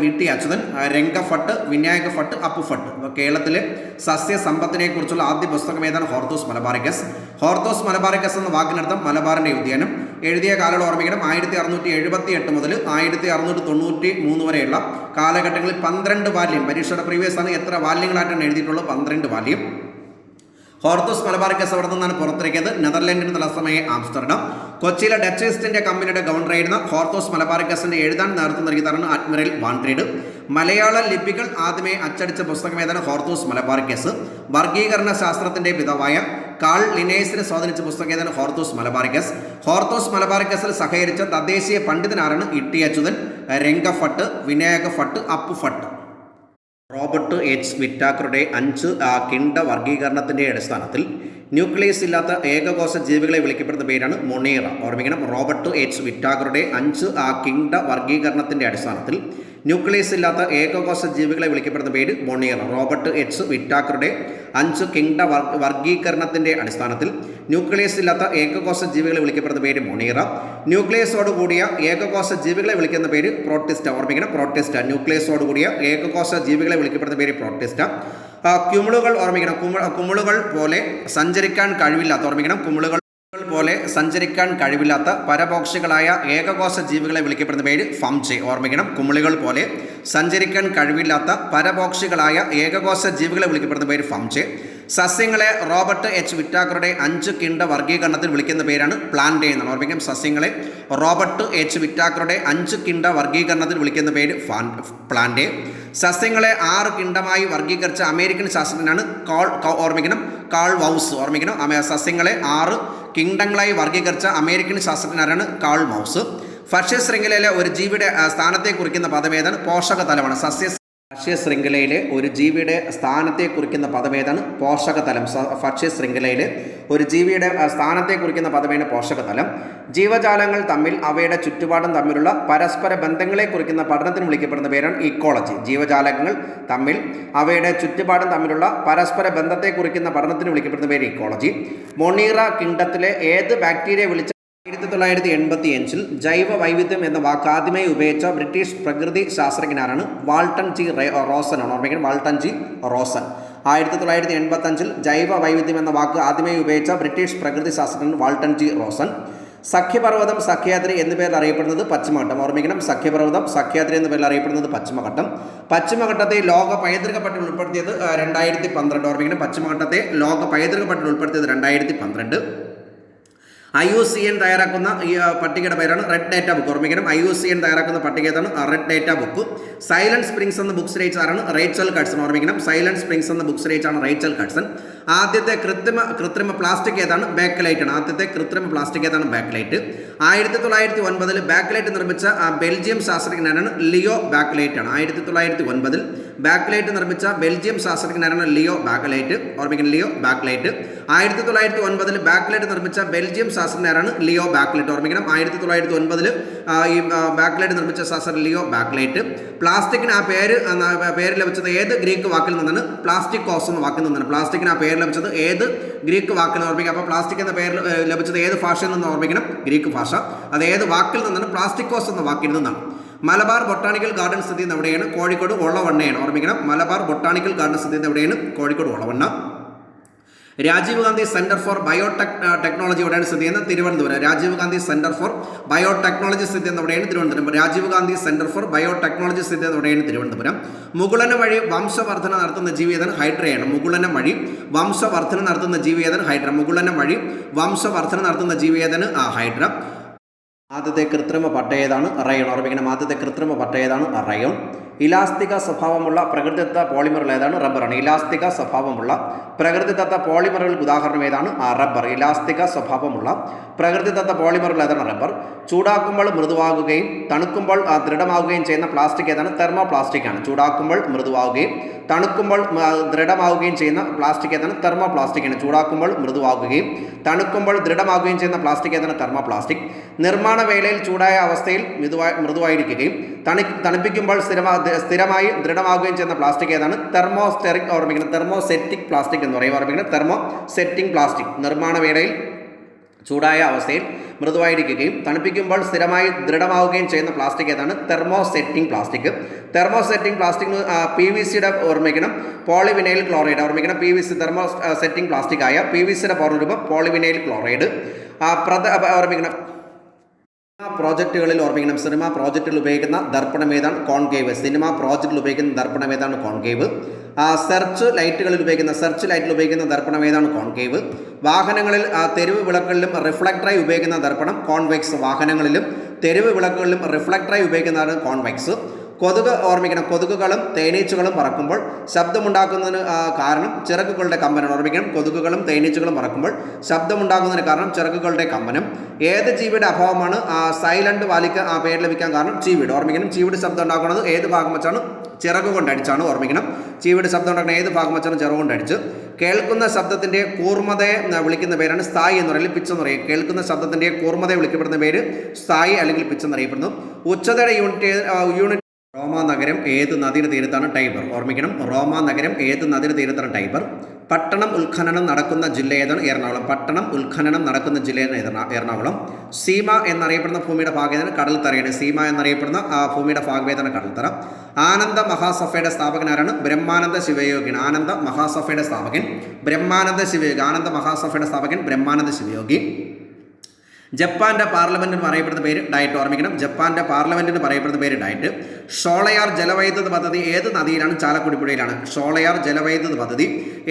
ഇട്ടി അച്യുതൻ, രംഗഭട്ട്, വിനായക ഭട്ട്, അപ്പു ഭട്ട്. കേരളത്തിലെ സസ്യസമ്പത്തിനെ കുറിച്ചുള്ള ആദ്യ പുസ്തകം ഏതാണ്? ഹോർത്തോസ് മലബാറിക്കസ്. ഹോർത്തോസ് മലബാറിക്കസ് എന്ന വാക്കിനർത്ഥം മലബാറിന്റെ ഉദ്യാനം. എഴുതിയ കാലയളവ് ഓർമ്മിക്കണം 1678 മുതൽ 1693 വരെയുള്ള കാലഘട്ടങ്ങളിൽ 12 വാല്യം. പരീക്ഷയുടെ പ്രീവിയസ് ആണ്. എത്ര വാല്യങ്ങളായിട്ടാണ് എഴുതിയിട്ടുള്ളത്? 12 വാല്യം. ഹോർത്തോസ് മലബാറിക്കസ് അവിടെ നിന്നാണ് പുറത്തിറക്കിയത്. നെതർലാൻഡിന്റെ തലസ്ഥാനമായ ആംസ്റ്റർഡാം. കൊച്ചിയിലെ ഡച്ച് ഈസ്റ്റ് ഇന്ത്യ കമ്പനിയുടെ ഗവർണറായിരുന്ന ഹോർത്തോസ് മലബാറിക്കസിന്റെ എഴുതാൻ നേതൃത്വം നൽകിയതാണ് അഡ്മിറൽ വാൻഡ്രിഡ്. മലയാള ലിപികൾ ആദ്യമേ അച്ചടിച്ച പുസ്തകം ഏതാണ്? ഹോർത്തോസ് മലബാറിക്കസ്. വർഗീകരണ ശാസ്ത്രത്തിന്റെ പിതാവായ കാൾ ലിനേസിനെ സ്വാധീനിച്ച പുസ്തകം ഏതാണ്? ഹോർത്തോസ് മലബാറിക്കസ്. ഹോർത്തോസ് മലബാറിക്കസിൽ സഹകരിച്ച തദ്ദേശീയ പണ്ഡിതനാരാണ്? ഇട്ടി അച്യുതൻ, രംഗഭട്ട്, വിനായക ഭട്ട്, അപ്പു ഭട്ട്. റോബർട്ട് എച്ച് വിറ്റാക്കറുടെ 5 കിണ്ട വർഗീകരണത്തിൻ്റെ അടിസ്ഥാനത്തിൽ ന്യൂക്ലിയസ് ഇല്ലാത്ത ഏകകോശ ജീവികളെ വിളിക്കപ്പെടുന്ന പേരാണ് മൊണീറ. ഓർമ്മിക്കണം, റോബർട്ട് എച്ച് വിറ്റാക്കറുടെ 5 കിണ്ട വർഗീകരണത്തിൻ്റെ അടിസ്ഥാനത്തിൽ ന്യൂക്ലിയസ് ഇല്ലാത്ത ഏകകോശ ജീവികളെ വിളിക്കപ്പെടുന്ന പേര് മൊണീറ. റോബർട്ട് എച്ച് വിറ്റാക്കറുടെ 5 കിണ്ട വർഗീകരണത്തിൻ്റെ അടിസ്ഥാനത്തിൽ ന്യൂക്ലിയസ് ഇല്ലാത്ത ഏകകോശ ജീവികളെ വിളിക്കപ്പെടുന്ന പേര് മൊണീറ. ന്യൂക്ലിയസോട് കൂടിയ ഏകകോശ ജീവികളെ വിളിക്കുന്ന പേര് പ്രോട്ടിസ്റ്റ. ഓർമ്മിക്കണം, പ്രോട്ടിസ്റ്റ. ന്യൂക്ലിയസോട് കൂടിയ ഏകകോശ ജീവികളെ വിളിക്കപ്പെടുന്ന പേര് പ്രോട്ടിസ്റ്റ. കുമിളുകൾ ഓർമ്മിക്കണം, കുമിളുകൾ പോലെ സഞ്ചരിക്കാൻ കഴിവില്ലാത്ത, ഓർമ്മിക്കണം, കുമിളുകൾ പോലെ സഞ്ചരിക്കാൻ കഴിവില്ലാത്ത പരപോക്ഷികളായ ഏകകോശ ജീവികളെ വിളിക്കപ്പെടുന്ന പേര് ഫംചെ. ഓർമ്മിക്കണം, കുമിളുകൾ പോലെ സഞ്ചരിക്കാൻ കഴിവില്ലാത്ത പരപോക്ഷികളായ ഏകകോശ ജീവികളെ വിളിക്കപ്പെടുന്ന പേര് ഫംചെ. സസ്യങ്ങളെ റോബർട്ട് എച്ച് വിറ്റാക്കറുടെ 5 കിണ്ട വർഗീകരണത്തിൽ വിളിക്കുന്ന പേരാണ് പ്ലാന്റേ എന്നാണ്. ഓർമ്മിക്കാം, സസ്യങ്ങളെ റോബർട്ട് എച്ച് വിറ്റാക്കറുടെ 5 കിണ്ട വർഗീകരണത്തിൽ വിളിക്കുന്ന പേര് പ്ലാന്റേ. സസ്യങ്ങളെ 6 കിണ്ടമായി വർഗീകരിച്ച അമേരിക്കൻ ശാസ്ത്രജ്ഞനാണ് ഓർമ്മിക്കണം, കാൾ വൗസ്. ഓർമ്മിക്കണം, സസ്യങ്ങളെ 6 കിണ്ടങ്ങളായി വർഗീകരിച്ച അമേരിക്കൻ ശാസ്ത്രജ്ഞനാണ് കാൾ മൗസ്. ഭക്ഷ്യശൃംഖലയിലെ ഒരു ജീവിയുടെ സ്ഥാനത്തെ കുറിക്കുന്ന പദമേതാണ്? പോഷകതലമാണ്. ഭക്ഷ്യശൃംഖലയിലെ ഒരു ജീവിയുടെ സ്ഥാനത്തെ കുറിക്കുന്ന പദമേതാണ്? പോഷകതലം. ഭക്ഷ്യശൃംഖലയിലെ ഒരു ജീവിയുടെ സ്ഥാനത്തെ കുറിക്കുന്ന പദമേതാണ് പോഷകതലം. ജീവജാലങ്ങൾ തമ്മിൽ അവയുടെ ചുറ്റുപാടും തമ്മിലുള്ള പരസ്പര ബന്ധങ്ങളെ കുറിക്കുന്ന പഠനത്തിന് വിളിക്കപ്പെടുന്ന പേരാണ് ഇക്കോളജി. ജീവജാലങ്ങൾ തമ്മിൽ അവയുടെ ചുറ്റുപാടും തമ്മിലുള്ള പരസ്പര ബന്ധത്തെ കുറിക്കുന്ന പഠനത്തിന് വിളിക്കപ്പെടുന്ന പേര് ഇക്കോളജി. മൊണീറ കിണ്ടത്തിലെ ഏത് ബാക്ടീരിയ വിളിച്ച 1985 ജൈവ വൈവിധ്യം എന്ന വാക്ക് ആദ്യമായി ഉപയോഗിച്ച ബ്രിട്ടീഷ് പ്രകൃതി ശാസ്ത്രജ്ഞനാണ്? വാൾട്ടൺ ജി റോസൻ ആണ്. ഓർമ്മിക്കണം, വാൾട്ടൺ ജി റോസൻ. 1985 ജൈവ വൈവിധ്യം എന്ന വാക്ക് ആദ്യമായി ഉപയോഗിച്ച ബ്രിട്ടീഷ് പ്രകൃതി ശാസ്ത്രജ്ഞൻ വാൾട്ടൺ ജി റോസൻ. സഖ്യപർവ്വതം, സഖ്യാദ്രി എന്ന പേരിൽ അറിയപ്പെടുന്നത് പശ്ചിമഘട്ടം. ഓർമ്മിക്കണം, സഖ്യപർവ്വതം, സഖ്യാദ്രി എന്ന പേരിൽ അറിയപ്പെടുന്നത് പശ്ചിമഘട്ടം. പശ്ചിമഘട്ടത്തെ ലോക പൈതൃക പട്ടികയിൽ ഉൾപ്പെടുത്തിയത് 2012. ഓർമ്മിക്കണം, പശ്ചിമഘട്ടത്തെ ലോക പൈതൃക പട്ടികയിൽ ഉൾപ്പെടുത്തിയത് 2012. IUCN തയ്യാറാക്കുന്ന ഈ പട്ടികയുടെ പേരാണ് റെഡ് ഡേറ്റ ബുക്ക്. ഓർമ്മിക്കണം, IUCN തയ്യാറാക്കുന്ന പട്ടിക ഏതാണ്? Red data book. Silent springs എന്ന ബുക്സ് രചിച്ചതാണ്? റേച്ചൽ കഡ്സൺ. ഓർമ്മിക്കണം, സൈലന്റ് സ്പ്രിങ്സ് എന്ന ബുക്സ് രചിച്ചാണ് റേച്ചൽ കഡ്സൺ. ആദ്യത്തെ കൃത്രിമ പ്ലാസ്റ്റിക് ഏതാണ്? ബാക്ക്ലൈറ്റ് ആണ്. ആദ്യത്തെ കൃത്രിമ പ്ലാസ്റ്റിക് ഏതാണ്? ബാക്ക്ലൈറ്റ്. 1909 ബാക്ക്ലൈറ്റ് നിർമ്മിച്ച ബെൽജിയം ശാസ്ത്രജ്ഞനാണ്? ലിയോ ബാക്ക്ലൈറ്റ് ആണ്. 1909 ബാക്ക്ലൈറ്റ് നിർമ്മിച്ച ബെൽജിയം ശാസ്ത്രജ്ഞനാണ്? Leo Baekeland. ഓർമ്മിക്കണം, ലിയോ ബാക്ക്ലൈറ്റ്. 1909 ബാക്ക്ലൈറ്റ് നിർമ്മിച്ച ബെൽജിയം ശാസ്ത്രജ്ഞനാണ്? Leo Baekeland. ഓർമ്മിക്കണം, 1909 ഈ ബാക്ക്ലൈറ്റ് നിർമ്മിച്ച ശാസ്ത്രജ്ഞൻ ലിയോ ബാക്ക്ലൈറ്റ്. പ്ലാസ്റ്റിക്കിന് ആ പേര് ലഭിച്ചത് ഏത് ഗ്രീക്ക് വാക്കിൽ നിന്നാണ്? പ്ലാസ്റ്റിക്കോസ് എന്ന വാക്കിൽ നിന്നാണ്. പ്ലാസ്റ്റിക്കിന് ആ പേര് ലഭിച്ചത് ഏത് ഗ്രീക്ക് വാക്കിൽ നിന്ന്? ഓർമ്മിക്കുക, അപ്പോൾ പ്ലാസ്റ്റിക് എന്ന പേര് ലഭിച്ചത് ഏത് ഭാഷയിൽ നിന്ന്? ഓർമ്മിക്കണം, ഗ്രീക്ക് ഭാഷ. അത് ഏത് വാക്കിൽ നിന്നാണ്? പ്ലാസ്റ്റിക്കോസ് എന്ന വാക്കിൽ നിന്നാണ്. മലബാർ ബൊട്ടാണിക്കൽ ഗാർഡൻ സ്ഥിതി ചെയ്യുന്നത് എവിടെയാണ്? കോഴിക്കോട് ഒളവണ്ണയാണ്. ഓർമ്മിക്കണം, മലബാർ ബൊട്ടാണിക്കൽ ഗാർഡൻ സ്ഥിതി ചെയ്യുന്നത് എവിടെയാണ്? Kozhikode Olavanna. Rajiv Gandhi centre for biotechnology എവിടെയാണ് സ്ഥിതി ചെയ്യുന്നത്? Thiruvananthapuram. Rajiv Gandhi centre for biotechnology സ്ഥിതി ചെയ്യുന്നത് എവിടെയാണ്? Thiruvananthapuram. Rajiv Gandhi centre for biotechnology സ്ഥിതി ചെയ്യുന്നത് എവിടെയാണ്? തിരുവനന്തപുരം. മുകുളനം വഴി വംശവർദ്ധന നടത്തുന്ന ജീവി ഏതാണ്? ഹൈഡ്രയാണ്. മുകുളനം വഴി വംശവർദ്ധന നടത്തുന്ന ജീവി ഏതാണ്? ഹൈഡ്ര. മുകുളനം വഴി വംശവർദ്ധന നടത്തുന്ന ജീവി ഏതാണ്? ഹൈഡ്ര. ആദ്യത്തെ കൃത്രിമ പട്ട ഏതാണ്? റയോൺ. ഓർമ്മിക്കണം, ആദ്യത്തെ കൃത്രിമ പട്ട ഏതാണ്? റയോൺ. ഇലാസ്തിക സ്വഭാവമുള്ള പ്രകൃതിദത്ത പോളിമറുകൾ ഏതാണ്? റബ്ബറാണ്. ഇലാസ്തിക സ്വഭാവമുള്ള പ്രകൃതിദത്ത പോളിമറുകൾക്ക് ഉദാഹരണം ഏതാണ്? റബ്ബർ. ഇലാസ്തിക സ്വഭാവമുള്ള പ്രകൃതിദത്ത പോളിമറുകൾ ഏതാണ്? റബ്ബർ. ചൂടാക്കുമ്പോൾ മൃദുവാകുകയും തണുക്കുമ്പോൾ ദൃഢമാവുകയും ചെയ്യുന്ന പ്ലാസ്റ്റിക് ഏതാണ്? തെർമോ പ്ലാസ്റ്റിക് ആണ്. ചൂടാക്കുമ്പോൾ മൃദുവാകുകയും തണുക്കുമ്പോൾ ദൃഢമാവുകയും ചെയ്യുന്ന പ്ലാസ്റ്റിക് ഏതാണ്? തെർമോ പ്ലാസ്റ്റിക് ആണ്. ചൂടാക്കുമ്പോൾ മൃദുവാകുകയും തണുക്കുമ്പോൾ ദൃഢമാവുകയും ചെയ്യുന്ന പ്ലാസ്റ്റിക് ഏതാണ്? Thermo plastic. നിർമ്മാണ വേളയിൽ ചൂടായ അവസ്ഥയിൽ മൃദുവായിരിക്കുകയും തണുപ്പിക്കുമ്പോൾ സ്ഥിരമായി ദൃഢമാവുകയും ചെയ്യുന്ന പ്ലാസ്റ്റിക് ഏതാണ്? തെർമോസ്റ്റെറിക് ഓർമ്മിക്കണം. തെർമോസെറ്റിക് പ്ലാസ്റ്റിക് എന്ന് പറയും. ഓർമ്മിക്കണം. Thermosetting plastic. നിർമ്മാണ വേളയിൽ ചൂടായ അവസ്ഥയിൽ മൃദുവായിരിക്കുകയും തണുപ്പിക്കുമ്പോൾ സ്ഥിരമായി ദൃഢമാവുകയും ചെയ്യുന്ന പ്ലാസ്റ്റിക് ഏതാണ്? Thermosetting plastic. തെർമോസെറ്റിംഗ് പ്ലാസ്റ്റിക് PVCയുടെ ഓർമ്മിക്കണം പോളിവിനൈൽ ക്ലോറൈഡ്. ഓർമ്മിക്കണം. PVC തെർമോസെറ്റിംഗ് പ്ലാസ്റ്റിക് ആയ PVCയുടെ പൂർണ്ണരൂപം പോളിവിനൈൽ ക്ലോറൈഡ്. ഓർമ്മിക്കണം. പ്രോജക്റ്റുകളിൽ ഓർമ്മിക്കണം. സിനിമാ പ്രോജക്റ്റുകൾ ഉപയോഗിക്കുന്ന ദർപ്പണം ഏതാണ്? കോൺകേവ്. സിനിമാ പ്രോജക്റ്റിൽ ഉപയോഗിക്കുന്ന ദർപ്പണം ഏതാണ്? കോൺകേവ്. സെർച്ച് ലൈറ്റുകളിൽ ഉപയോഗിക്കുന്ന ദർപ്പണം ഏതാണ്? കോൺകേവ്. വാഹനങ്ങളിൽ തെരുവ് വിളക്കുകളിലും റിഫ്ലക്ടറായി ഉപയോഗിക്കുന്ന ദർപ്പണം കോൺവെക്സ്. വാഹനങ്ങളിലും തെരുവ് വിളക്കുകളിലും റിഫ്ലക്ടറായി ഉപയോഗിക്കുന്നതാണ് കോൺവെക്സ്. കൊതുക് ഓർമ്മിക്കണം. കൊതുകുകളും തേനീച്ചകളും പറക്കുമ്പോൾ ശബ്ദമുണ്ടാക്കുന്നതിന് കാരണം ചിറകുകളുടെ കമ്പനം. ഓർമ്മിക്കണം. കൊതുകുകളും തേനീച്ചകളും പറക്കുമ്പോൾ ശബ്ദമുണ്ടാക്കുന്നതിന് കാരണം ചിറകുകളുടെ കമ്പനം. ഏത് ജീവിയുടെ അഭാവമാണ് സൈലന്റ് വാലിക്ക് പേര് ലഭിക്കാൻ കാരണം? ചീവീട്. ഓർമ്മിക്കണം. ചീവീട് ശബ്ദം ഉണ്ടാക്കുന്നത് ഏത് ഭാഗം വെച്ചാണ്? ചിറകു കൊണ്ടടിച്ചാണ്. ഓർമ്മിക്കണം. ചീവീട് ശബ്ദം ഉണ്ടാക്കുന്ന ഏത് ഭാഗം വെച്ചാണ്? ചിറകു കൊണ്ടടിച്ച്. കേൾക്കുന്ന ശബ്ദത്തിൻ്റെ കൂർമ്മതയെ വിളിക്കുന്ന പേരാണ് സ്ഥായി എന്ന് പറയുന്നത്, പിച്ച് എന്ന് പറയും. കേൾക്കുന്ന ശബ്ദത്തിൻ്റെ കൂർമ്മതയെ വിളിക്കപ്പെടുന്ന പേര് സ്ഥായി അല്ലെങ്കിൽ പിച്ച് എന്നറിയപ്പെടുന്നു. ഉച്ചതയുടെ യൂണിറ്റ് റോമ നഗരം ഏത് നദിയുടെ തീരത്താണ്? ടൈബർ. ഓർമ്മിക്കണം. റോമ നഗരം ഏത് നദിയുടെ തീരത്താണ്? ടൈബർ. പട്ടണം ഉത്ഖനനം നടക്കുന്ന ജില്ല ഏതാണ്? എറണാകുളം. പട്ടണം ഉത്ഖനനം നടക്കുന്ന ജില്ലയാണ് എറണാകുളം. സീമ എന്നറിയപ്പെടുന്ന ഭൂമിയുടെ ഭാഗേതാണ്? കടൽത്തറയാണ്. സീമ എന്നറിയപ്പെടുന്ന ഭൂമിയുടെ ഭാഗവേദന കടൽത്തറ. ആനന്ദ മഹാസഭയുടെ സ്ഥാപകൻ ആരാണ്? ബ്രഹ്മാനന്ദ ശിവയോഗിയാണ്. ആനന്ദ മഹാസഭയുടെ സ്ഥാപകൻ ബ്രഹ്മാനന്ദ ശിവയോഗി. ആനന്ദ മഹാസഭയുടെ സ്ഥാപകൻ ബ്രഹ്മാനന്ദ ശിവയോഗി. ജപ്പാന്റെ പാർലമെന്റിന് പറയപ്പെടുന്ന പേര് ഡയറ്റ്. ഓർമ്മിക്കണം. ജപ്പാന്റെ പാർലമെന്റിന് പറയപ്പെടുന്ന പേര് ഡയറ്റ്. ഷോളയാർ ജലവൈദ്യുത പദ്ധതി ഏത് നദിയിലാണ്? ചാലക്കുടി പുഴയിലാണ്. ഷോളയാർ ജലവൈദ്യുത പദ്ധതി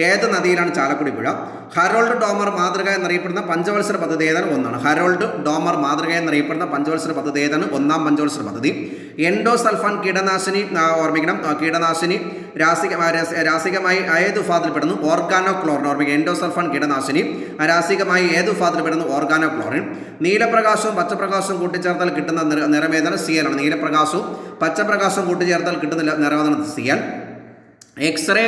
ഏത് നദിയിലാണ്? ചാലക്കുടി പുഴ. ഹരോൾഡ് ഡോമർ മാതൃക എന്നറിയപ്പെടുന്ന പഞ്ചവത്സര പദ്ധതി ഏതാണ്? ഒന്നാണ്. ഹരോൾഡ് ഡോമർ മാതൃക എന്നറിയപ്പെടുന്ന പഞ്ചവത്സര പദ്ധതി ഏതാണ്? ഒന്നാം പഞ്ചവത്സര പദ്ധതി. എൻഡോസൾഫാൻ കീടനാശിനി ഓർമ്മിക്കണം. കീടനാശിനി രാസികമായി ഏത് വിഭാഗത്തിൽപ്പെടുന്നു? ഓർഗാനോക്ലോറിൻ. ഓർമ്മിക്കണം. എൻഡോസൾഫാൻ കീടനാശിനി രാസികമായി ഏത് വിഭാഗത്തിൽപ്പെടുന്നു? ഓർഗാനോക്ലോറിൻ. നീലപ്രകാശവും പച്ചപ്രകാശവും കൂട്ടിച്ചേർത്താൽ കിട്ടുന്ന നിറമേതാണ്? സിയലാണ്. നീലപ്രകാശവും പച്ചപ്രകാശം കൂട്ടിച്ചേർത്താൽ കിട്ടുന്ന നിറവേദന സിയൽ. എക്സ്റേ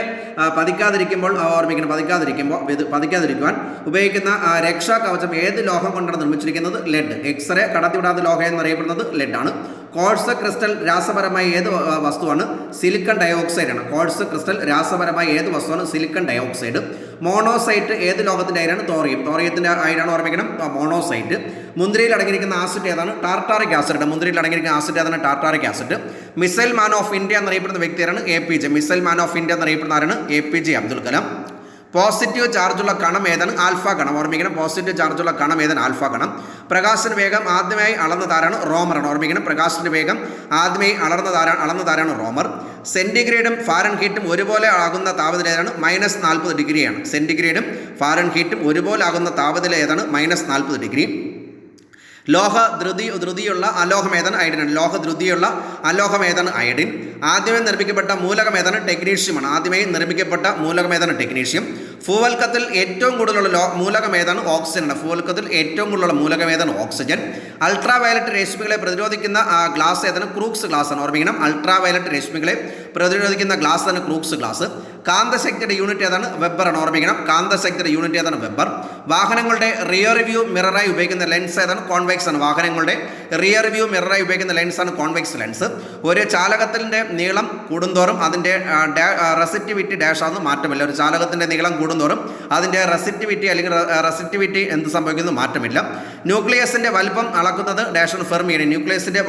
പതിക്കാതിരിക്കുമ്പോൾ ഓർമ്മിക്കണം. പതിക്കാതിരിക്കുവാൻ ഉപയോഗിക്കുന്ന രക്ഷാ കവചം ഏത് ലോഹം കൊണ്ടാണ് നിർമ്മിച്ചിരിക്കുന്നത്? ലെഡ്. എക്സ്റേ കടത്തിവിടാത്ത ലോഹം എന്നറിയപ്പെടുന്നത് ലെഡാണ്. ക്വാർട്സ് ക്രിസ്റ്റൽ രാസപരമായി ഏത് വസ്തുവാണ്? സിലിക്കൺ ഡയോക്സൈഡ് ആണ്. ക്വാർട്സ് ക്രിസ്റ്റൽ രാസപരമായി ഏത് വസ്തുവാണ്? Silicon dioxide. മോണോസൈറ്റ് ഏത് ലോകത്തിൻ്റെ അയരാണ്? തോറിയം. തോറിയത്തിൻ്റെ അയരാണ് ഓർമ്മിക്കണം. മോണോസൈറ്റ്. മുന്തിരിയിൽ അടങ്ങിയിരിക്കുന്ന ആസിഡ് ഏതാണ്? Tartaric acid. മുന്തിരിയിൽ അടങ്ങിയിരിക്കുന്ന ആസിഡ് ഏതാണ്? Tartaric acid. Missile man of India എന്നറിയപ്പെടുന്ന വ്യക്തിയാണ് APJ. Missile man of India എന്നറിയപ്പെടുന്ന ആരാണ്? APJ അബ്ദുൽ കലാം. പോസിറ്റീവ് ചാർജുള്ള കണം ഏതാണ്? ആൽഫ കണം. ഓർമ്മിക്കണം. പോസിറ്റീവ് ചാർജുള്ള കണം ഏതാണ്? ആൽഫ കണം. പ്രകാശന വേഗം ആദ്യമായി അളന്നതാരാണ്? റോമറാണ്. ഓർമ്മിക്കണം. പ്രകാശന വേഗം ആദ്യമായി അളന്നതാരാണ്? റോമർ. സെൻറ്റിഗ്രേഡും ഫാരൻഹീറ്റും ഒരുപോലെ ആകുന്ന താപനില ഏതാണ്? -40 ഡിഗ്രിയാണ്. സെൻറ്റിഗ്രേഡും ഫാരൻഹീറ്റും ഒരുപോലെ ആകുന്ന താപനില ഏതാണ്? -40 ഡിഗ്രി. ലോഹ ധൃതിയുള്ള അലോഹം ഏതാണ്? അയഡിനാണ്. ലോഹ ധൃതിയുള്ള അലോഹം ഏതാണ്? അയഡിൻ. ആദ്യമേ നിർമ്മിക്കപ്പെട്ട മൂലകം ഏതാണ്? ടെക്നീഷ്യമാണ്. ആദ്യമായി നിർമ്മിക്കപ്പെട്ട മൂലകം ഏതാണ്? ടെക്നീഷ്യം. ഭൂവൽക്കത്തിൽ ഏറ്റവും കൂടുതലുള്ള മൂലകം ഏതാണ്? ഓക്സിജനാണ്. ഭൂവൽക്കത്തിൽ ഏറ്റവും കൂടുതലുള്ള മൂലകം ഏതാണ്? ഓക്സിജൻ. അൾട്രാ വയലറ്റ് രശ്മികളെ പ്രതിരോധിക്കുന്ന ഗ്ലാസ് ഏതാണ്? ക്രൂക്സ് ഗ്ലാസ് ആണ്. ഓർമ്മിക്കണം. അൾട്രാ വയലറ്റ് രശ്മികളെ പ്രതിരോധിക്കുന്ന ഗ്ലാസ് ആണ് ക്രൂക്സ് ഗ്ലാസ്. കാന്തശക്തിയുടെ യൂണിറ്റ് ഏതാണ്? വെബർ ആണ്. ഓർമ്മിക്കണം. കാന്തശക്തിയുടെ യൂണിറ്റ് ഏതാണ്? വെബർ. വാഹനങ്ങളുടെ റിയർ വ്യൂ മിററായി ഉപയോഗിക്കുന്ന ലെൻസ് ഏതാണ്? കോൺവെക്സ് ആണ്. വാഹനങ്ങളുടെ റിയർ വ്യൂ മിററായി ഉപയോഗിക്കുന്ന ലെൻസാണ് കോൺവെക്സ് ലെൻസ്. ഒരു ചാലകത്തിൻ്റെ നീളം കൂടുന്തോറും അതിൻ്റെ റെസിറ്റിവിറ്റി ഡാഷ് ആണെന്ന് മാറ്റമില്ല. ഒരു ചാലകത്തിൻ്റെ നീളം കൂടുന്തോറും അതിൻ്റെ റെസിറ്റിവിറ്റി എന്ത് സംഭവിക്കുന്നു? മാറ്റമില്ല. ന്യൂക്ലിയസിൻ്റെ വലുപ്പം അളക്കുന്നത് ഡാഷാണ്? ഫെർമിയാണ്. ന്യൂക്ലിയസിൻ്റെ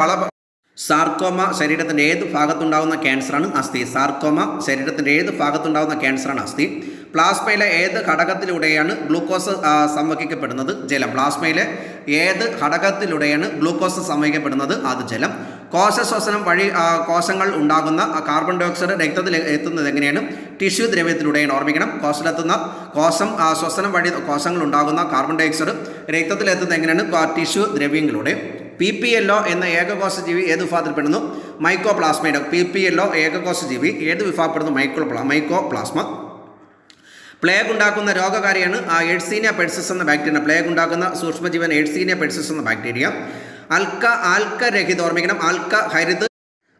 സാർക്കോമ ശരീരത്തിൻ്റെ ഏത് ഭാഗത്തുണ്ടാകുന്ന ക്യാൻസറാണ്? അസ്ഥി. സാർക്കോമ ശരീരത്തിൻ്റെ ഏത് ഭാഗത്തുണ്ടാകുന്ന ക്യാൻസറാണ്? അസ്ഥി. പ്ലാസ്മയിലെ ഏത് ഘടകത്തിലൂടെയാണ് ഗ്ലൂക്കോസ് സംവഹിക്കപ്പെടുന്നത്? ജലം. പ്ലാസ്മയിലെ ഏത് ഘടകത്തിലൂടെയാണ് ഗ്ലൂക്കോസ് സംവഹിക്കപ്പെടുന്നത്? അത് ജലം. കോശശ്വസനം വഴി കോശങ്ങൾ ഉണ്ടാകുന്ന കാർബൺ ഡൈ ഓക്സൈഡ് രക്തത്തിൽ എത്തുന്നത് എങ്ങനെയാണ്? ടിഷ്യൂ ദ്രവ്യത്തിലൂടെയാണ്. ഓർമ്മിക്കണം. ശ്വസനം വഴി കോശങ്ങൾ ഉണ്ടാകുന്ന കാർബൺ ഡൈ ഓക്സൈഡ് രക്തത്തിൽ എത്തുന്നത് എങ്ങനെയാണ്? ടിഷ്യൂ ദ്രവ്യങ്ങളിലൂടെ. PPLO എന്ന ഏകകോശജീവി ഏത് വിഭാഗത്തിൽപ്പെടുന്നു? മൈക്കോപ്ലാസ്മയുടെ. PPLO ഏകകോശജീവി ഏത് വിഭാഗപ്പെടുന്നു? മൈക്കോപ്ലാസ്മ. പ്ലേഗ് ഉണ്ടാക്കുന്ന രോഗകാരിയാണ് എഡ്സീനിയ പെർസിസ് എന്ന ബാക്ടീരിയ. പ്ലേഗ് ഉണ്ടാക്കുന്ന സൂക്ഷ്മജീവൻ എഡ്സീനിയ പെർസിസ് എന്ന ബാക്ടീരിയ. ആൽക്കരഹിത് ഓർമ്മിക്കണം.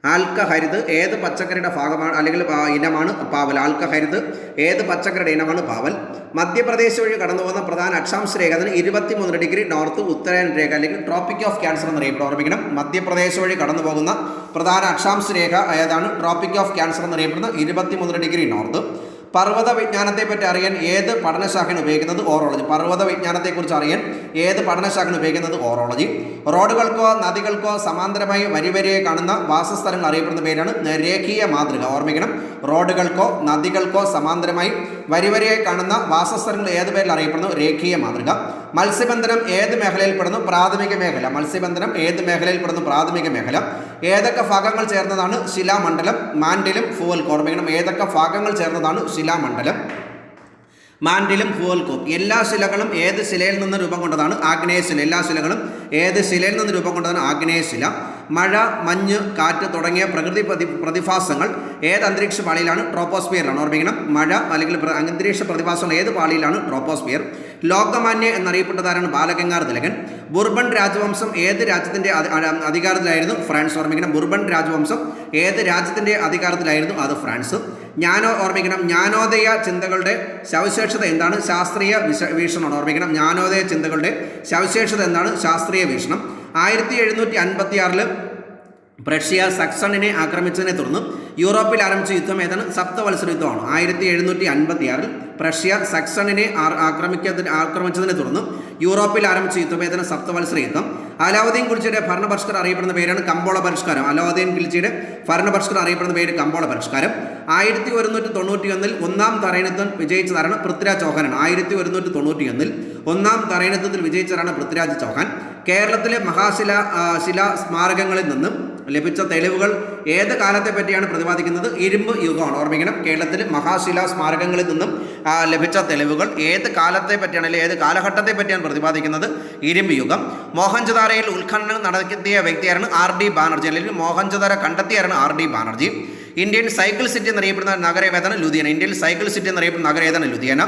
ആൽക്കഹരിത് ഏത് പച്ചക്കറിയുടെ ഭാഗമാണ് അല്ലെങ്കിൽ ഇനമാണ്? പാവൽ. ആൽക്കഹരിത് ഏത് പച്ചക്കറിയുടെ ഇനമാണ്? പാവൽ. മധ്യപ്രദേശ് വഴി കടന്നു പോകുന്ന പ്രധാന അക്ഷാംശ രേഖ 23 ഡിഗ്രി നോർത്ത് ഉത്തരായൻ രേഖ അല്ലെങ്കിൽ ട്രോപ്പിക് ഓഫ് ക്യാൻസർ എന്നറിയപ്പെടും. ഓർമ്മിക്കണം. മധ്യപ്രദേശ് വഴി കടന്നു പോകുന്ന പ്രധാന അക്ഷാംശ രേഖ ഏതാണ്? ട്രോപ്പിക് ഓഫ് ക്യാൻസർ എന്നറിയപ്പെടുന്ന 23 ഡിഗ്രി നോർത്ത്. പർവ്വത വിജ്ഞാനത്തെപ്പറ്റി അറിയാൻ ഏത് പഠനശാഖയാണ് ഉപയോഗിക്കുന്നത്? ഓറോളജി. പർവ്വത വിജ്ഞാനത്തെക്കുറിച്ച് അറിയാൻ ഏത് പഠനശാഖയാണ് ഉപയോഗിക്കുന്നത്? ഓറോളജി. റോഡുകൾക്കോ നദികൾക്കോ സമാന്തരമായി വരിവരിയെ കാണുന്ന വാസസ്ഥലങ്ങൾ അറിയപ്പെടുന്ന പേരാണ് രേഖീയ മാതൃക. ഓർമ്മിക്കണം. റോഡുകൾക്കോ നദികൾക്കോ സമാന്തരമായി വരിവരിയെ കാണുന്ന വാസസ്ഥലങ്ങൾ ഏത് പേരിൽ അറിയപ്പെടുന്നു? രേഖീയ മാതൃക. മത്സ്യബന്ധനം ഏത് മേഖലയിൽപ്പെടുന്നു? പ്രാഥമിക മേഖല. മത്സ്യബന്ധനം ഏത് മേഖലയിൽപ്പെടുന്നു? പ്രാഥമിക മേഖല. ഏതൊക്കെ ഭാഗങ്ങൾ ചേർന്നതാണ് ശിലാമണ്ഡലം? മാൻഡിലും ഫുവൽക്കോ. ഓർമ്മിക്കണം. ഏതൊക്കെ ഭാഗങ്ങൾ ചേർന്നതാണ് ശിലാമണ്ഡലം? മാൻഡിലും ഫുവൽക്കോം. എല്ലാ ശിലകളും ഏത് ശിലയിൽ നിന്ന് രൂപം കൊണ്ടതാണ്? ആഗ്നേയശില. എല്ലാ ശിലകളും ഏത് ശിലയിൽ നിന്ന് രൂപം കൊണ്ടതാണ്? ആഗ്നേയശില. മഴ, മഞ്ഞ്, കാറ്റ് തുടങ്ങിയ പ്രകൃതി പ്രതിഭാസങ്ങൾ ഏത് അന്തരീക്ഷ പാളിയിലാണ്? ട്രോപ്പോസ്ഫിയറിലാണ്. ഓർമ്മിക്കണം. മഴ അല്ലെങ്കിൽ അന്തരീക്ഷ പ്രതിഭാസങ്ങൾ ഏത് പാളിയിലാണ്? ട്രോപ്പോസ്ഫിയർ. ലോകമാന്യ എന്നറിയപ്പെട്ടതാരാണ്? ബാലഗംഗാധര തിലകൻ. ബുർബൺ രാജവംശം ഏത് രാജ്യത്തിൻ്റെ അധികാരത്തിലായിരുന്നു? ഫ്രാൻസ്. ഓർമ്മിക്കണം. ബുർബൺ രാജവംശം ഏത് രാജ്യത്തിൻ്റെ അധികാരത്തിലായിരുന്നു? അത് ഫ്രാൻസ്. ഓർമ്മിക്കണം. ജ്ഞാനോദയ ചിന്തകളുടെ സവിശേഷത എന്താണ്? ശാസ്ത്രീയ വീക്ഷണമാണ്. ഓർമ്മിക്കണം. ജ്ഞാനോദയ ചിന്തകളുടെ സവിശേഷത എന്താണ്? ശാസ്ത്രീയ വീക്ഷണം. 1756 പ്രഷ്യ സക്സണിനെ ആക്രമിച്ചതിനെ തുടർന്ന് യൂറോപ്പിൽ ആരംഭിച്ച യുദ്ധം ഏതാണ്? സപ്തവത്സര യുദ്ധമാണ്. 1756 പ്രഷ്യ സക്സണിനെ ആക്രമിച്ചതിനെ തുടർന്ന് യൂറോപ്പിൽ ആരംഭിച്ച യുദ്ധം ഏതാണ്? സപ്തവത്സര യുദ്ധം. അലാവുദ്ദീൻ ഖിൽജിയുടെ ഭരണപരിഷ്കാരം അറിയപ്പെടുന്ന പേരാണ് കമ്പോള പരിഷ്കാരം. അലാവുദ്ദീൻ ഖിൽജിയുടെ ഭരണപരിഷ്കാരം അറിയപ്പെടുന്ന പേര് കമ്പോള പരിഷ്കാരം. 1191 ഒന്നാം തറയിനത്വം വിജയിച്ചതാണ് പൃഥ്വിരാജ് ചൗഹാനാണ്. 1191 ഒന്നാം തറയിനത്വത്തിൽ വിജയിച്ചതാണ് പൃഥ്വിരാജ് ചൗഹാൻ. കേരളത്തിലെ ശിലാ സ്മാരകങ്ങളിൽ നിന്നും ലഭിച്ച തെളിവുകൾ ഏത് കാലത്തെ പറ്റിയാണ് പ്രതിപാദിക്കുന്നത്? ഇരുമ്പ് യുഗമാണ്. ഓർമ്മിക്കണം. കേരളത്തിൽ മഹാശിലാ സ്മാരകങ്ങളിൽ നിന്നും ലഭിച്ച തെളിവുകൾ ഏത് കാലത്തെ പറ്റിയാണ് അല്ലെങ്കിൽ ഏത് കാലഘട്ടത്തെ പറ്റിയാണ് പ്രതിപാദിക്കുന്നത്? ഇരുമ്പ് യുഗം. മോഹൻജദാരയിൽ ഉത്ഖനനം നടത്തിയ വ്യക്തിയായിരുന്നു R.D. ബാനർജി. അല്ലെങ്കിൽ മോഹൻജദാര കണ്ടെത്തിയായിരുന്നു R.D. Banerjee. Indian cycle city എന്നറിയപ്പെടുന്ന നഗരം ഏതാണ്? ലുധിയാന. ഇന്ത്യയിൽ സൈക്കിൾ സിറ്റി എന്നറിയപ്പെടുന്ന നഗരം ഏതാണ്? ലുധിയാന.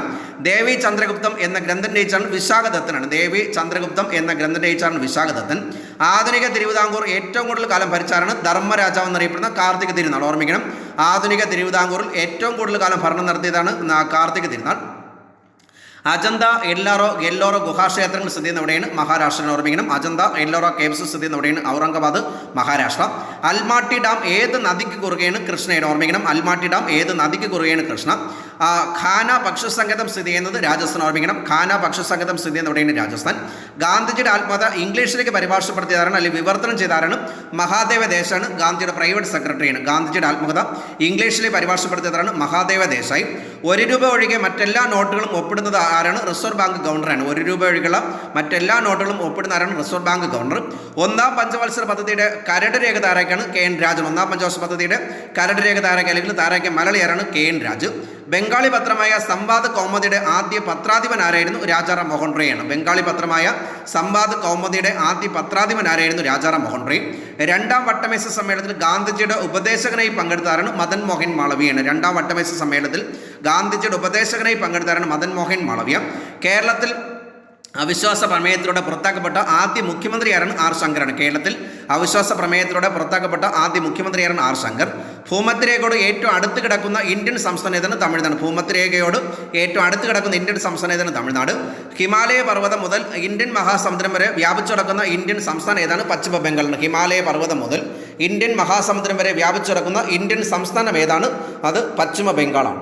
ദേവി ചന്ദ്രഗുപ്തം എന്ന ഗ്രന്ഥം രചിച്ചാണ് വിശാഖദത്തനാണ്. ദേവി ചന്ദ്രഗുപ്തം എന്ന ഗ്രന്ഥം രചിച്ചാണ് വിശാഖദത്തൻ. ആധുനിക തിരുവിതാംകൂർ ഏറ്റവും കൂടുതൽ കാലം ഭരിച്ചാണ് ധർമ്മരാജാവ് എന്നറിയപ്പെടുന്ന കാർത്തിക തിരുനാൾ. ഓർമ്മിക്കണം. ആധുനിക തിരുവിതാംകൂറിൽ ഏറ്റവും കൂടുതൽ കാലം ഭരണം നടത്തിയതാണ് കാർത്തിക തിരുനാൾ. അജന്ത എല്ലോറോ ഗുഹാക്ഷേത്രങ്ങൾ സ്ഥിതി ചെയ്യുന്ന എവിടെയാണ്? മഹാരാഷ്ട്ര. ഓർമ്മിക്കണം. അജന്ത എല്ലോറോ കേവ്സ് സ്ഥിതി ചെയ്യുന്ന എവിടെയാണ്? ഔറംഗാബാദ്, മഹാരാഷ്ട്ര. അൽമാട്ടി ഡാം ഏത് നദിക്ക് കുറുകെയാണ്? കൃഷ്ണയുടെ. ഓർമ്മിക്കണം. അൽമാട്ടി ഡാം ഏത് നദിക്ക് കുറുകെയാണ്? കൃഷ്ണ. ഖാന പക്ഷിസങ്കേതം സ്ഥിതി ചെയ്യുന്നത് രാജസ്ഥാൻ. ഓർമ്മിക്കണം. ഖാന പക്ഷിസങ്കേതം സ്ഥിതി ചെയ്യുന്ന എവിടെയാണ്? രാജസ്ഥാൻ. ഗാന്ധിജിയുടെ ആത്മകഥ ഇംഗ്ലീഷിലേക്ക് പരിഭാഷപ്പെടുത്തിയതാണ് അല്ലെങ്കിൽ വിവർത്തനം ചെയ്താരാണ്? മഹാദേവ ദേശാണ്. ഗാന്ധിജിയുടെ പ്രൈവറ്റ് സെക്രട്ടറിയാണ്. ഗാന്ധിജിയുടെ ആത്മകഥ ഇംഗ്ലീഷിലേക്ക് പരിഭാഷപ്പെടുത്തിയതാണ് മഹാദേവ ദേശായി. ₹1 ഒഴികെ മറ്റെല്ലാ നോട്ടുകളും ഒപ്പിടുന്നത് ആരാണ്? Reserve bank ഗവർണറാണ്. ₹1 ഒഴികെയുള്ള മറ്റെല്ലാ നോട്ടുകളും ഒപ്പിടുന്ന ആരാണ്? Reserve bank governor. ഒന്നാം പഞ്ചവത്സര പദ്ധതിയുടെ കരട് രേഖ താരക്കാണ് KN രാജൻ. ഒന്നാം പഞ്ചവത്സര പദ്ധതിയുടെ കരട് രേഖ താരക്ക അല്ലെങ്കിൽ താരക്ക മലയാളിയാരാണ്? KN രാജ്. ബംഗാളി പത്രമായ സംവാദ് കൗമുദിയുടെ ആദ്യ പത്രാധിപൻ ആരായിരുന്നു? രാജാറാം മോഹൻ റോയാണ്. ബംഗാളി പത്രമായ സംവാദ് കൗമുദിയുടെ ആദ്യ പത്രാധിപൻ ആരായിരുന്നു? രാജാറാം മോഹൻ റോയ്. രണ്ടാം വട്ടമേശ സമ്മേളനത്തിൽ ഗാന്ധിജിയുടെ ഉപദേശകനായി പങ്കെടുത്താരാണ്? മദൻ മോഹൻ മാളവ്യയാണ്. രണ്ടാം വട്ടമേശ സമ്മേളനത്തിൽ ഗാന്ധിജിയുടെ ഉപദേശകനായി പങ്കെടുത്താരാണ്? മദൻ മോഹൻ മാളവ്യ. കേരളത്തിൽ അവിശ്വാസ പ്രമേയത്തിലൂടെ പുറത്താക്കപ്പെട്ട ആദ്യ മുഖ്യമന്ത്രിയാരാണ്? R. ശങ്കറാണ്. കേരളത്തിൽ അവിശ്വാസ പ്രമേയത്തിലൂടെ പുറത്താക്കപ്പെട്ട ആദ്യ മുഖ്യമന്ത്രിയാരാണ്? R. ശങ്കർ. ഭൂമധ്യരേഖയോട് ഏറ്റവും അടുത്ത് കിടക്കുന്ന ഇന്ത്യൻ സംസ്ഥാനം ഏതാണ്? തമിഴ്നാട്. ഭൂമധ്യരേഖയോട് ഏറ്റവും അടുത്ത് കിടക്കുന്ന ഇന്ത്യൻ സംസ്ഥാനം ഏതാണ്? തമിഴ്നാട്. ഹിമാലയ പർവ്വതം മുതൽ ഇന്ത്യൻ മഹാസമുദ്രം വരെ വ്യാപിച്ചു കിടക്കുന്ന ഇന്ത്യൻ സംസ്ഥാനം ഏതാണ്? പശ്ചിമ ബംഗാളാണ്. ഹിമാലയ പർവ്വതം മുതൽ ഇന്ത്യൻ മഹാസമുദ്രം വരെ വ്യാപിച്ചു കിടക്കുന്ന ഇന്ത്യൻ സംസ്ഥാനം ഏതാണ്? അത് പശ്ചിമ ബംഗാളാണ്.